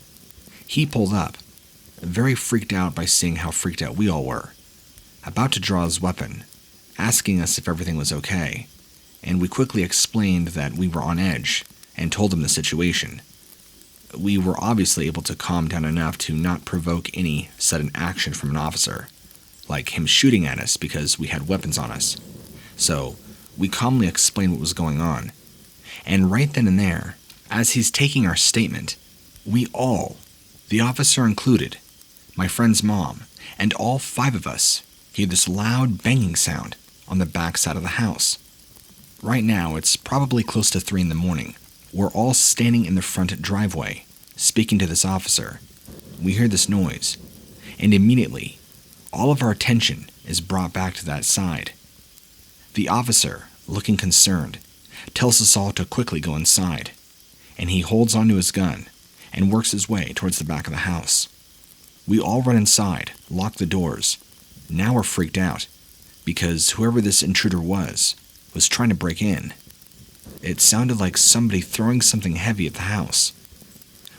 He pulled up, very freaked out by seeing how freaked out we all were, about to draw his weapon, asking us if everything was okay, and we quickly explained that we were on edge and told him the situation. We were obviously able to calm down enough to not provoke any sudden action from an officer, like him shooting at us because we had weapons on us. So we calmly explained what was going on. And right then and there, as he's taking our statement, we all, the officer included, my friend's mom, and all 5 of us, hear this loud banging sound on the back side of the house. Right now, it's probably close to 3 in the morning. We're all standing in the front driveway, speaking to this officer. We hear this noise, and immediately, all of our attention is brought back to that side. The officer, looking concerned, tells us all to quickly go inside, and he holds onto his gun and works his way towards the back of the house. We all run inside, lock the doors. Now we're freaked out, because whoever this intruder was trying to break in. It sounded like somebody throwing something heavy at the house.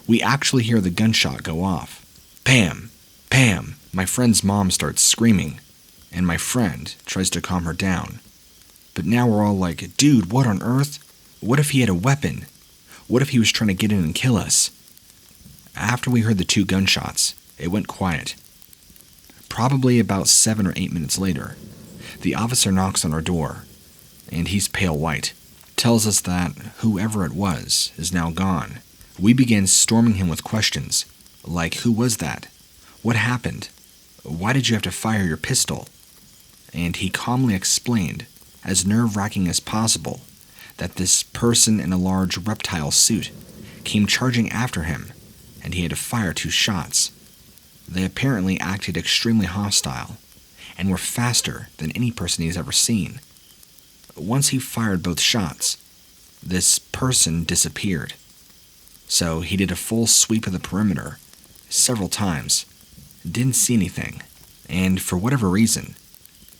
We actually hear the gunshot go off. Pam! Pam! My friend's mom starts screaming, and my friend tries to calm her down. But now we're all like, dude, what on earth? What if he had a weapon? What if he was trying to get in and kill us? After we heard the 2 gunshots, it went quiet. Probably about 7 or 8 minutes later, the officer knocks on our door, and he's pale white. Tells us that whoever it was is now gone. We began storming him with questions, like who was that? What happened? Why did you have to fire your pistol? And he calmly explained, as nerve-wracking as possible, that this person in a large reptile suit came charging after him, and he had to fire 2 shots. They apparently acted extremely hostile, and were faster than any person he's ever seen. Once he fired both shots, this person disappeared. So he did a full sweep of the perimeter, several times, didn't see anything, and for whatever reason,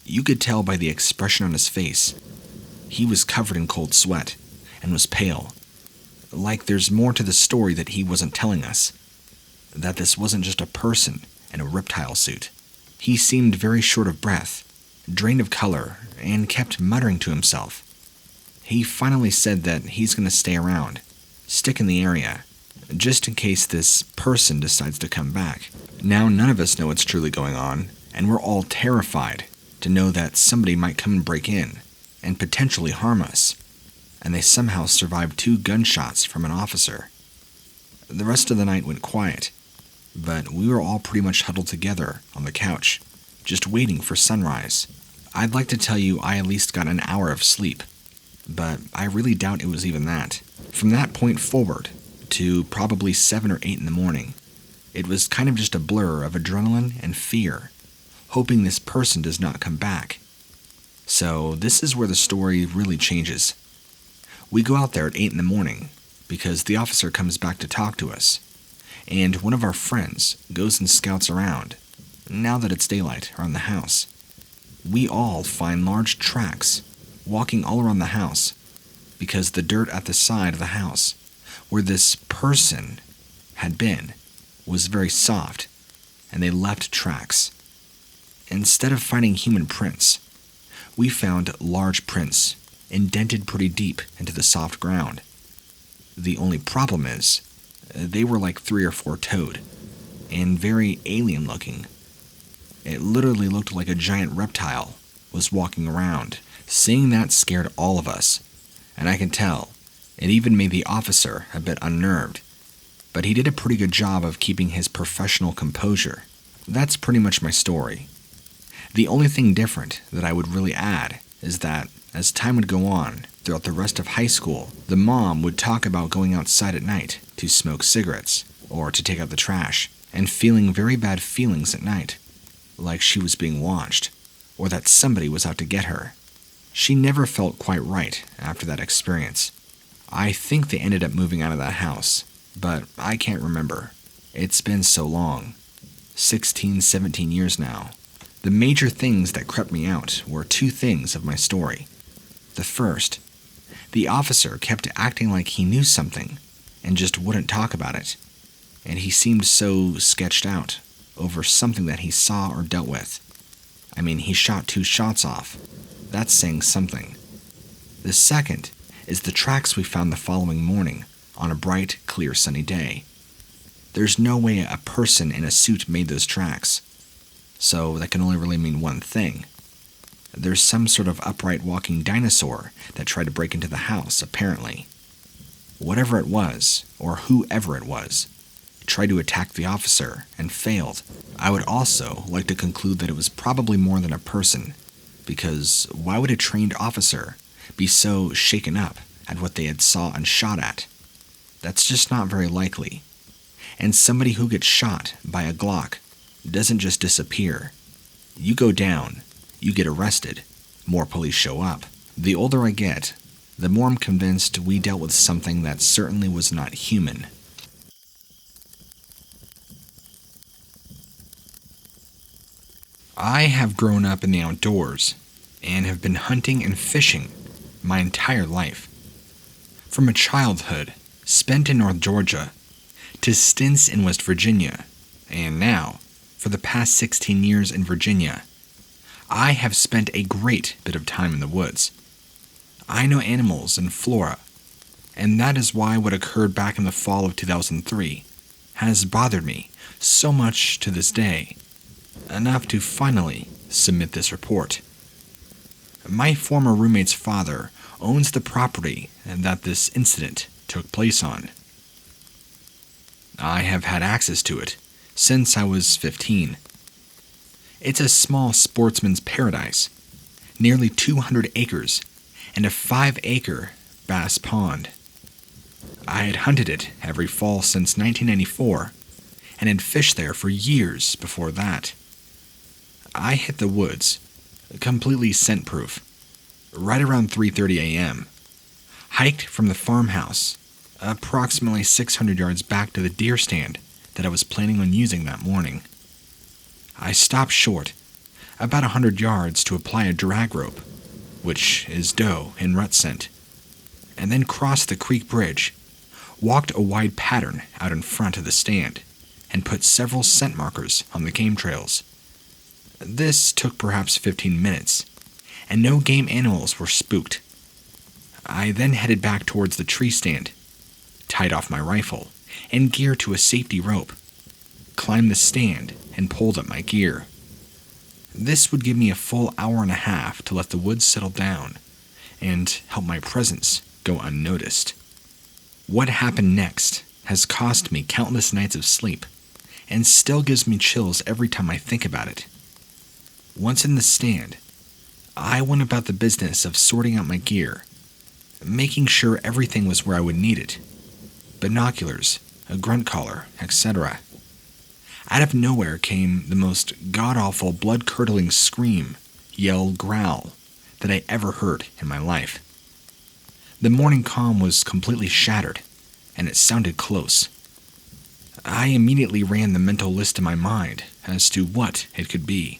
you could tell by the expression on his face, he was covered in cold sweat and was pale. Like there's more to the story that he wasn't telling us. That this wasn't just a person in a reptile suit. He seemed very short of breath, drained of color, and kept muttering to himself. He finally said that he's going to stay around, stick in the area, just in case this person decides to come back. Now none of us know what's truly going on, and we're all terrified to know that somebody might come and break in and potentially harm us. And they somehow survived 2 gunshots from an officer. The rest of the night went quiet, but we were all pretty much huddled together on the couch, just waiting for sunrise. I'd like to tell you I at least got an hour of sleep, but I really doubt it was even that. From that point forward, to probably 7 or 8 in the morning, it was kind of just a blur of adrenaline and fear, hoping this person does not come back. So this is where the story really changes. We go out there at 8 in the morning, because the officer comes back to talk to us, and one of our friends goes and scouts around, now that it's daylight, around the house. We all find large tracks walking all around the house, because the dirt at the side of the house, where this person had been, was very soft, and they left tracks. Instead of finding human prints, we found large prints indented pretty deep into the soft ground. The only problem is, they were like 3 or 4 toed, and very alien looking. It literally looked like a giant reptile was walking around. Seeing that scared all of us, and I can tell, it even made the officer a bit unnerved, but he did a pretty good job of keeping his professional composure. That's pretty much my story. The only thing different that I would really add is that, as time would go on, throughout the rest of high school, the mom would talk about going outside at night to smoke cigarettes, or to take out the trash, and feeling very bad feelings at night, like she was being watched, or that somebody was out to get her. She never felt quite right after that experience. I think they ended up moving out of that house, but I can't remember. It's been so long. 16, 17 years now. The major things that crept me out were 2 things of my story. The first, the officer kept acting like he knew something and just wouldn't talk about it, and he seemed so sketched out over something that he saw or dealt with. I mean, he shot 2 shots off. That's saying something. The second is the tracks we found the following morning on a bright, clear, sunny day. There's no way a person in a suit made those tracks. so that can only really mean one thing. There's some sort of upright walking dinosaur that tried to break into the house, apparently. Whatever it was, or whoever it was, tried to attack the officer and failed. I would also like to conclude that it was probably more than a person, because why would a trained officer be so shaken up at what they had saw and shot at? That's just not very likely. And somebody who gets shot by a Glock doesn't just disappear. You go down, you get arrested, more police show up. The older I get, the more I'm convinced we dealt with something that certainly was not human. I have grown up in the outdoors and have been hunting and fishing my entire life. From a childhood spent in North Georgia to stints in West Virginia, and now, for the past 16 years in Virginia, I have spent a great bit of time in the woods. I know animals and flora, and that is why what occurred back in the fall of 2003 has bothered me so much to this day, enough to finally submit this report. My former roommate's father owns the property that this incident took place on. I have had access to it since I was 15. It's a small sportsman's paradise, nearly 200 acres, and a 5-acre bass pond. I had hunted it every fall since 1994, and had fished there for years before that. I hit the woods, completely scent-proof, right around 3:30 a.m., hiked from the farmhouse approximately 600 yards back to the deer stand that I was planning on using that morning. I stopped short, about 100 yards to apply a drag rope, which is doe in rut scent, and then crossed the creek bridge, walked a wide pattern out in front of the stand, and put several scent markers on the game trails. This took perhaps 15 minutes, and no game animals were spooked. I then headed back towards the tree stand, tied off my rifle and gear to a safety rope, climbed the stand, and pulled up my gear. This would give me a full hour and a half to let the woods settle down and help my presence go unnoticed. What happened next has cost me countless nights of sleep and still gives me chills every time I think about it. Once in the stand, I went about the business of sorting out my gear, making sure everything was where I would need it. Binoculars, a grunt collar, etc. Out of nowhere came the most god-awful, blood-curdling scream, yell, growl that I ever heard in my life. The morning calm was completely shattered, and it sounded close. I immediately ran the mental list in my mind as to what it could be.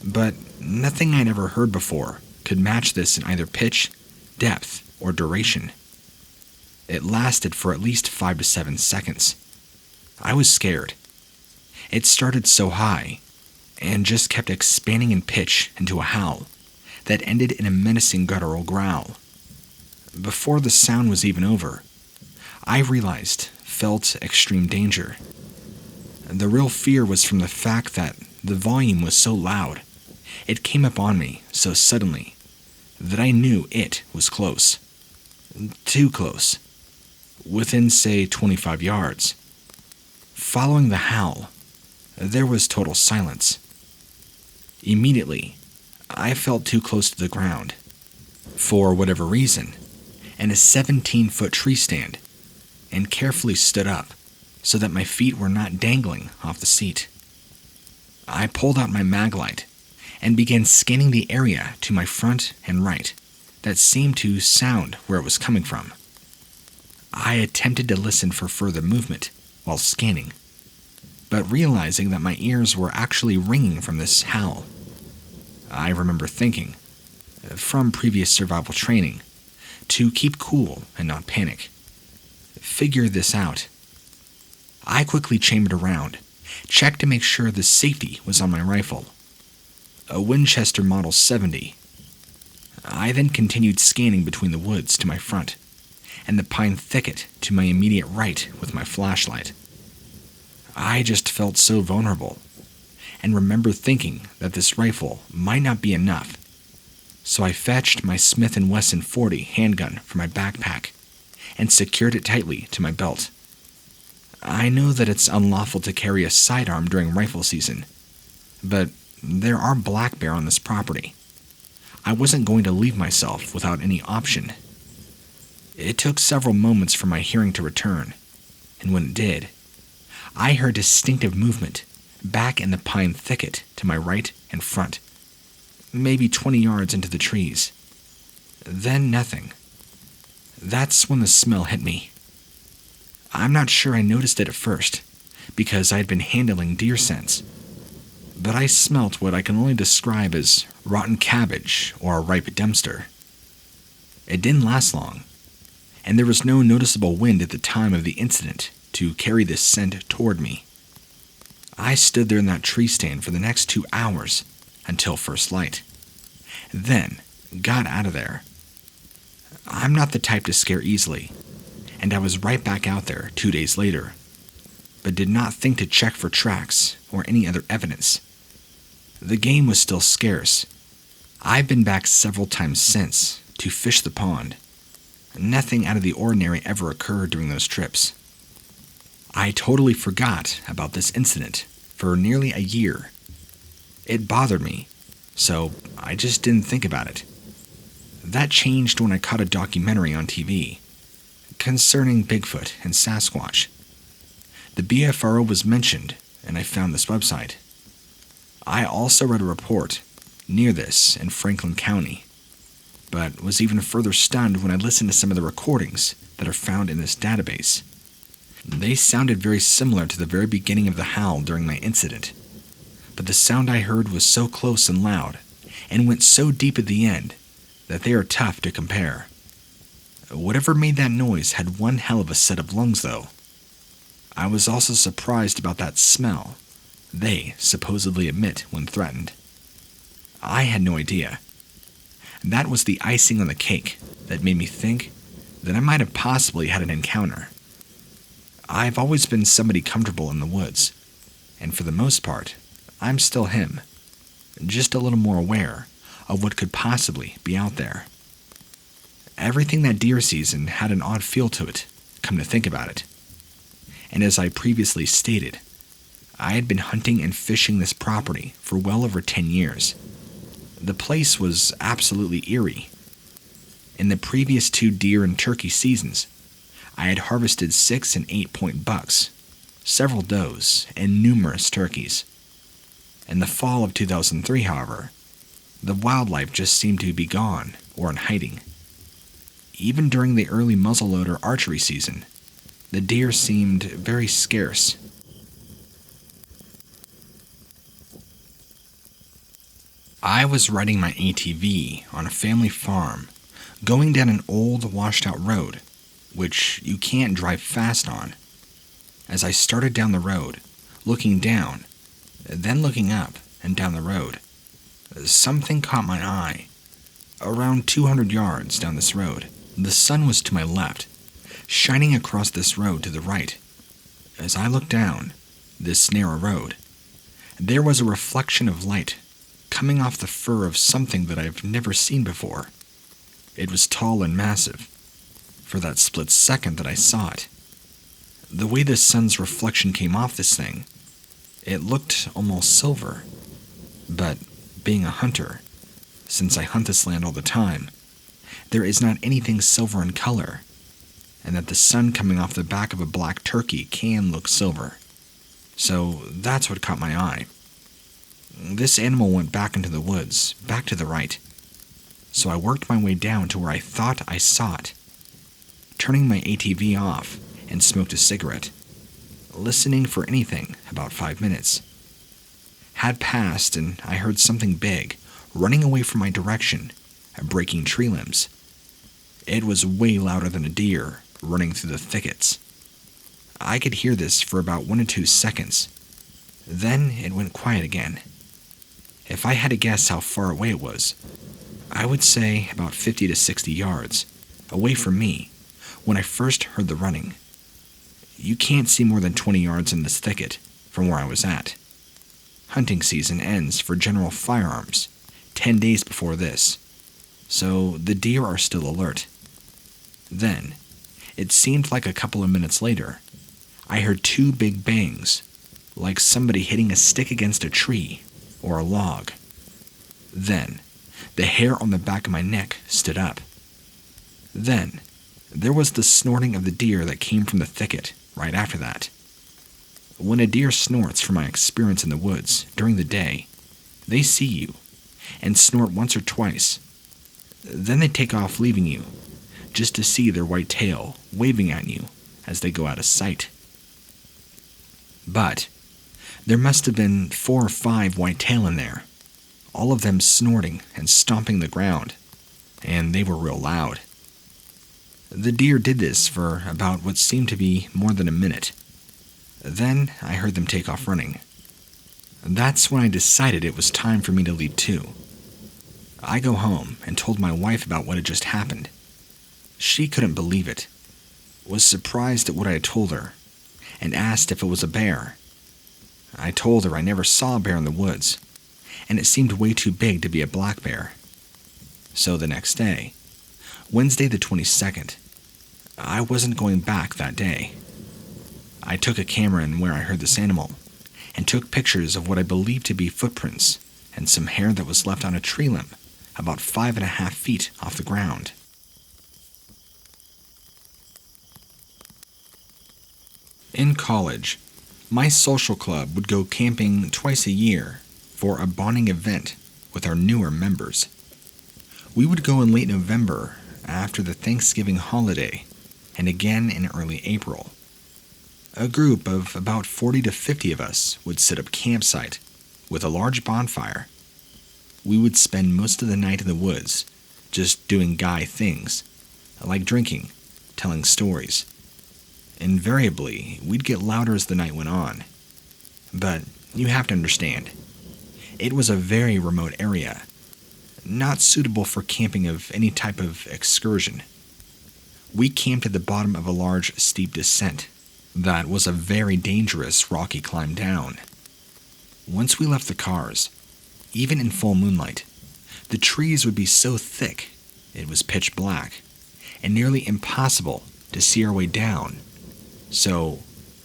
But nothing I'd ever heard before could match this in either pitch, depth, or duration. It lasted for at least 5 to 7 seconds. I was scared. It started so high, and just kept expanding in pitch into a howl that ended in a menacing guttural growl. Before the sound was even over, I felt extreme danger. The real fear was from the fact that the volume was so loud, it came upon me so suddenly, that I knew it was close. Too close. Within, say, 25 yards. Following the howl, there was total silence. Immediately, I felt too close to the ground, for whatever reason, and a 17-foot tree stand, and carefully stood up so that my feet were not dangling off the seat. I pulled out my mag light and began scanning the area to my front and right that seemed to sound where it was coming from. I attempted to listen for further movement while scanning, but realizing that my ears were actually ringing from this howl. I remember thinking, from previous survival training, to keep cool and not panic. Figure this out. I quickly chambered around, checked to make sure the safety was on my rifle, a Winchester Model 70. I then continued scanning between the woods to my front and the pine thicket to my immediate right with my flashlight. I just felt so vulnerable, and remember thinking that this rifle might not be enough. So I fetched my Smith & Wesson .40 handgun from my backpack and secured it tightly to my belt. I know that it's unlawful to carry a sidearm during rifle season, but there are black bear on this property. I wasn't going to leave myself without any option. It took several moments for my hearing to return, and when it did, I heard distinctive movement back in the pine thicket to my right and front, maybe 20 yards into the trees. Then nothing. That's when the smell hit me. I'm not sure I noticed it at first, because I had been handling deer scents, but I smelt what I can only describe as rotten cabbage or a ripe dumpster. It didn't last long, and there was no noticeable wind at the time of the incident to carry this scent toward me. I stood there in that tree stand for the next 2 hours until first light, then got out of there. I'm not the type to scare easily, and I was right back out there 2 days later, but did not think to check for tracks or any other evidence. The game was still scarce. I've been back several times since to fish the pond. Nothing out of the ordinary ever occurred during those trips. I totally forgot about this incident for nearly a year. It bothered me, so I just didn't think about it. That changed when I caught a documentary on TV concerning Bigfoot and Sasquatch. The BFRO was mentioned, and I found this website. I also read a report near this in Franklin County, but was even further stunned when I listened to some of the recordings that are found in this database. They sounded very similar to the very beginning of the howl during my incident, but the sound I heard was so close and loud, and went so deep at the end, that they are tough to compare. Whatever made that noise had one hell of a set of lungs, though. I was also surprised about that smell they supposedly emit when threatened. I had no idea. That was the icing on the cake that made me think that I might have possibly had an encounter. I've always been somebody comfortable in the woods, and for the most part, I'm still him, just a little more aware of what could possibly be out there. Everything that deer season had an odd feel to it, come to think about it. And as I previously stated, I had been hunting and fishing this property for well over 10 years. The place was absolutely eerie. In the previous 2 deer and turkey seasons, I had harvested 6 and 8-point bucks, several does, and numerous turkeys. In the fall of 2003, however, the wildlife just seemed to be gone or in hiding. Even during the early muzzleloader archery season, the deer seemed very scarce. I was riding my ATV on a family farm, going down an old washed-out road, which you can't drive fast on. As I started down the road, looking down, then looking up and down the road, something caught my eye. Around 200 yards down this road, the sun was to my left, shining across this road to the right. As I looked down this narrow road, there was a reflection of light coming off the fur of something that I've never seen before. It was tall and massive, for that split second that I saw it. The way the sun's reflection came off this thing, it looked almost silver. But being a hunter, since I hunt this land all the time, there is not anything silver in color, and that the sun coming off the back of a black turkey can look silver. So that's what caught my eye. This animal went back into the woods, back to the right. So I worked my way down to where I thought I saw it, turning my ATV off and smoked a cigarette, listening for anything about 5 minutes. Had passed and I heard something big running away from my direction, breaking tree limbs. It was way louder than a deer running through the thickets. I could hear this for about 1 or 2 seconds. Then it went quiet again. If I had to guess how far away it was, I would say about 50 to 60 yards away from me when I first heard the running. You can't see more than 20 yards in this thicket from where I was at. Hunting season ends for general firearms 10 days before this, so the deer are still alert. Then, it seemed like a couple of minutes later, I heard two big bangs, like somebody hitting a stick against a tree or a log. Then, the hair on the back of my neck stood up. Then, there was the snorting of the deer that came from the thicket right after that. When a deer snorts, from my experience in the woods during the day, they see you and snort once or twice. Then they take off, leaving you, just to see their white tail waving at you as they go out of sight. But there must have been 4 or 5 whitetail in there, all of them snorting and stomping the ground, and they were real loud. The deer did this for about what seemed to be more than a minute. Then I heard them take off running. That's when I decided it was time for me to leave too. I go home and told my wife about what had just happened. She couldn't believe it, was surprised at what I had told her, and asked if it was a bear. I told her I never saw a bear in the woods, and it seemed way too big to be a black bear. So the next day, Wednesday the 22nd, I wasn't going back that day. I took a camera in where I heard this animal, and took pictures of what I believed to be footprints and some hair that was left on a tree limb about 5.5 feet off the ground. In college, my social club would go camping twice a year for a bonding event with our newer members. We would go in late November after the Thanksgiving holiday, and again in early April. A group of about 40 to 50 of us would set up campsite with a large bonfire. We would spend most of the night in the woods, just doing guy things, like drinking, telling stories. Invariably, we'd get louder as the night went on. But you have to understand, it was a very remote area, not suitable for camping of any type of excursion. We camped at the bottom of a large, steep descent that was a very dangerous, rocky climb down. Once we left the cars, even in full moonlight, the trees would be so thick it was pitch black and nearly impossible to see our way down. So,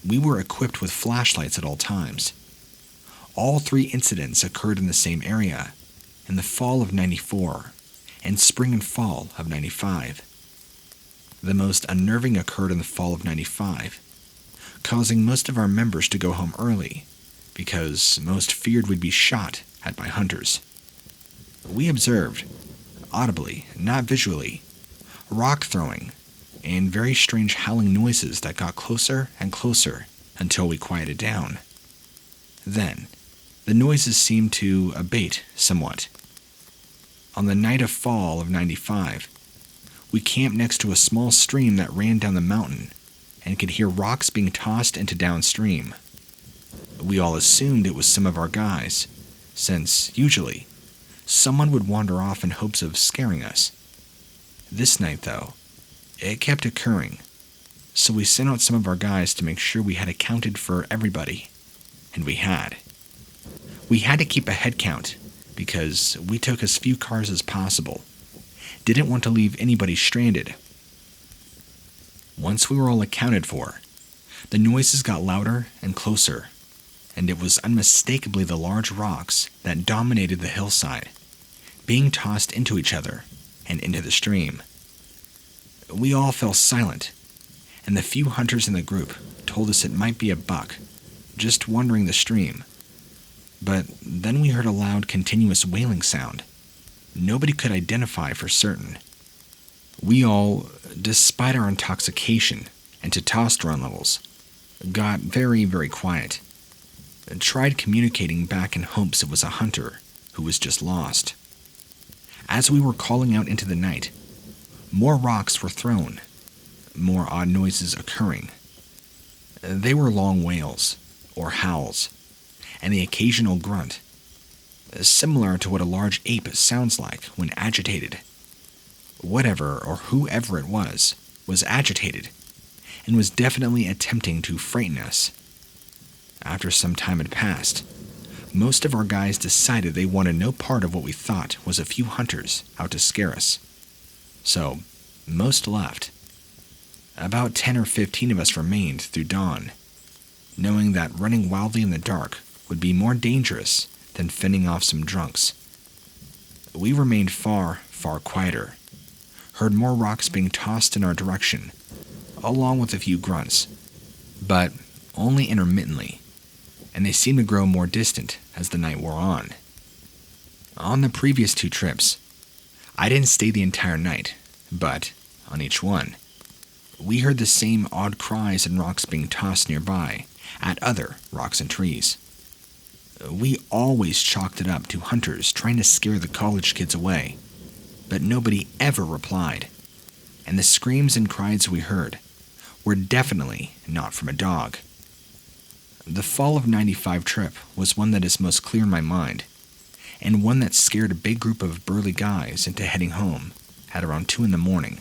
we were equipped with flashlights at all times. All 3 incidents occurred in the same area, in the fall of '94 and spring and fall of '95. The most unnerving occurred in the fall of '95, causing most of our members to go home early because most feared we'd be shot at by hunters. We observed, audibly, not visually, rock throwing and very strange howling noises that got closer and closer until we quieted down. Then, the noises seemed to abate somewhat. On the night of fall of '95, we camped next to a small stream that ran down the mountain and could hear rocks being tossed into downstream. We all assumed it was some of our guys, since, usually, someone would wander off in hopes of scaring us. This night, though, it kept occurring, so we sent out some of our guys to make sure we had accounted for everybody, and we had. We had to keep a head count, because we took as few cars as possible, didn't want to leave anybody stranded. Once we were all accounted for, the noises got louder and closer, and it was unmistakably the large rocks that dominated the hillside, being tossed into each other and into the stream. We all fell silent, and the few hunters in the group told us it might be a buck, just wandering the stream. But then we heard a loud, continuous wailing sound. Nobody could identify for certain. We all, despite our intoxication and testosterone levels, got very, very quiet and tried communicating back in hopes it was a hunter who was just lost. As we were calling out into the night, more rocks were thrown, more odd noises occurring. They were long wails, or howls, and the occasional grunt, similar to what a large ape sounds like when agitated. Whatever or whoever it was agitated, and was definitely attempting to frighten us. After some time had passed, most of our guys decided they wanted no part of what we thought was a few hunters out to scare us. So, most left. About 10 or 15 of us remained through dawn, knowing that running wildly in the dark would be more dangerous than fending off some drunks. We remained far, far quieter, heard more rocks being tossed in our direction, along with a few grunts, but only intermittently, and they seemed to grow more distant as the night wore on. On the previous 2 trips, I didn't stay the entire night, but on each one, we heard the same odd cries and rocks being tossed nearby at other rocks and trees. We always chalked it up to hunters trying to scare the college kids away, but nobody ever replied, and the screams and cries we heard were definitely not from a dog. The fall of '95 trip was one that is most clear in my mind, and one that scared a big group of burly guys into heading home at around 2 in the morning,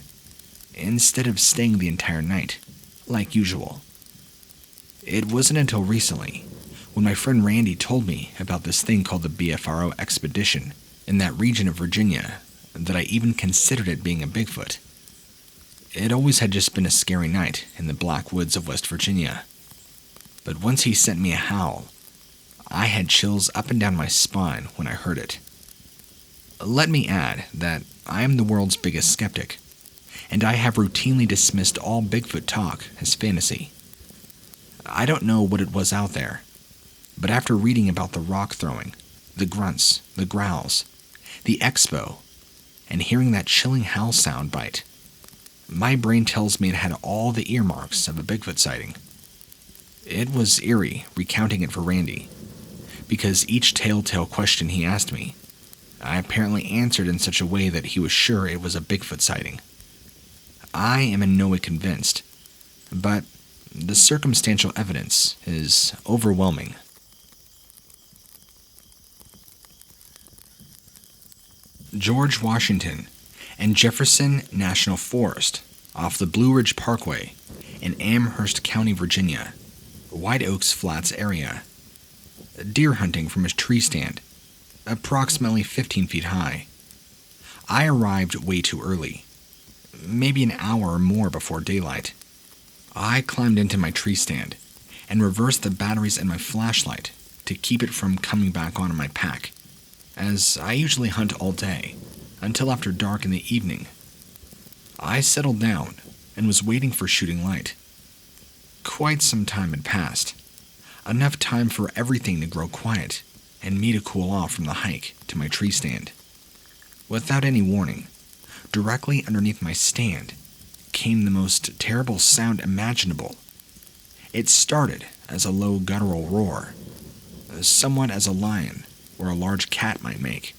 instead of staying the entire night, like usual. It wasn't until recently, when my friend Randy told me about this thing called the BFRO expedition in that region of Virginia, that I even considered it being a Bigfoot. It always had just been a scary night in the black woods of West Virginia. But once he sent me a howl, I had chills up and down my spine when I heard it. Let me add that I am the world's biggest skeptic, and I have routinely dismissed all Bigfoot talk as fantasy. I don't know what it was out there, but after reading about the rock throwing, the grunts, the growls, the expo, and hearing that chilling howl sound bite, my brain tells me it had all the earmarks of a Bigfoot sighting. It was eerie recounting it for Randy, because each telltale question he asked me, I apparently answered in such a way that he was sure it was a Bigfoot sighting. I am in no way convinced, but the circumstantial evidence is overwhelming. George Washington and Jefferson National Forest off the Blue Ridge Parkway in Amherst County, Virginia, White Oaks Flats area. Deer hunting from a tree stand, approximately 15 feet high. I arrived way too early, maybe an hour or more before daylight. I climbed into my tree stand and reversed the batteries in my flashlight to keep it from coming back on in my pack, as I usually hunt all day until after dark in the evening. I settled down and was waiting for shooting light. Quite some time had passed, enough time for everything to grow quiet and me to cool off from the hike to my tree stand. Without any warning, directly underneath my stand came the most terrible sound imaginable. It started as a low guttural roar, somewhat as a lion or a large cat might make,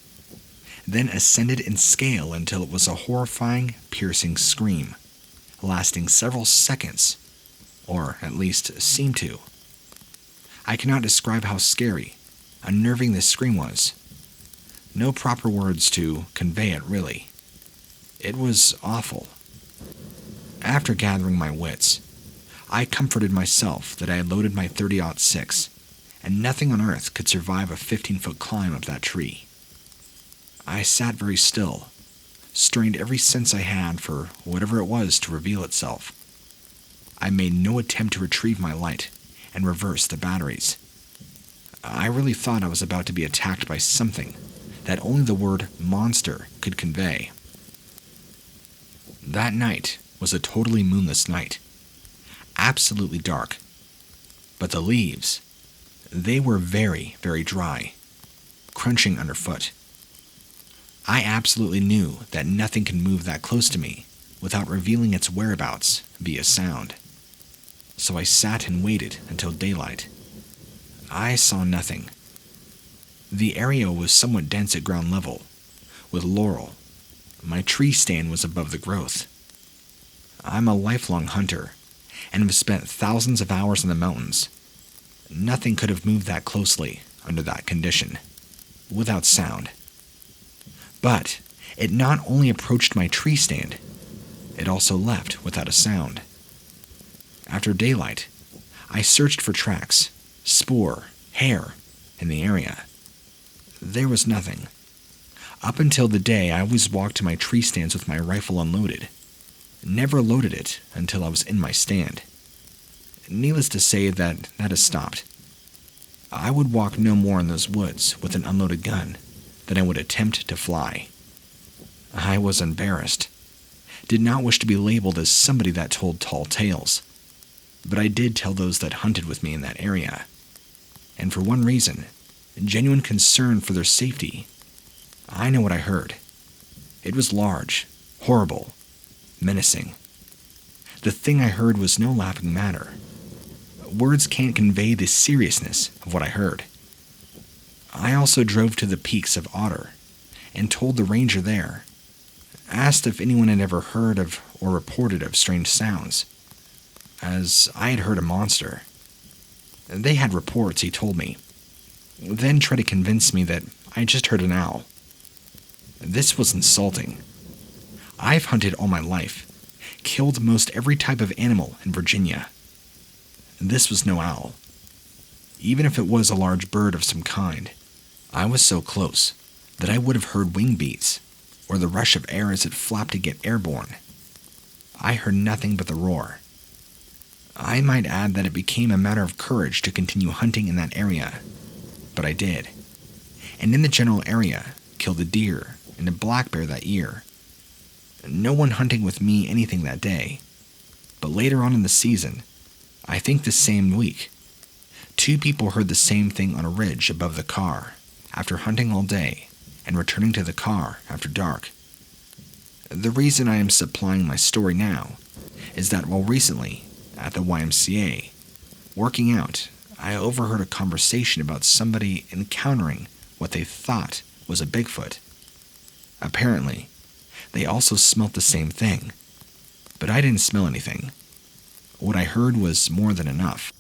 then ascended in scale until it was a horrifying, piercing scream, lasting several seconds, or at least seemed to. I cannot describe how scary, unnerving this scream was. No proper words to convey it, really. It was awful. After gathering my wits, I comforted myself that I had loaded my .30-06, and nothing on earth could survive a 15-foot climb up that tree. I sat very still, strained every sense I had for whatever it was to reveal itself. I made no attempt to retrieve my light and reverse the batteries. I really thought I was about to be attacked by something that only the word monster could convey. That night was a totally moonless night, absolutely dark, but the leaves, they were very, very dry, crunching underfoot. I absolutely knew that nothing can move that close to me without revealing its whereabouts via sound. So I sat and waited until daylight. I saw nothing. The area was somewhat dense at ground level, with laurel. My tree stand was above the growth. I'm a lifelong hunter, and have spent thousands of hours in the mountains. Nothing could have moved that closely under that condition, without sound. But it not only approached my tree stand, it also left without a sound. After daylight, I searched for tracks, spoor, hair, in the area. There was nothing. Up until the day I always walked to my tree stands with my rifle unloaded. Never loaded it until I was in my stand. Needless to say that has stopped. I would walk no more in those woods with an unloaded gun than I would attempt to fly. I was embarrassed. Did not wish to be labeled as somebody that told tall tales. But I did tell those that hunted with me in that area. And for one reason, genuine concern for their safety. I know what I heard. It was large, horrible, menacing. The thing I heard was no laughing matter. Words can't convey the seriousness of what I heard. I also drove to the peaks of Otter and told the ranger there, asked if anyone had ever heard of or reported of strange sounds, as I had heard a monster. They had reports, he told me, then tried to convince me that I just heard an owl. This was insulting. I've hunted all my life, killed most every type of animal in Virginia. This was no owl. Even if it was a large bird of some kind, I was so close that I would have heard wing beats or the rush of air as it flapped to get airborne. I heard nothing but the roar. I might add that it became a matter of courage to continue hunting in that area, but I did. And in the general area, killed a deer and a black bear that year. No one hunting with me anything that day, but later on in the season, I think the same week, 2 people heard the same thing on a ridge above the car after hunting all day and returning to the car after dark. The reason I am supplying my story now is that while recently, at the YMCA, working out, I overheard a conversation about somebody encountering what they thought was a Bigfoot. Apparently, they also smelt the same thing, but I didn't smell anything. What I heard was more than enough.